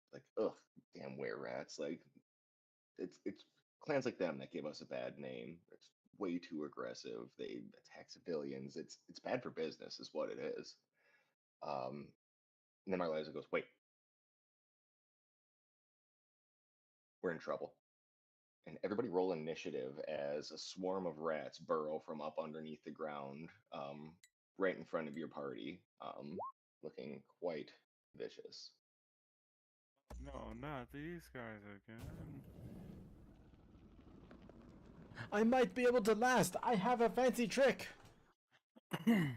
ugh, damn were rats, like it's clans like them that give us a bad name. It's way too aggressive. They attack civilians. It's bad for business, is what it is. And then Marliza goes, "Wait, we're in trouble." And everybody roll initiative as a swarm of rats burrow from up underneath the ground, right in front of your party, looking quite vicious. No, not these guys again. I might be able to last. I have a fancy trick. I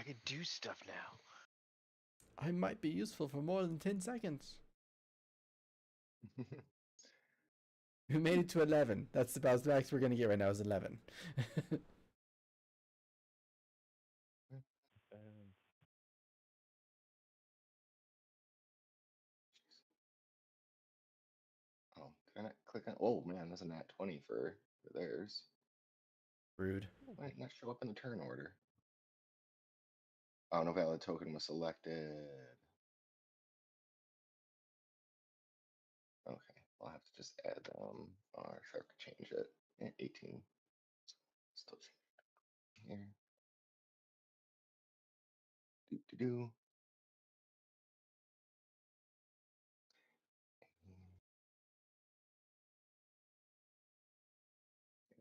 could do stuff now. I might be useful for more than 10 seconds. We made it to 11. That's about the max we're going to get right now is 11. Oh, can I click on? Oh man, that's a nat 20 for theirs. Rude. Why did it not show up in the turn order? Oh, no valid token was selected. Okay. just add them. Or should I change it? 18. Still change it here. Do.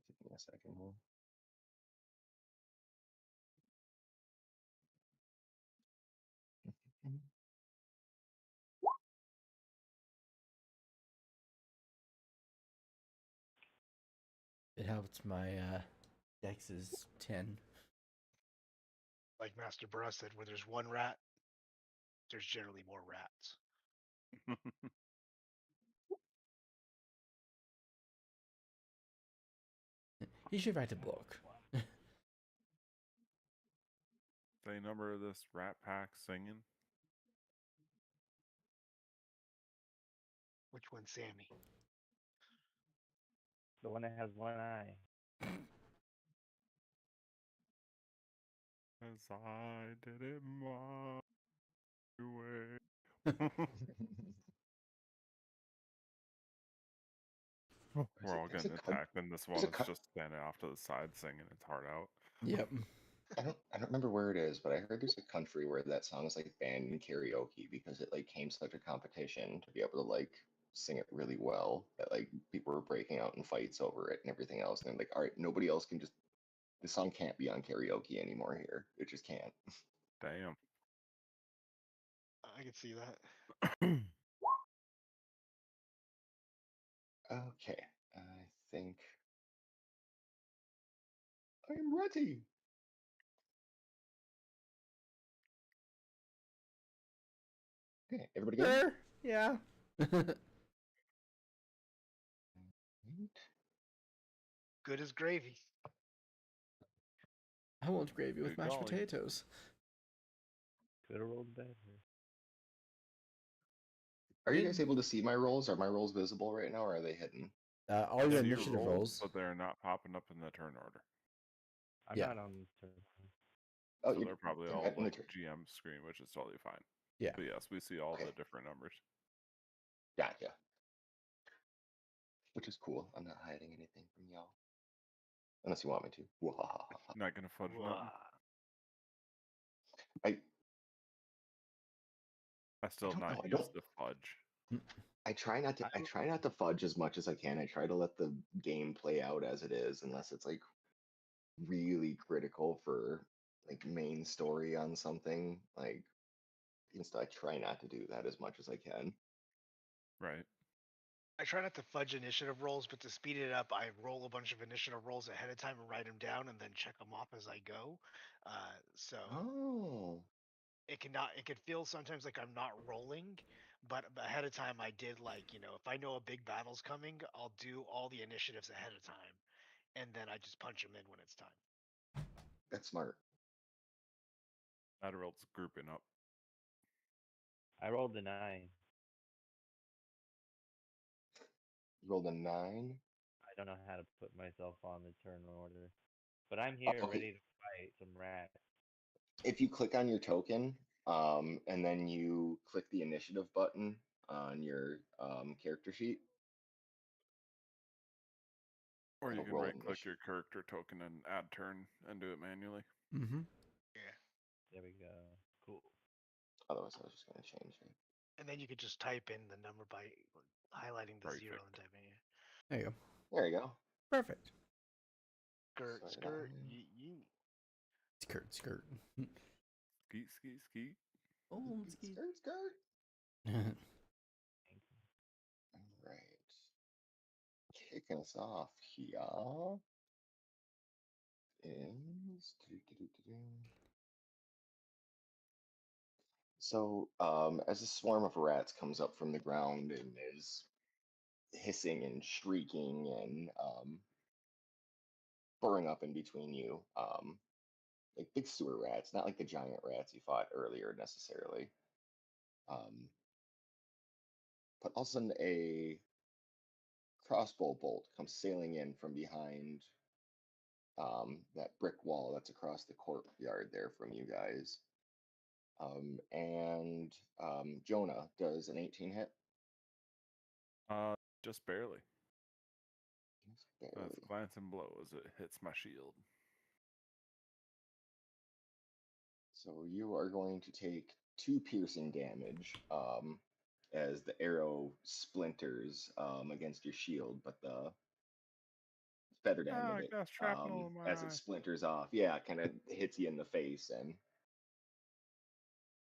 Give me a second here. It helped my dex is 10. Like Master Burra said, where there's one rat, there's generally more rats. You should write a book. They number this rat pack singing. Which one's Sammy? The one that has one eye. As I did it my way. We're all getting attacked, and this one is just standing off to the side singing its heart out. Yep. I don't remember where it is, but I heard there's a country where that song is like banned in karaoke because it like came such a competition to be able to like sing it really well that like people were breaking out in fights over it and everything else. And they're like, all right, nobody else can just this song can't be on karaoke anymore here. It just can't. Damn. I can see that. Okay, I think I'm ready. Okay, everybody good? Sure. Yeah. Good as gravy. I want gravy with Good mashed golly. potatoes. Could have rolled better. Are you guys able to see my rolls? Are my rolls visible right now, or are they hidden? All your See your initiative rolls. but they're not popping up in the turn order. I'm Yeah. not on turn. Oh, So they're probably they're all not in the like turn. GM screen, which is totally fine. Yeah. But yes, we see all Okay. the different numbers. Gotcha. Which is cool. I'm not hiding anything from y'all. Unless you want me to. Wahahaha. Not gonna fudge nothing. I still don't not know, I use don't- the fudge. I try not to fudge as much as I can. I try to let the game play out as it is, unless it's like really critical for like main story on something. Like I try not to do that as much as I can. Right. I try not to fudge initiative rolls, but to speed it up, I roll a bunch of initiative rolls ahead of time and write them down, and then check them off as I go. So Oh. it can feel sometimes like I'm not rolling, but ahead of time I did if I know a big battle's coming, I'll do all the initiatives ahead of time, and then I just punch them in when it's time. That's smart. Adderall's grouping up. I rolled a 9. You rolled a 9. I don't know how to put myself on the turn order, but I'm here okay. ready to fight some rats. If you click on your token, and then you click the initiative button on your character sheet, Or you it'll can roll right click initiative. your character token and add turn and do it manually. Mm-hmm. Yeah. There we go. Cool. Otherwise, I was just going to change it. And then you could just type in the number by highlighting the Perfect. 0 and typing it. There you go. There you go. Perfect. Skirt, Sorry, skirt, that- yeet. Skirt. Skeet. Oh, Skirt, skirt. skirt. All right. Kicking us off here is so as a swarm of rats comes up from the ground and is hissing and shrieking and burrowing up in between you, like big sewer rats, not like the giant rats you fought earlier necessarily. But all of a sudden, a crossbow bolt comes sailing in from behind that brick wall that's across the courtyard there from you guys. And Jonah does an 18 hit. Just barely. Just That's barely. glancing blow as it hits my shield. So you are going to take 2 piercing damage as the arrow splinters against your shield, but the feathered end Ah, of I it, got shrapnel in my as it eye. splinters off, yeah, kind of hits you in the face and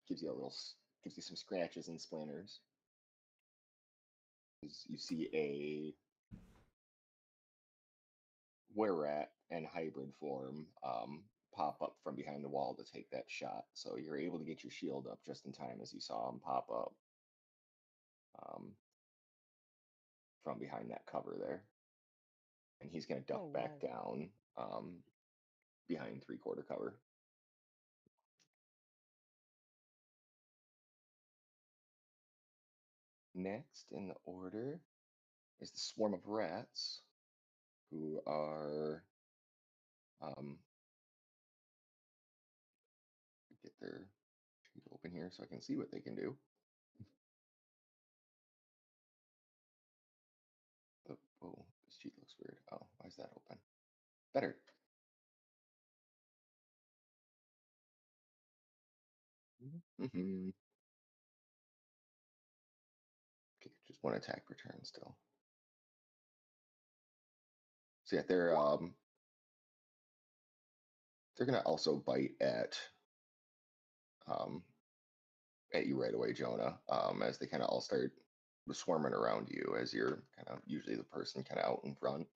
gives you gives you some scratches and splinters. You see a were-rat and hybrid form pop up from behind the wall to take that shot. So you're able to get your shield up just in time as you saw him pop up from behind that cover there. And he's going to duck Oh, back wow. down behind 3/4 cover. Next in the order is the swarm of rats who are get their sheet open here so I can see what they can do. Oh, this sheet looks weird. Oh, why is that open? Better. Mm-hmm. Okay, just 1 attack per turn still. So yeah, they're gonna also bite at you right away, Jonah. As they kind of all start swarming around you as you're kind of usually the person kind of out in front.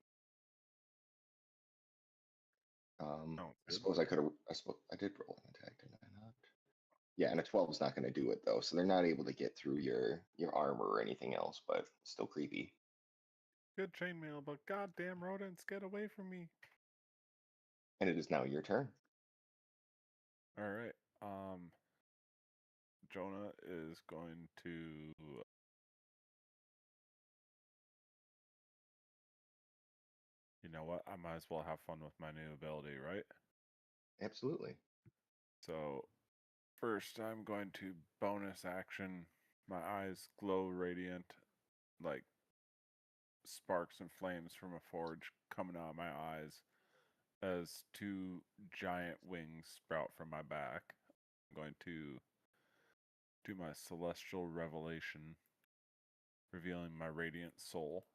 Sounds I good. suppose I could have. I suppose I did roll an attack, didn't I not? Yeah, and a 12 is not going to do it though, so they're not able to get through your armor or anything else, but still creepy. Good chainmail, but goddamn rodents, get away from me. And it is now your turn. All right. Jonah is going to you know what? I might as well have fun with my new ability, right? Absolutely. So first I'm going to bonus action. My eyes glow radiant, like sparks and flames from a forge coming out of my eyes as 2 giant wings sprout from my back. I'm going to do my celestial revelation, revealing my radiant soul.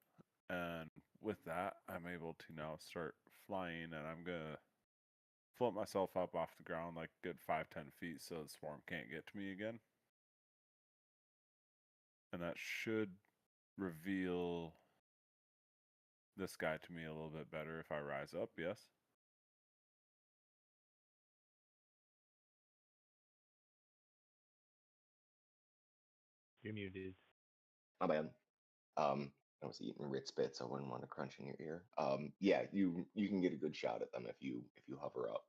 And with that, I'm able to now start flying, and I'm going to float myself up off the ground like a good 5-10 feet so the swarm can't get to me again. And that should reveal this guy to me a little bit better if I rise up, yes? You're muted. My bad. I was eating Ritz bits. I wouldn't want to crunch in your ear. Yeah, you can get a good shot at them if you hover up.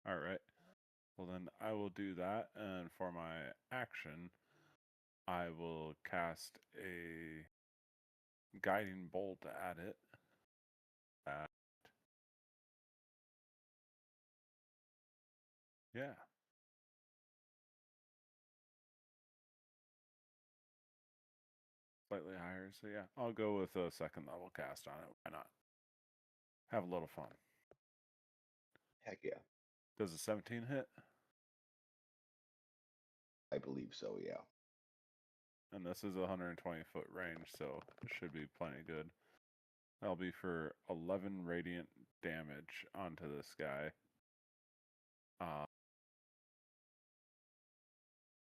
All right. Well, then I will do that. And for my action, I will cast a guiding bolt at it. Yeah. Slightly higher. So yeah, I'll go with a 2nd level cast on it. Why not? Have a little fun. Heck yeah, Does a 17 hit? I believe so. Yeah. And this is a 120-foot range, so it should be plenty good. That'll be for 11 radiant damage onto this guy.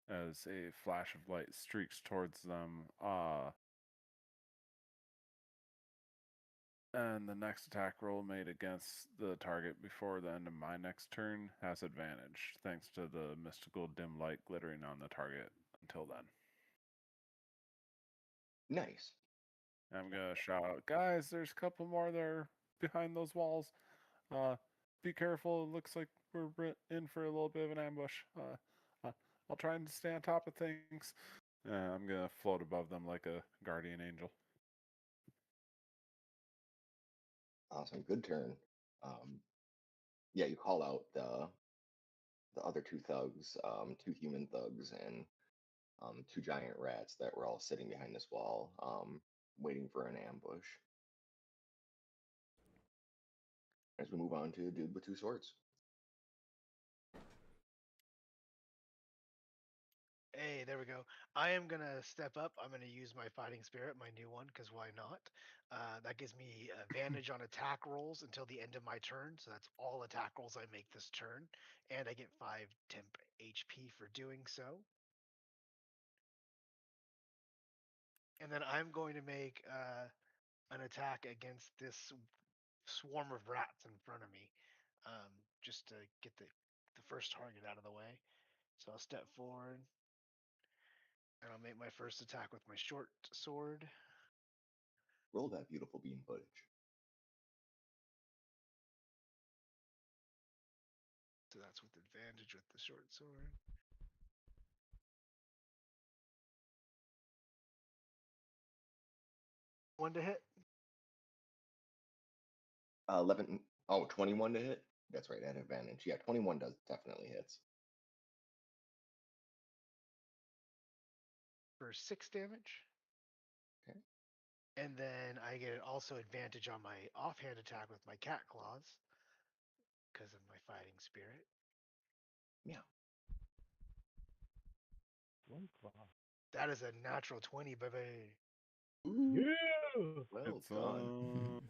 As a flash of light streaks towards them. And the next attack roll made against the target before the end of my next turn has advantage, thanks to the mystical dim light glittering on the target until then. Nice. I'm gonna shout out, guys, there's a couple more there behind those walls. Be careful, it looks like we're in for a little bit of an ambush. I'll try and stay on top of things. I'm gonna float above them like a guardian angel. Awesome. Good turn. Yeah, you call out the other 2 thugs, 2 human thugs, and 2 giant rats that were all sitting behind this wall. waiting for an ambush. As we move on to dude with two swords. Hey, there we go. I am gonna step up. I'm gonna use my fighting spirit, my new one, because why not? That gives me advantage on attack rolls until the end of my turn. So that's all attack rolls I make this turn, and I get 5 temp HP for doing so. And then I'm going to make an attack against this swarm of rats in front of me, just to get the first target out of the way. So I'll step forward, and I'll make my first attack with my short sword. Roll that beautiful bean footage. So that's with advantage with the short sword. One to hit. 11. Oh, 21 to hit? That's right, at advantage. Yeah, 21 does definitely hits. For 6 damage. Okay. And then I get also advantage on my offhand attack with my cat claws because of my fighting spirit. Yeah. One claw. That is a natural 20, baby. Ooh, Yeah. well It's done.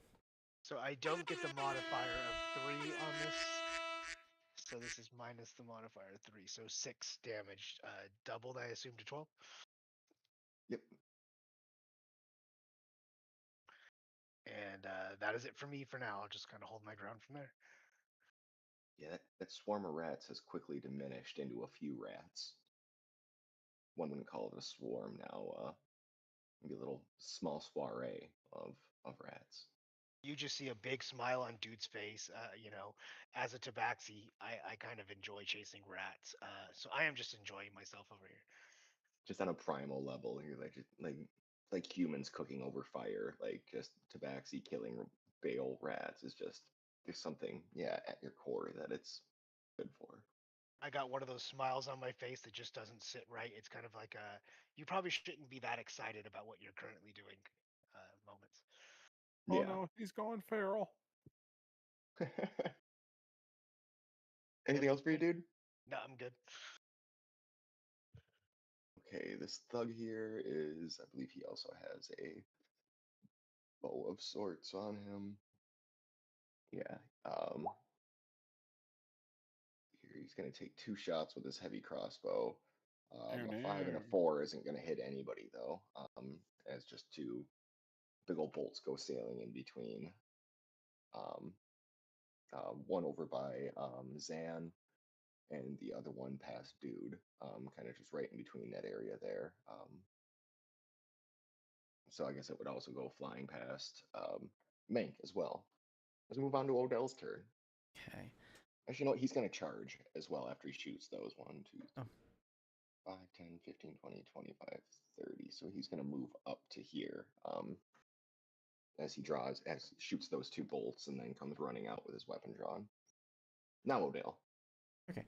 So I don't get the modifier of 3 on this. So this is minus the modifier of 3. So 6 damage. Doubled, I assume, to 12. Yep. And that is it for me for now. I'll just kind of hold my ground from there. Yeah, that swarm of rats has quickly diminished into a few rats. One wouldn't call it a swarm now. Maybe a little small soiree of rats. You just see a big smile on dude's face. As a tabaxi, I kind of enjoy chasing rats. So I am just enjoying myself over here. Just on a primal level, you're like humans cooking over fire. Like just tabaxi killing bale rats is just there's something at your core that it's good for. I got one of those smiles on my face that just doesn't sit right. It's kind of like you probably shouldn't be that excited about what you're currently doing moments. Oh Yeah. no, he's going feral. Anything else for you, dude? No, I'm good. Okay, this thug here is, I believe he also has a bow of sorts on him. Yeah. Here he's gonna take 2 shots with his heavy crossbow. A 5 and a 4 isn't gonna hit anybody though. As just 2 big old bolts go sailing in between. One over by Zan, and the other one past Dude. Kind of just right in between that area there. So I guess it would also go flying past Mank as well. Let's move on to Odell's turn. Okay. Actually, you know what? He's going to charge as well after he shoots those. 1, 2, Oh. 5, 10, 15, 20, 25, 30. So he's going to move up to here as he shoots those 2 bolts and then comes running out with his weapon drawn. Now Odell. Okay.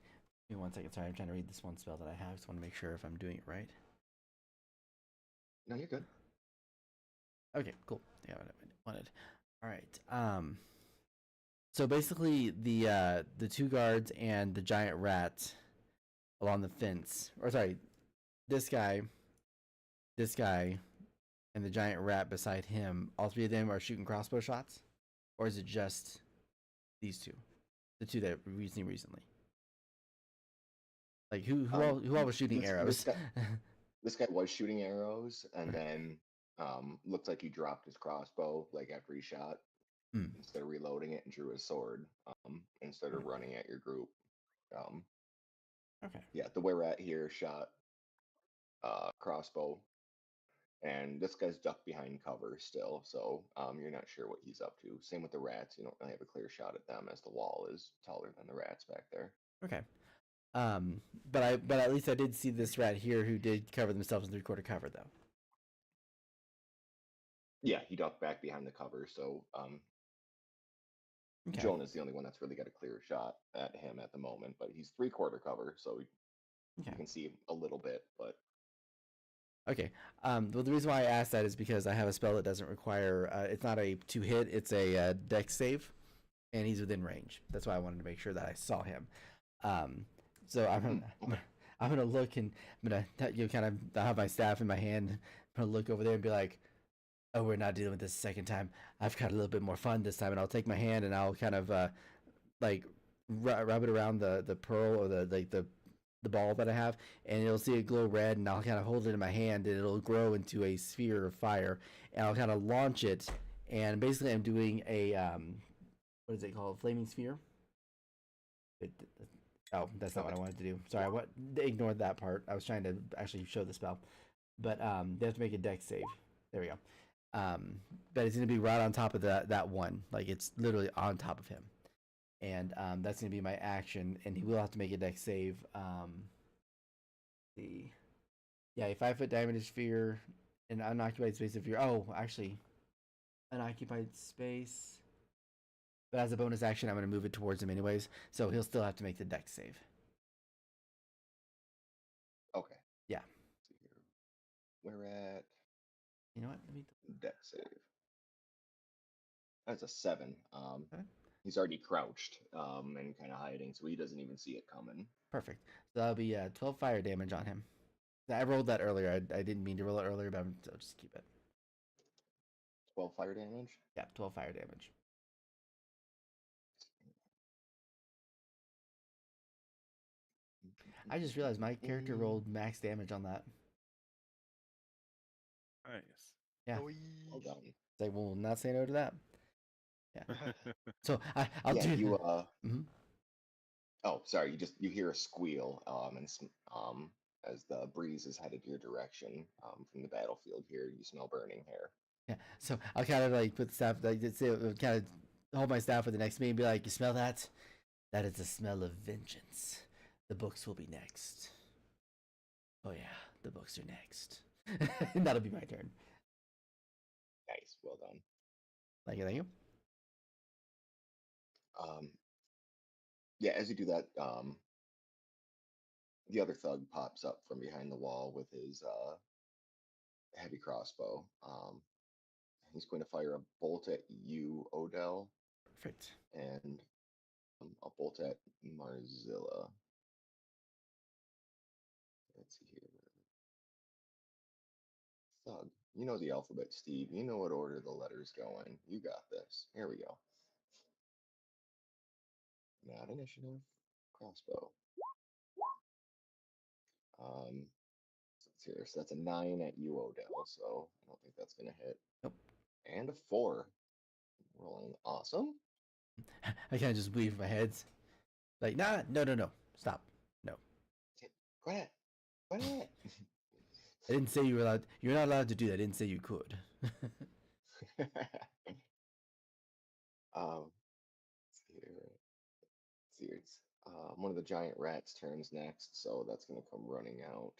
Give me 1 second. Sorry, I'm trying to read this one spell that I have. Just want to make sure if I'm doing it right. No, you're good. Okay, cool. Yeah, what I wanted. All right. So basically, the 2 guards and the giant rat along the fence, or sorry, this guy, and the giant rat beside him. All 3 of them are shooting crossbow shots, or is it just these 2, the 2 that we've seen recently? Like who all was shooting arrows? This guy was shooting arrows, and then looked like he dropped his crossbow like after he shot. Instead of reloading it and drew his sword, instead of running at your group. Okay. Yeah, the were-rat here shot crossbow, and this guy's ducked behind cover still, so you're not sure what he's up to. Same with the rats, you don't really have a clear shot at them as the wall is taller than the rats back there. Okay. But at least I did see this rat here who did cover themselves in 3/4 cover though. Yeah, he ducked back behind the cover, so Okay. Jonah's the only one that's really got a clear shot at him at the moment, but he's 3/4 cover, so you can see a little bit, but Okay. Well, the reason why I asked that is because I have a spell that doesn't require. It's not a 2 hit. It's a dex save, and he's within range. That's why I wanted to make sure that I saw him. So Okay. I'm gonna look and I'm gonna kind of have my staff in my hand. I'm gonna look over there and be like, "Oh, we're not dealing with this a second time. I've got a little bit more fun this time." And I'll take my hand and I'll kind of like rub it around the pearl or the ball that I have, and you'll see it glow red, and I'll kind of hold it in my hand, and it'll grow into a sphere of fire, and I'll kind of launch it, and basically I'm doing a what is it called, flaming sphere? It, oh, that's not what I Okay. wanted to do. Sorry, ignore that part. I was trying to actually show the spell, but they have to make a dex save. There we go. But it's gonna be right on top of that one, like it's literally on top of him, and that's gonna be my action, and he will have to make a dex save. The Yeah, a 5 foot diameter sphere, an unoccupied space of your. Oh, actually, unoccupied space. But as a bonus action, I'm going to move it towards him anyways, so he'll still have to make the dex save. Okay. Yeah. See here. We're at You know what? Let me. deck save. That's a 7. Okay. He's already crouched and kind of hiding, so he doesn't even see it coming. Perfect. So that'll be 12 fire damage on him. I rolled that earlier. I didn't mean to roll it earlier, but I'll just keep it. 12 fire damage. Yeah, 12 fire damage. I just realized my character rolled max damage on that. Nice. Yeah. Well done. They will not say no to that. Yeah. So I'll Yeah, do. you Mhm. Oh, sorry. You hear a squeal as the breeze is headed your direction from the battlefield. Here, you smell burning hair. Yeah. So I'll kind of like put the staff, like kind of hold my staff with the next to me and be like, "You smell that? That is the smell of vengeance. The books will be next. Oh yeah, the books are next. And that'll be my turn. Nice, well done. Thank you, thank you. Um, yeah, as you do that, the other thug pops up from behind the wall with his heavy crossbow. He's going to fire a bolt at you, Odell, Perfect. and a bolt at Marzilla. Let's see here. Thug. You know the alphabet, Steve. You know what order the letters go in. You got this. Here we go. Not initiative. Crossbow. Let's see here. So that's a 9 at you, Odell. So I don't think that's going to hit. Nope. And a 4. Rolling awesome. I kind of just weave my heads. Like, nah, no. Stop. No. Quiet. Quiet. I didn't say you were allowed. You're not allowed to do that. I didn't say you could. Let's see here. Let's see here. It's, one of the giant rats turns next, so that's going to come running out.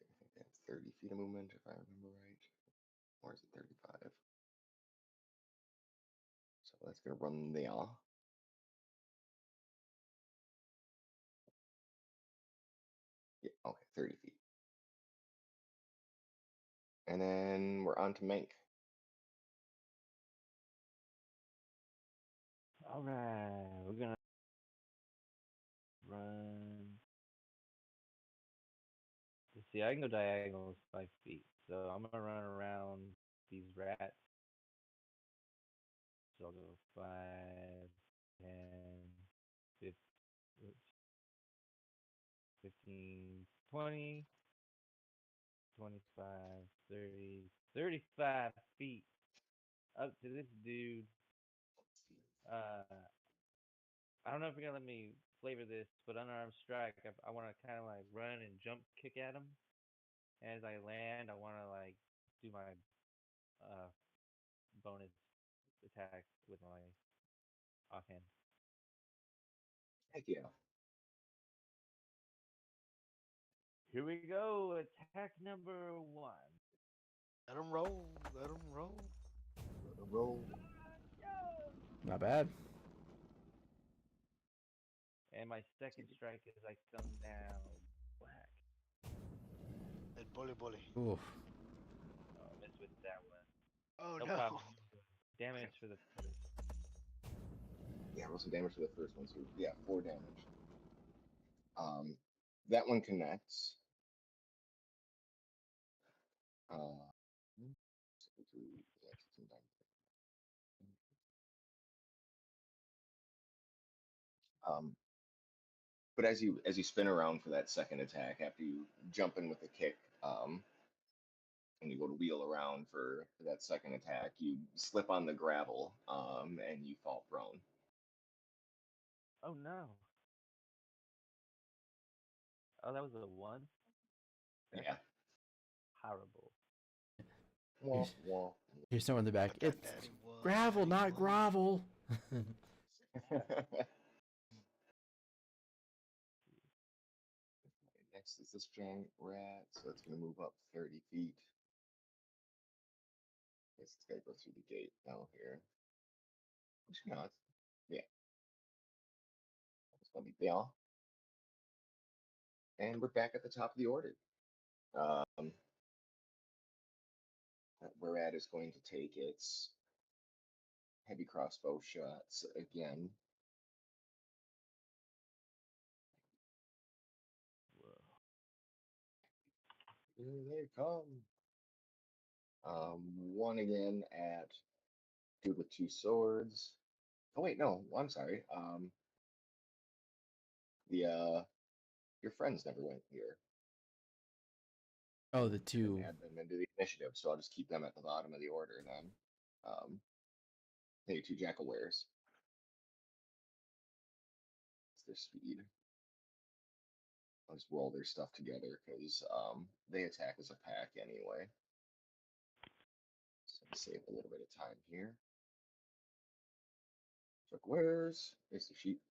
I think that's 30 feet of movement, if I remember right. Or is it 35? So that's going to run there. Yeah, okay, 30 feet. And then we're on to Mank. All right, we're gonna run. Let's see, I can go diagonal 5 feet, so I'm gonna run around these rats. So I'll go 5, 10, 15, 20, 25, 30, 35 feet up to this dude. Uh, I don't know if you're gonna let me flavor this, but unarmed strike. I want to kind of like run and jump kick at him. As I land, I want to like do my uh bonus attack with my offhand. Heck yeah. Here we go. Attack number 1. Let him roll. Let him roll. Roll. Not bad. And my second strike is I come down. Whack. Bully, bully. Oof. Oh, I missed with that one. Oh No no. problem. Damage for the first. Yeah, roll some damage for the first one. So yeah, 4 damage. Um, that one connects. Uh, um, but as you spin around for that second attack, after you jump in with a kick, and you go to wheel around for that second attack, you slip on the gravel, and you fall prone. Oh no. Oh, that was a one. That's Yeah. horrible. Wah, wah. Here's someone in the back. Got that It's natty one, gravel, natty not one. grovel. Next is this giant rat, so it's going to move up 30 feet. Guess it's got to go through the gate now here. Which not. Yeah. It's going to be Beyond. And we're back at the top of the order. Where rat is going to take its heavy crossbow shots again. Whoa. Here they come. One again at dude with two swords. Oh wait, no, I'm sorry. Your friends never went here. Oh, the I didn't two. add them into the initiative, so I'll just keep them at the bottom of the order then. Hey, two jackal wares. It's their speed. I'll just roll their stuff together because they attack as a pack anyway. So save a little bit of time here. Jackal wares. There's the sheep.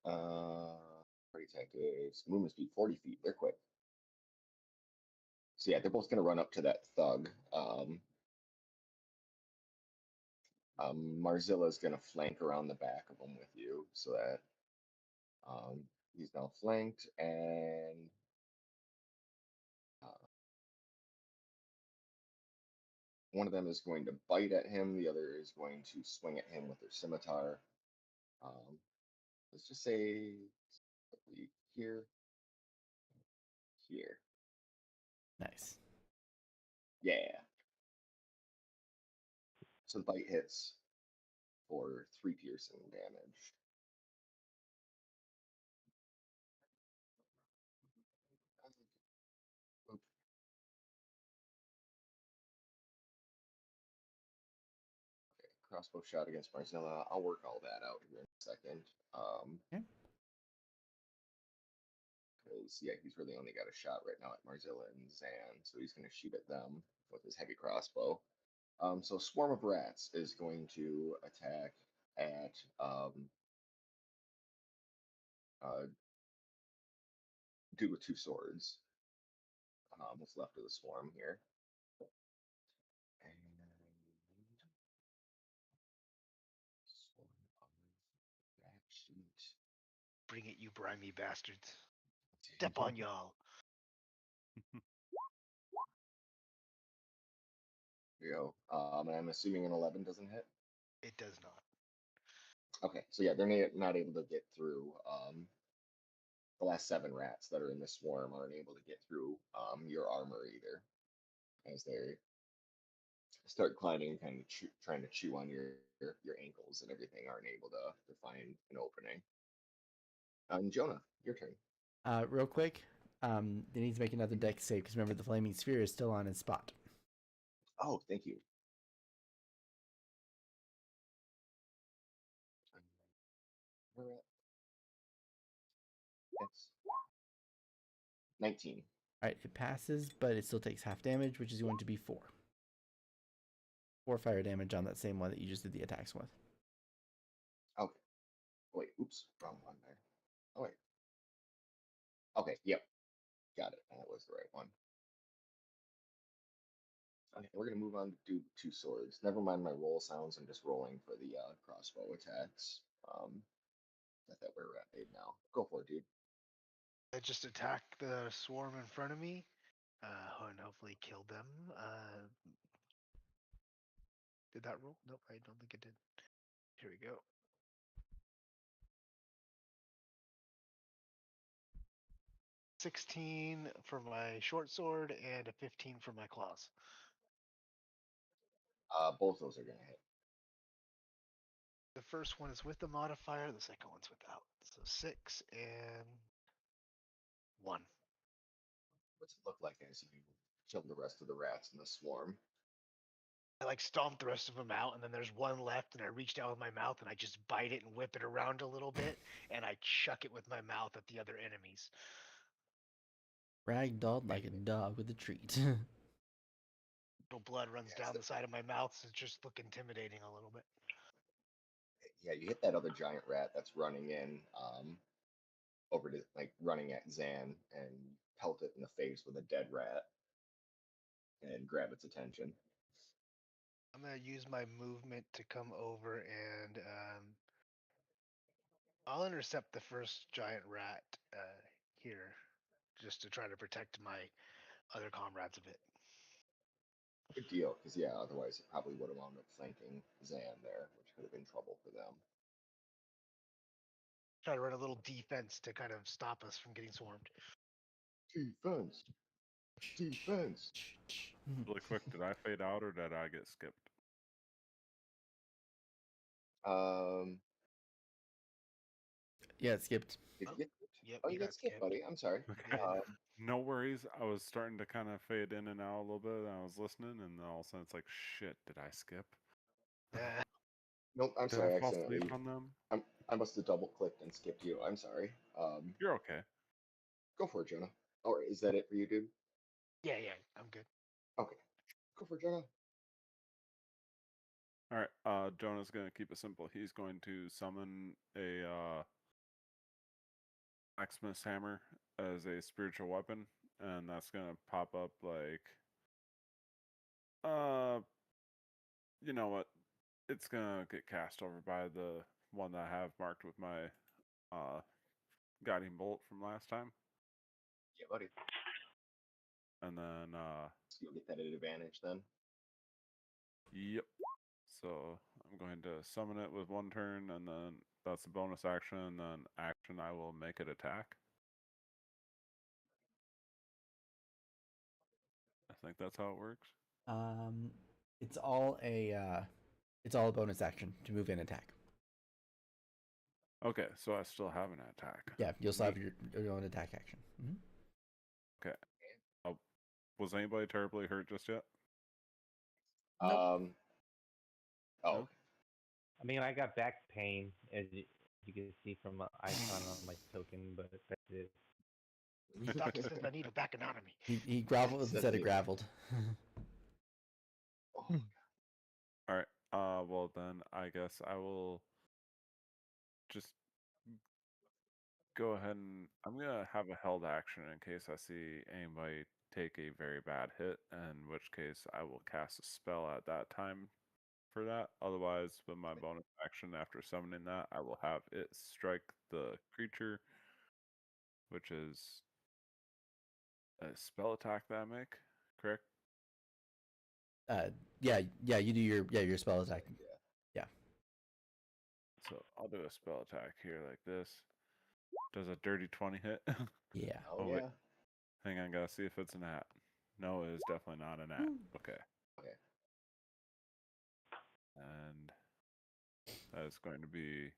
Party tactics. Movement speed 40 feet. They're quick. So yeah, they're both gonna run up to that thug. Marzilla's gonna flank around the back of him with you, so that he's now flanked, and one of them is going to bite at him. The other is going to swing at him with their scimitar. Let's just say here, here. Nice. Yeah. So the bite hits for 3 piercing damage. Crossbow shot against Marzilla. I'll work all that out here in a second. Okay. Because yeah, he's really only got a shot right now at Marzilla and Zan, so he's going to shoot at them with his heavy crossbow. So Swarm of Rats is going to attack at dude with two swords. What's left of the swarm here. And Swarm of Rat sheet. Bring it, you grimy bastards. Step on y'all. There you go. And I'm assuming an 11 doesn't hit. It does not. Okay, so yeah, they're not able to get through. The last 7 rats that are in the swarm aren't able to get through your armor either, as they start climbing, kind of trying to chew on your ankles and everything, aren't able to find an opening. Jonah, your turn. Real quick, they need to make another dex save because remember the flaming sphere is still on its spot. Oh, thank you. We're at That's 19. All right, it passes, but it still takes half damage, which is going to be 4. 4 fire damage on that same one that you just did the attacks with. Okay. Wait, oops, wrong one there. Oh wait. Okay, yep. Got it. That was the right one. Okay, we're gonna move on to do 2 swords. Never mind my roll sounds, I'm just rolling for the crossbow attacks. That we're at made now. Go for it, dude. I just attack the swarm in front of me. And hopefully kill them. Did that roll? Nope, I don't think it did. Here we go. 16 for my short sword and a 15 for my claws. Both those are gonna hit. The first one is with the modifier, the second one's without. So 6 and 1. What's it look like as you kill the rest of the rats in the swarm? I like stomp the rest of them out, and then there's one left, and I reach down with my mouth and I just bite it and whip it around a little bit, and I chuck it with my mouth at the other enemies. Ragdolled like a dog with a treat. Little blood runs down the side of my mouth, so it just look intimidating a little bit. Yeah, you hit that other giant rat that's running in, over to like running at Zan, and pelt it in the face with a dead rat, and grab its attention. I'm gonna use my movement to come over and I'll intercept the first giant rat here, just to try to protect my other comrades a bit. Good deal, because yeah, otherwise it probably would have wound up flanking Zan there, which could have been trouble for them. Try to run a little defense to kind of stop us from getting swarmed. Defense. Defense. Really quick, did I fade out or did I get skipped? Yeah, it skipped. Did you get? Yep, Oh, you got skipped, buddy. I'm sorry. Okay. No worries. I was starting to kind of fade in and out a little bit. And I was listening, and then all of a sudden it's like, shit, did I skip? Nope, I'm Did sorry. I fall Accidentally. asleep on them? I must have double clicked and skipped you. I'm sorry. You're okay. Go for it, Jonah. Or is that it for you, dude? yeah, I'm good. Okay. Go for it, Jonah. All right. Jonah's gonna keep it simple. He's going to summon a blacksmith's hammer as a spiritual weapon, and that's gonna pop up like, you know what? It's gonna get cast over by the one that I have marked with my guiding bolt from last time, Yeah, buddy. and then So you'll get that at advantage then. yep. So I'm going to summon it with one turn, and then that's a bonus action, and then action I will make it attack. I think that's how it works. It's all a bonus action to move and attack. Okay, so I still have an attack. Yeah, you'll still have your own attack action. Mm-hmm. Okay. Was anybody terribly hurt just yet? Nope. Oh. No? I mean, I got back pain, as you can see from the icon on my token, but that's it. Doctor says I need a back anatomy. He groveled instead of graveled. Oh, All right. Well then, I guess I will just go ahead and I'm gonna have a held action in case I see anybody take a very bad hit, in which case I will cast a spell at that time for that. Otherwise, with my bonus action after summoning that, I will have it strike the creature, which is a spell attack that I make, correct? Yeah, you do your spell attack. Yeah. So I'll do a spell attack here like this. Does a dirty 20 hit? Yeah. oh wait. yeah. Hang on, gotta see if it's a nat. No, it is definitely not a nat. Okay. Okay. And that is going to be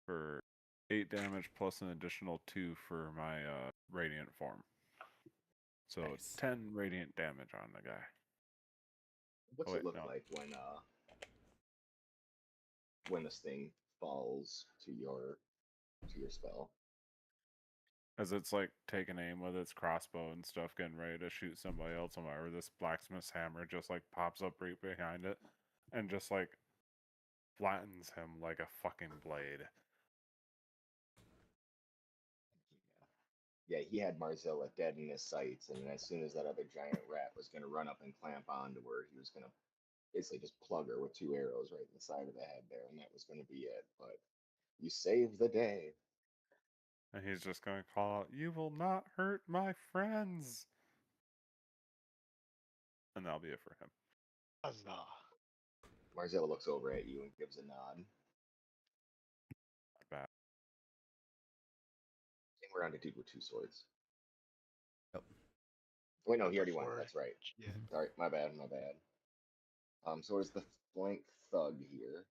for 8 damage plus an additional 2 for my radiant form. So Nice. 10 radiant damage on the guy. What's Oh, it wait, look no. like when this thing falls to your spell? As it's like taking aim with its crossbow and stuff, getting ready to shoot somebody else, and whatever, this blacksmith's hammer just like pops up right behind it and just like flattens him like a fucking blade. Yeah, he had Marzilla dead in his sights, and as soon as that other giant rat was going to run up and clamp onto her, he was going to basically just plug her with 2 arrows right in the side of the head there, and that was going to be it. But you saved the day. And he's just going to call out, "You will not hurt my friends!" And that'll be it for him. Huzzah. Marzella looks over at you and gives a nod. Not bad. And we're on a dude with 2 swords. Yep. Wait, no, he already won. Before- That's right. Yeah. Sorry, my bad. So is the flank thug here.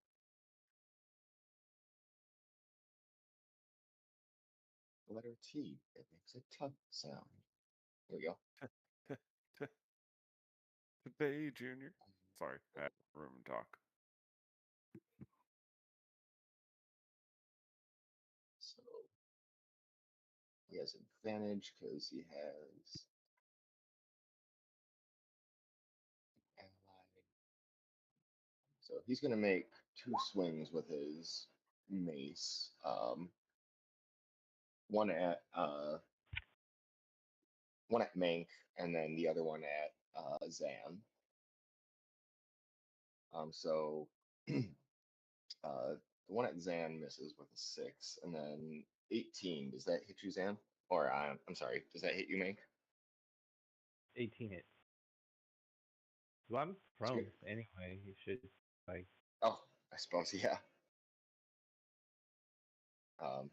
The letter T. It makes a tug sound. Here we go. Today, Junior. Sorry, I had room and talk. So he has advantage because he has ally. So he's gonna make 2 swings with his mace. One at Mank, and then the other one at Zan. So the one at Zan misses with a 6, and then 18. Does that hit you, Zan? Or I'm sorry, does that hit you, Mank? 18 hits. Well, I'm prone Sweet. anyway. You should like. Oh, I suppose, yeah. I'm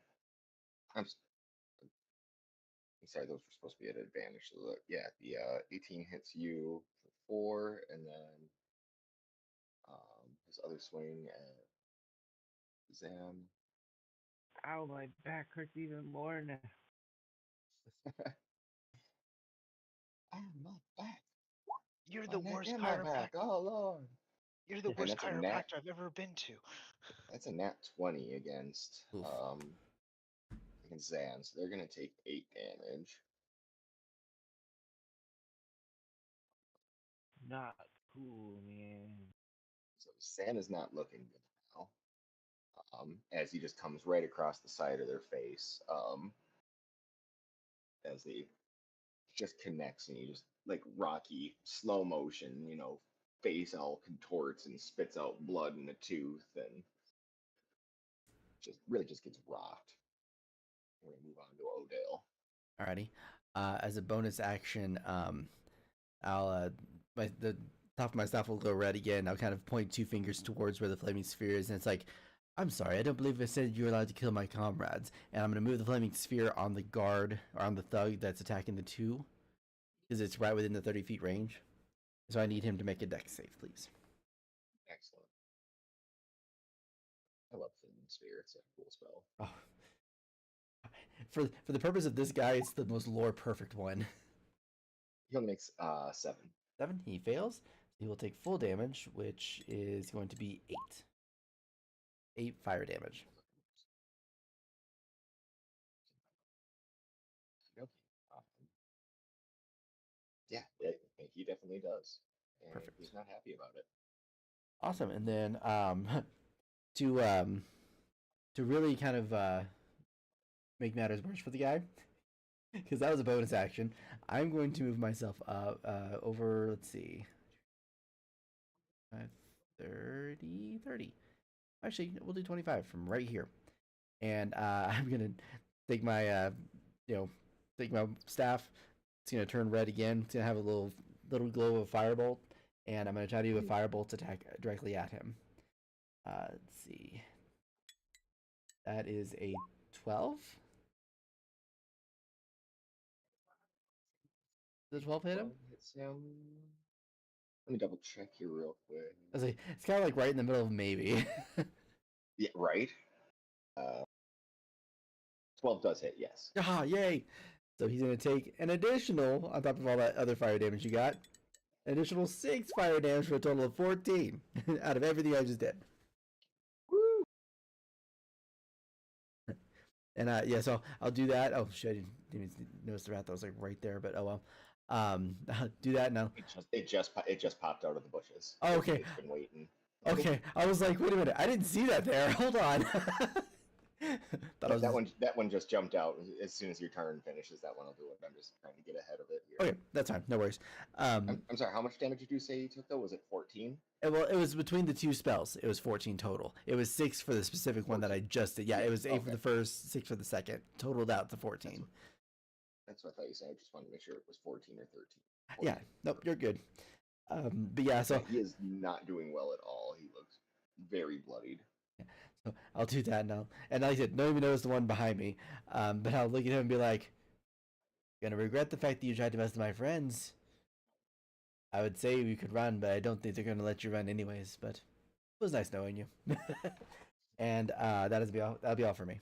sorry, those were supposed to be at advantage. So yeah, the 18 hits you for 4, and then his other swing at Zan. Ow, my back hurts even more now. My back. You're My the neck worst and my back. chiropractor. Oh Lord. You're the And worst that's a nat. chiropractor I've ever been to. That's a nat 20 against Oof. against Zan. So they're gonna take 8 damage. Not cool, man. So Zan is not looking good now. As he just comes right across the side of their face. As he just connects, and he just like Rocky slow motion, face all contorts and spits out blood in the tooth, and just gets rocked. We're gonna move on to Odell. Alrighty. As a bonus action, I'll the top of my staff will go red again. I'll kind of point 2 fingers towards where the flaming sphere is, and it's like, I'm sorry, I don't believe I said you were allowed to kill my comrades. And I'm gonna move the flaming sphere on the guard or on the thug that's attacking the 2, because it's right within the 30 feet range. So I need him to make a dex save, please. Excellent. I love Flaming Sphere. It's a cool spell. Oh. For the purpose of this guy, it's the most lore perfect one. He only makes 7. 7. He fails. He will take full damage, which is going to be 8. 8 fire damage. Okay. Yeah, he definitely does. And Perfect. he's not happy about it. Awesome. And then to really kind of make matters worse for the guy, because that was a bonus action, I'm going to move myself up over, let's see, 30. Actually, we'll do 25 from right here. And I'm going to take my, take my staff. It's going to turn red again. It's going to have a little glow of firebolt. And I'm going to try to do a firebolt attack directly at him. Let's see. That is a 12. Does 12 hit him? Hits him. Let me double check here real quick. I was like, it's kind of like right in the middle of maybe. Yeah, right. 12 does hit, yes. Ah, yay! So he's going to take an additional, on top of all that other fire damage you got, an additional 6 fire damage for a total of 14 out of everything I just did. Woo! And yeah, so I'll do that. Oh shit, I didn't even notice the rat that was like right there, but oh well. I'll do that now. It just popped out of the bushes. Oh, okay. It's been waiting. Okay, I was like, wait a minute, I didn't see that there. Hold on. Thought I That was that one just jumped out as soon as your turn finishes. That one will do it. I'm just trying to get ahead of it here. okay. That's fine. No worries. I'm sorry. How much damage did you say you took though? Was it 14? Well, it was between the two spells. It was 14 total. It was 6 for the specific one that I 14. just did. Yeah, Yeah, it was 8 for okay. the first, 6 for the second. Totaled out to 14. That's what I thought you said. I just wanted to make sure it was 14 or 13. Yeah, 14. nope, you're good. But yeah, so Yeah, he is not doing well at all. He looks very bloodied. so I'll do that now. And like I said, don't even notice the one behind me. But I'll look at him and be like, "Gonna regret the fact that you tried to mess with my friends." I would say we could run, but I don't think they're gonna let you run anyways. But it was nice knowing you. And that'll be all for me.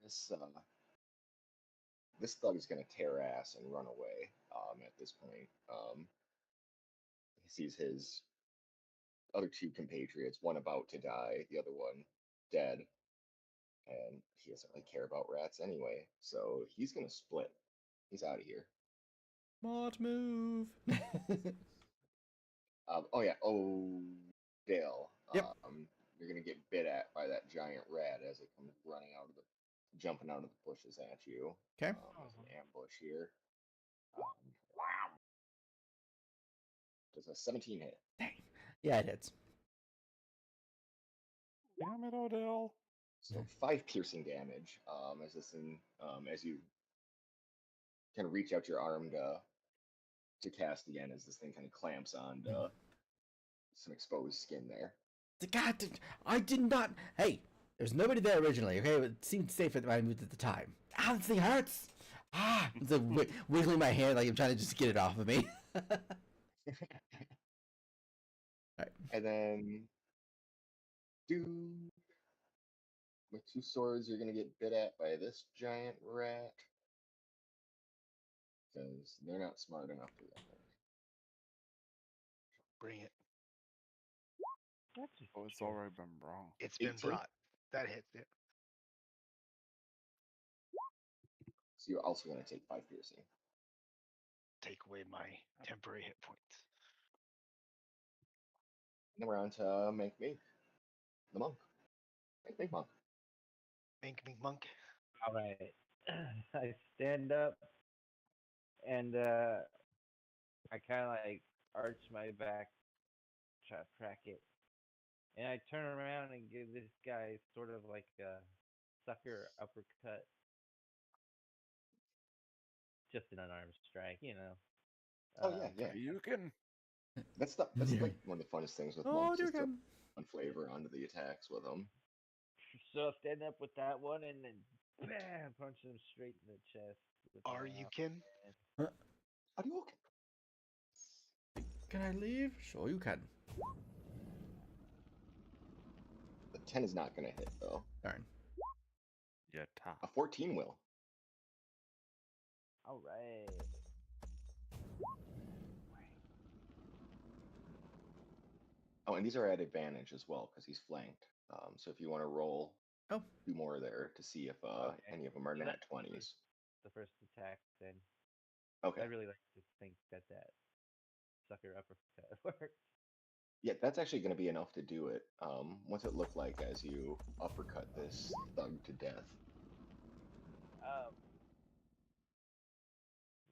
This this thug is gonna tear ass and run away. At this point, he sees his other two compatriots, one about to die, the other one dead, and he doesn't really care about rats anyway. So he's gonna split. He's out of here. Smart move. Oh yeah. Oh, Dale. Yep. You're gonna get bit at by that giant rat as it comes running out of the, jumping out of the bushes at you. Okay. As an ambush here. Does a 17 hit? Yeah, it hits. Damn it, Odell. So 5 piercing damage. As this thing, as you kind of reach out your arm to cast again, as this thing kind of clamps on some exposed skin there. God, I did not. Hey, there's nobody there originally. Okay, it seemed safe when I moved at the time. Ah, this thing hurts. Ah, it's like wiggling my hand like I'm trying to just get it off of me. Alright. And then, with 2 swords, you're gonna get bit at by this giant rat because they're not smart enough for that. Bring it. That's just Oh, it's true. already been wrong. It's been 18? brought. That hits it. So you're also gonna take 5 piercing. Take away my temporary hit points. And then we're on to Make Me, the monk. Make monk. Mink, mink, monk. All right. I stand up and I kind of like arch my back, try to crack it, and I turn around and give this guy sort of like a sucker uppercut, just an unarmed strike, you know. Oh yeah, yeah. You can. That's like one of the funnest things with Oh, monks dear is to God. on flavor onto the attacks with them. So I stand up with that one and then bam, punch him straight in the chest. With Are my you arm. kin? Are you okay? Can I leave? Sure, you can. The 10 is not gonna hit though. Darn. Yeah, top. A 14 will. All right. Oh, and these are at advantage as well because he's flanked. So if you want to roll, Oh. do more there to see if Okay. any of them are Yeah, nat that's 20s. the first attack then. Okay. I really like to think that sucker uppercut works. Yeah, that's actually going to be enough to do it. What's it look like as you uppercut this thug to death?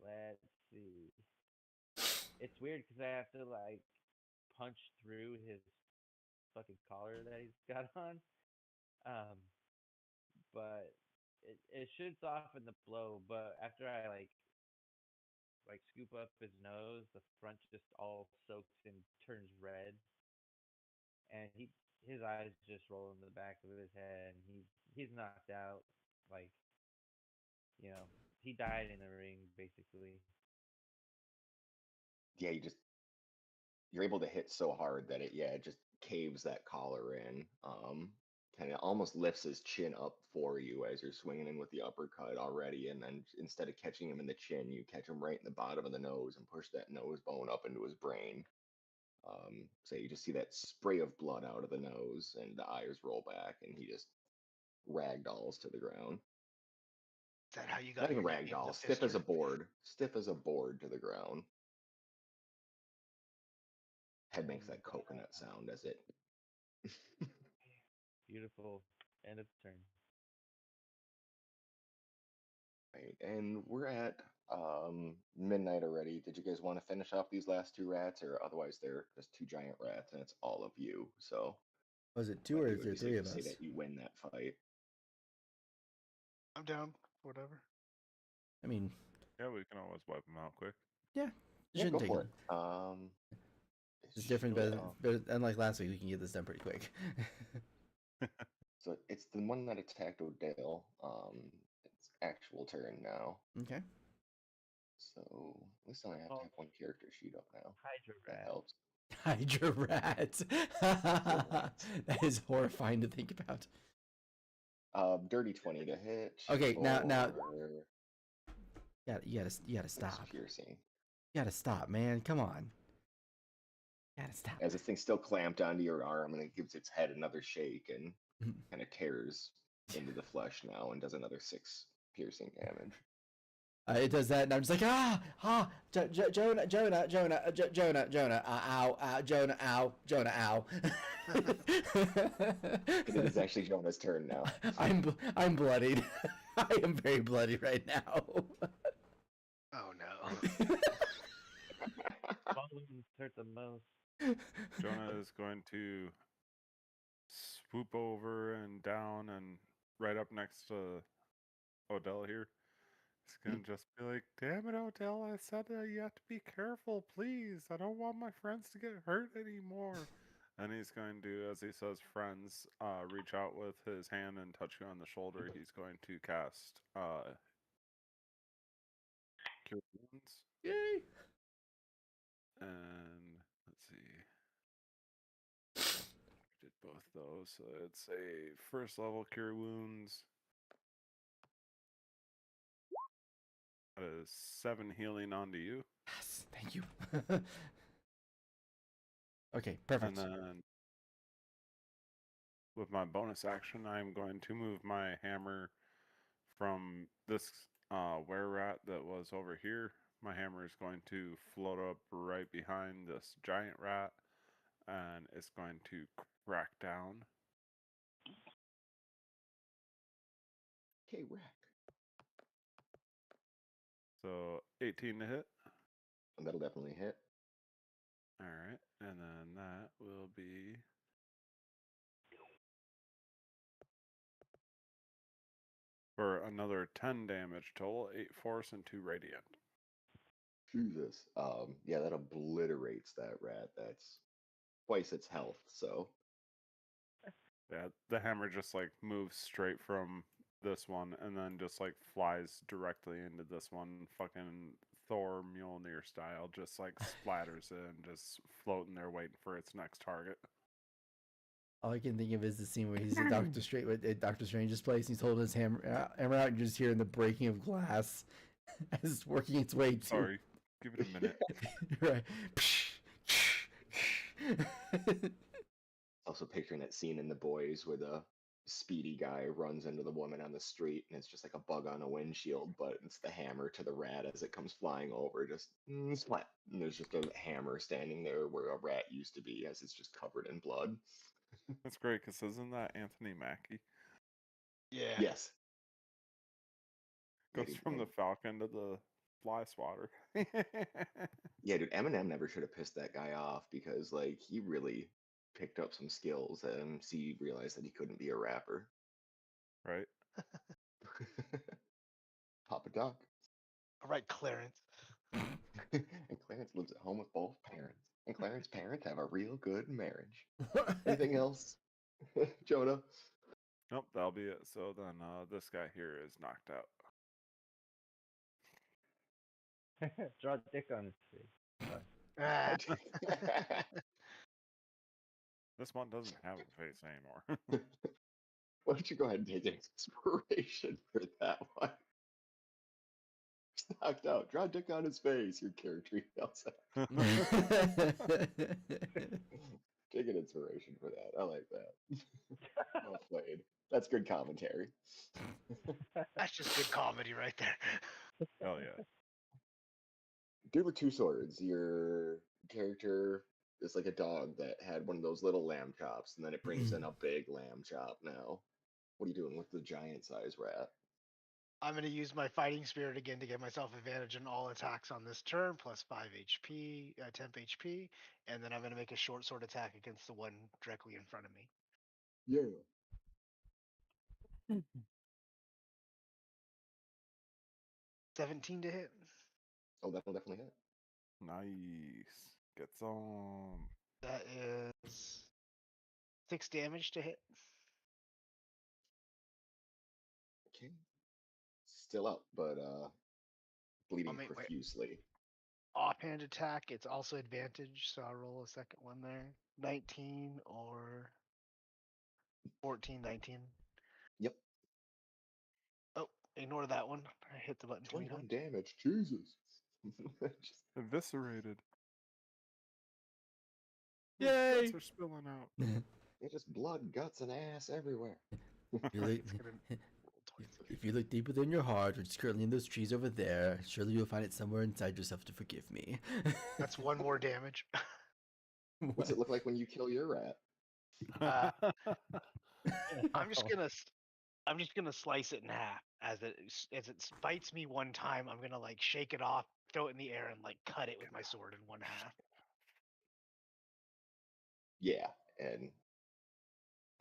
Let's see. It's weird because I have to like punch through his fucking collar that he's got on. Um, but it should soften the blow. But after I like scoop up his nose, the front just all soaks and turns red, and his eyes just roll in the back of his head, and he's knocked out. Like, you know, he died in the ring basically. Yeah, you're able to hit so hard that it just caves that collar in. Kind of almost lifts his chin up for you as you're swinging in with the uppercut already, and then instead of catching him in the chin, you catch him right in the bottom of the nose and push that nose bone up into his brain. So you just see that spray of blood out of the nose, and the eyes roll back, and he just ragdolls to the ground. Is that how you got Not even your nickname, ragdoll, the stiff as a Fister? board, stiff as a board to the ground. Head makes that coconut sound as it. Beautiful. End of turn. Right, and we're at midnight already. Did you guys want to finish off these last two rats, or otherwise they're just two giant rats and it's all of you? So, Was it two but or it is would there be three safe of to say us? that you win that fight. I'm down. Whatever. I mean, Yeah, we can always wipe them out quick. yeah, it Yeah, shouldn't go take for long. it. It's different, should, but unlike last week, we can get this done pretty quick. so it's the one that attacked Odell. It's actual turn now. Okay. So at least I only have to have one character sheet up now. Hydra That rat. helps. Hydra rat. That is horrifying to think about. Dirty 20 to hit. Okay, now for you gotta six stop. piercing. You gotta stop, man. Come on. You gotta stop. As this thing's still clamped onto your arm, and it gives its head another shake and kind of tears into the flesh now and does another 6 piercing damage. It does that, and I'm just like, Jonah, ow, Jonah, ow. It is actually Jonah's turn now. I'm bloodied. I am very bloody right now. Oh no. Small wounds hurt the most. Jonah is going to swoop over and down and right up next to Odell here. He's gonna just be like, "Damn it, Odell! I said that you have to be careful, please. I don't want my friends to get hurt anymore." And he's going to, as he says, "Friends," reach out with his hand and touch you on the shoulder. He's going to cast Cure Wounds. Yay! And let's see. Did both those. So it's a first level Cure Wounds. That is 7 healing onto you. Yes, thank you. Okay, perfect. And then with my bonus action, I'm going to move my hammer from this were-rat that was over here. My hammer is going to float up right behind this giant rat, and it's going to crack down. Okay, Rack. So 18 to hit. That'll definitely hit. All right, and then that will be for another 10 damage total, 8 force and 2 radiant. Jesus. Yeah, that obliterates that rat. That's twice its health, so. Yeah, the hammer just like moves straight from this one and then just like flies directly into this one, fucking Thor Mjolnir style, just like splatters it and just floating there waiting for its next target. All I can think of is the scene where he's in Doctor Strange's place. And he's holding his hammer out, and you're just hearing the breaking of glass as it's working its way to. Sorry, give it a minute. Right. Also picturing that scene in The Boys where the speedy guy runs into the woman on the street and it's just like a bug on a windshield, but it's the hammer to the rat as it comes flying over, just splat. And there's just a hammer standing there where a rat used to be as it's just covered in blood. That's great, because isn't that Anthony Mackie? Yeah. Yes. Goes from the Falcon to the Fly Swatter. Yeah, dude, Eminem never should have pissed that guy off because, like, he really picked up some skills and MC realized that he couldn't be a rapper. Right? Papa Doc. All right, Clarence. And Clarence lives at home with both parents. And Clarence's parents have a real good marriage. Anything else, Jonah? Nope, that'll be it. So then this guy here is knocked out. Draw a dick on his face. Ah. This one doesn't have a face anymore. Why don't you go ahead and take an inspiration for that one? He's knocked out. Draw a dick on his face. Your character yells at. Take an inspiration for that. I like that. Well played. That's good commentary. That's just good comedy right there. Hell yeah. Dude with two swords. Your character it's like a dog that had one of those little lamb chops, and then it brings in a big lamb chop now. What are you doing with the giant size rat? I'm going to use my fighting spirit again to give myself advantage on all attacks on this turn, plus 5 HP, temp HP, and then I'm going to make a short sword attack against the one directly in front of me. Yeah. 17 to hit. Oh, that'll definitely hit. Nice. Get some. That is 6 damage to hit. Okay. Still up, but bleeding wait. profusely. Offhand attack, it's also advantage, so I'll roll a second one there. 19 or 14, 19. Yep. Oh, ignore that one. I hit the button too many 21 times. damage. Jesus. Just, Eviscerated. Yay! Guts are spilling out. it's just blood, guts, and ass everywhere. It's gonna roll twice. If you look deep within your heart, which is currently in those trees over there, surely you'll find it somewhere inside yourself to forgive me. That's one more damage. What's it look like when you kill your rat? I'm just gonna slice it in half as it bites me one time. I'm gonna like shake it off, throw it in the air, and like cut it with my sword in one half. Yeah, and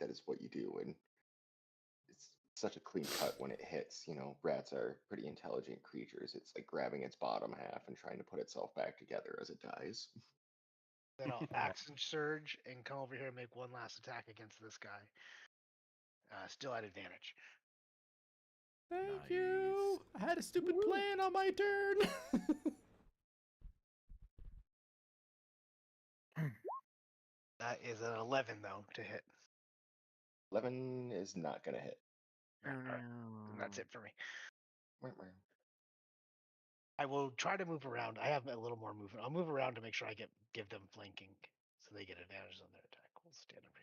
that is what you do, and it's such a clean cut when it hits. You know, rats are pretty intelligent creatures. It's like grabbing its bottom half and trying to put itself back together as it dies. Then I'll action surge and come over here and make one last attack against this guy. Still at advantage. Thank you. I had a stupid plan on my turn. That is an 11 though to hit. 11 is not gonna hit. And that's it for me. Meow, meow. I will try to move around. I have a little more movement. I'll move around to make sure I give them flanking, so they get advantage on their attack. We'll stand over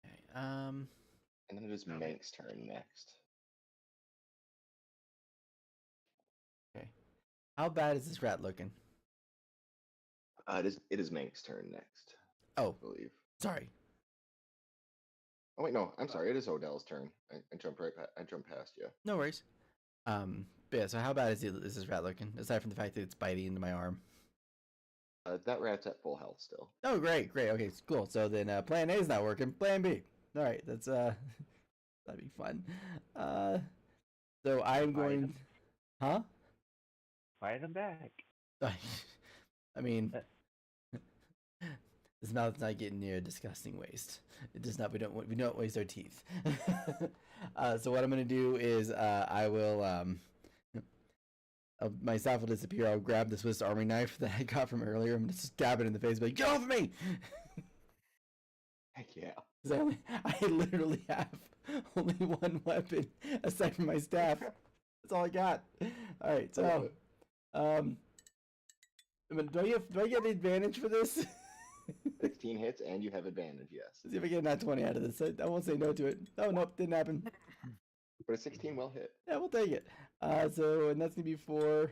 here. Okay, And then it is Okay. Mank's turn next. okay. How bad is this rat looking? It is Mank's turn next, Oh, I believe. sorry. Oh wait, no, I'm sorry. It is Odell's turn. I jumped I jumped past you. No worries. But yeah, so how bad is this rat looking? Aside from the fact that it's biting into my arm. That rat's at full health still. Oh, great. Okay, cool. So then plan A is not working. Plan B. All right, that's that'd be fun. So I'm going. Huh? Fight him back. I mean, his mouth's not getting near a disgusting waste. It does not. We don't waste our teeth. So what I'm gonna do is I will my staff will disappear. I'll grab the Swiss Army knife that I got from earlier. I'm gonna stab it in the face. Like, get off of me! Heck yeah. 'Cause I literally have only one weapon aside from my staff. That's all I got. All right, so do I get the advantage for this? 16 hits and you have advantage, yes. Let's see if I get a nat 20 out of this. I won't say no to it. Oh nope, didn't happen. But a 16 will hit. Yeah, we'll take it. So and that's gonna be for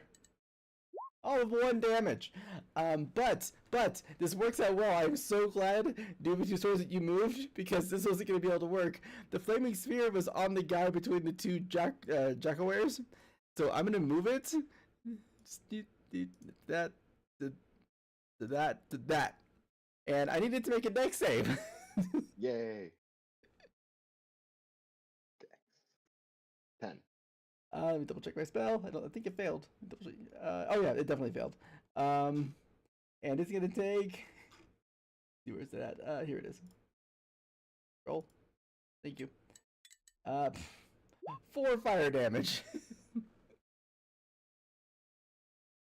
all of 1 damage. But this works out well. I'm so glad, Doom with 2 swords, that you moved, because this wasn't gonna be able to work. The flaming sphere was on the guy between the two Jackawares, so I'm gonna move it. That. And I needed to make a dex save. Yay. 10. Let me double check my spell. I think it failed. Oh yeah, it definitely failed. And it's gonna take. See, where's that at? Here it is. Roll. Thank you. 4 fire damage.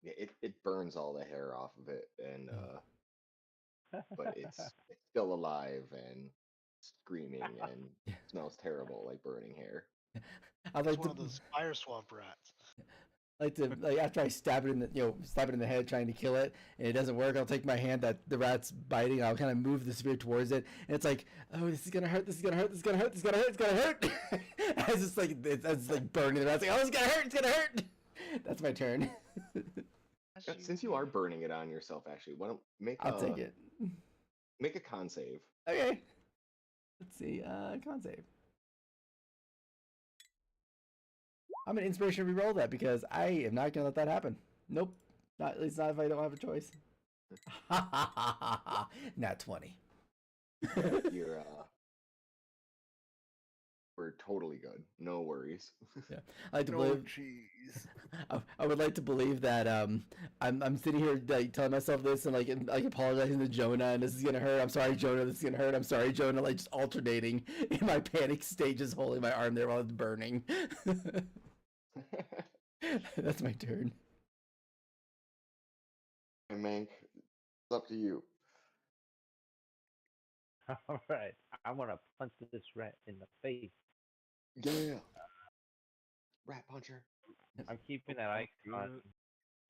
Yeah, it burns all the hair off of it, and but it's still alive and screaming and smells terrible like burning hair. I'd It's like one to of those fire swamp rats. after I stab it in the stab it in the head trying to kill it and it doesn't work, I'll take my hand that the rat's biting, I'll kind of move the spear towards it, and it's like, oh, this is gonna hurt, it's gonna hurt. As it's like burning the rat's like, oh, it's gonna hurt. That's my turn. As you since you are burning it on yourself, actually, why don't I'll take it. make a con save. Okay. Let's see. Con save. I'm an inspiration to reroll that because I am not gonna let that happen. Nope. Not at least not if I don't have a choice. Nat 20. You're we're totally good. No worries. Yeah, I like to No believe. cheese. I would like to believe that I'm sitting here like telling myself this and like apologizing to Jonah and this is gonna hurt. I'm sorry, Jonah. This is gonna hurt. I'm sorry, Jonah. Like just alternating in my panic state, just holding my arm there while it's burning. That's my turn. And Mank, it's up to you. All right, I want to punch this rat in the face. Yeah. Rat puncher. I'm keeping that Fuck icon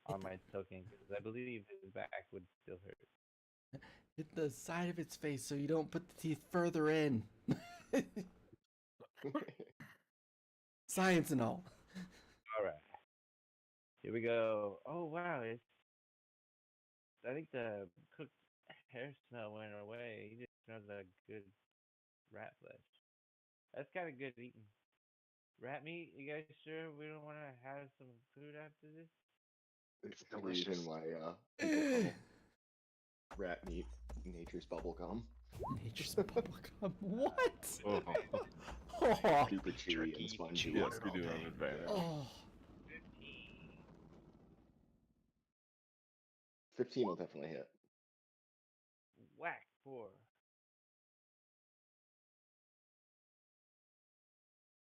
it. on my token because I believe his back would still hurt. Hit the side of its face so you don't put the teeth further in. Science and all. All right, here we go. Oh wow, it's. I think the cooked hair smell went away. He just smells like good rat flesh. That's kind of good eating. Rat meat? You guys sure we don't want to have some food after this? It's the reason why people call rat meat nature's bubblegum. Nature's bubblegum. What? Oh, Oh. Super chewy Jerky, and spongy. chew on yes, it we all do day. have advantage. Oh. 15 will definitely hit. Whack 4.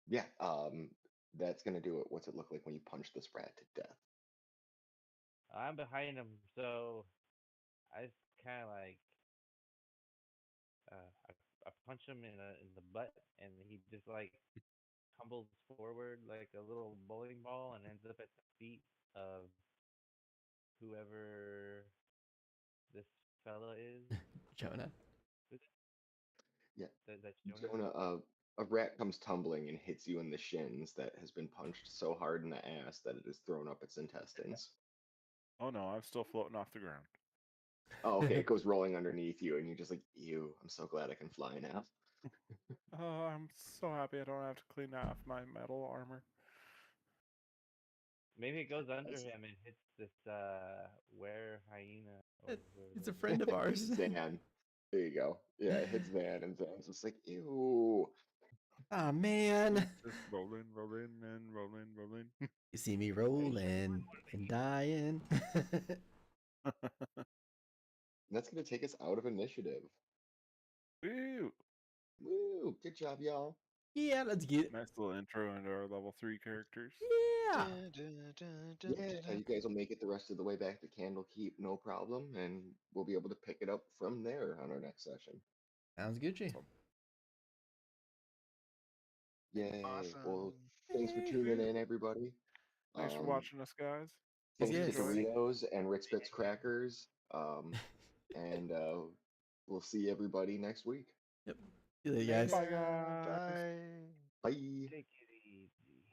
Yeah, that's gonna do it. What's it look like when you punch this rat to death? I'm behind him, so I just kind of like I punch him in the butt, and he just like tumbles forward like a little bowling ball and ends up at the feet of whoever this fella is. Jonah. Who's Yeah, that's Jonah. Jonah, a rat comes tumbling and hits you in the shins that has been punched so hard in the ass that it has thrown up its intestines. Oh no, I'm still floating off the ground. Oh, okay, it goes rolling underneath you, and you're just like, ew, I'm so glad I can fly now. Oh, I'm so happy I don't have to clean off my metal armor. Maybe it goes under That's- him and hits this were hyena. Or whatever It's a that friend of ours. Zan. There you go. Yeah, it hits Zan, and Zan's just like, ew. Ah, man. It's just rolling, rolling, and rolling, rolling. You see me rolling and dying. That's gonna take us out of initiative. Woo! Woo! Good job, y'all. Yeah, let's get. Nice little intro into our level 3 characters. Yeah. Yeah, you guys will make it the rest of the way back to Candlekeep, no problem, and we'll be able to pick it up from there on our next session. Sounds Gucci. Yay! Well, Awesome. thanks for tuning in, everybody. Thanks for watching us, guys. Thanks Yes. to Doritos and Ritz Bits crackers. And we'll see everybody next week. Yep. See you later, guys. Bye, guys. Bye. Bye. Take it easy.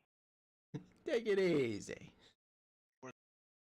Take it easy.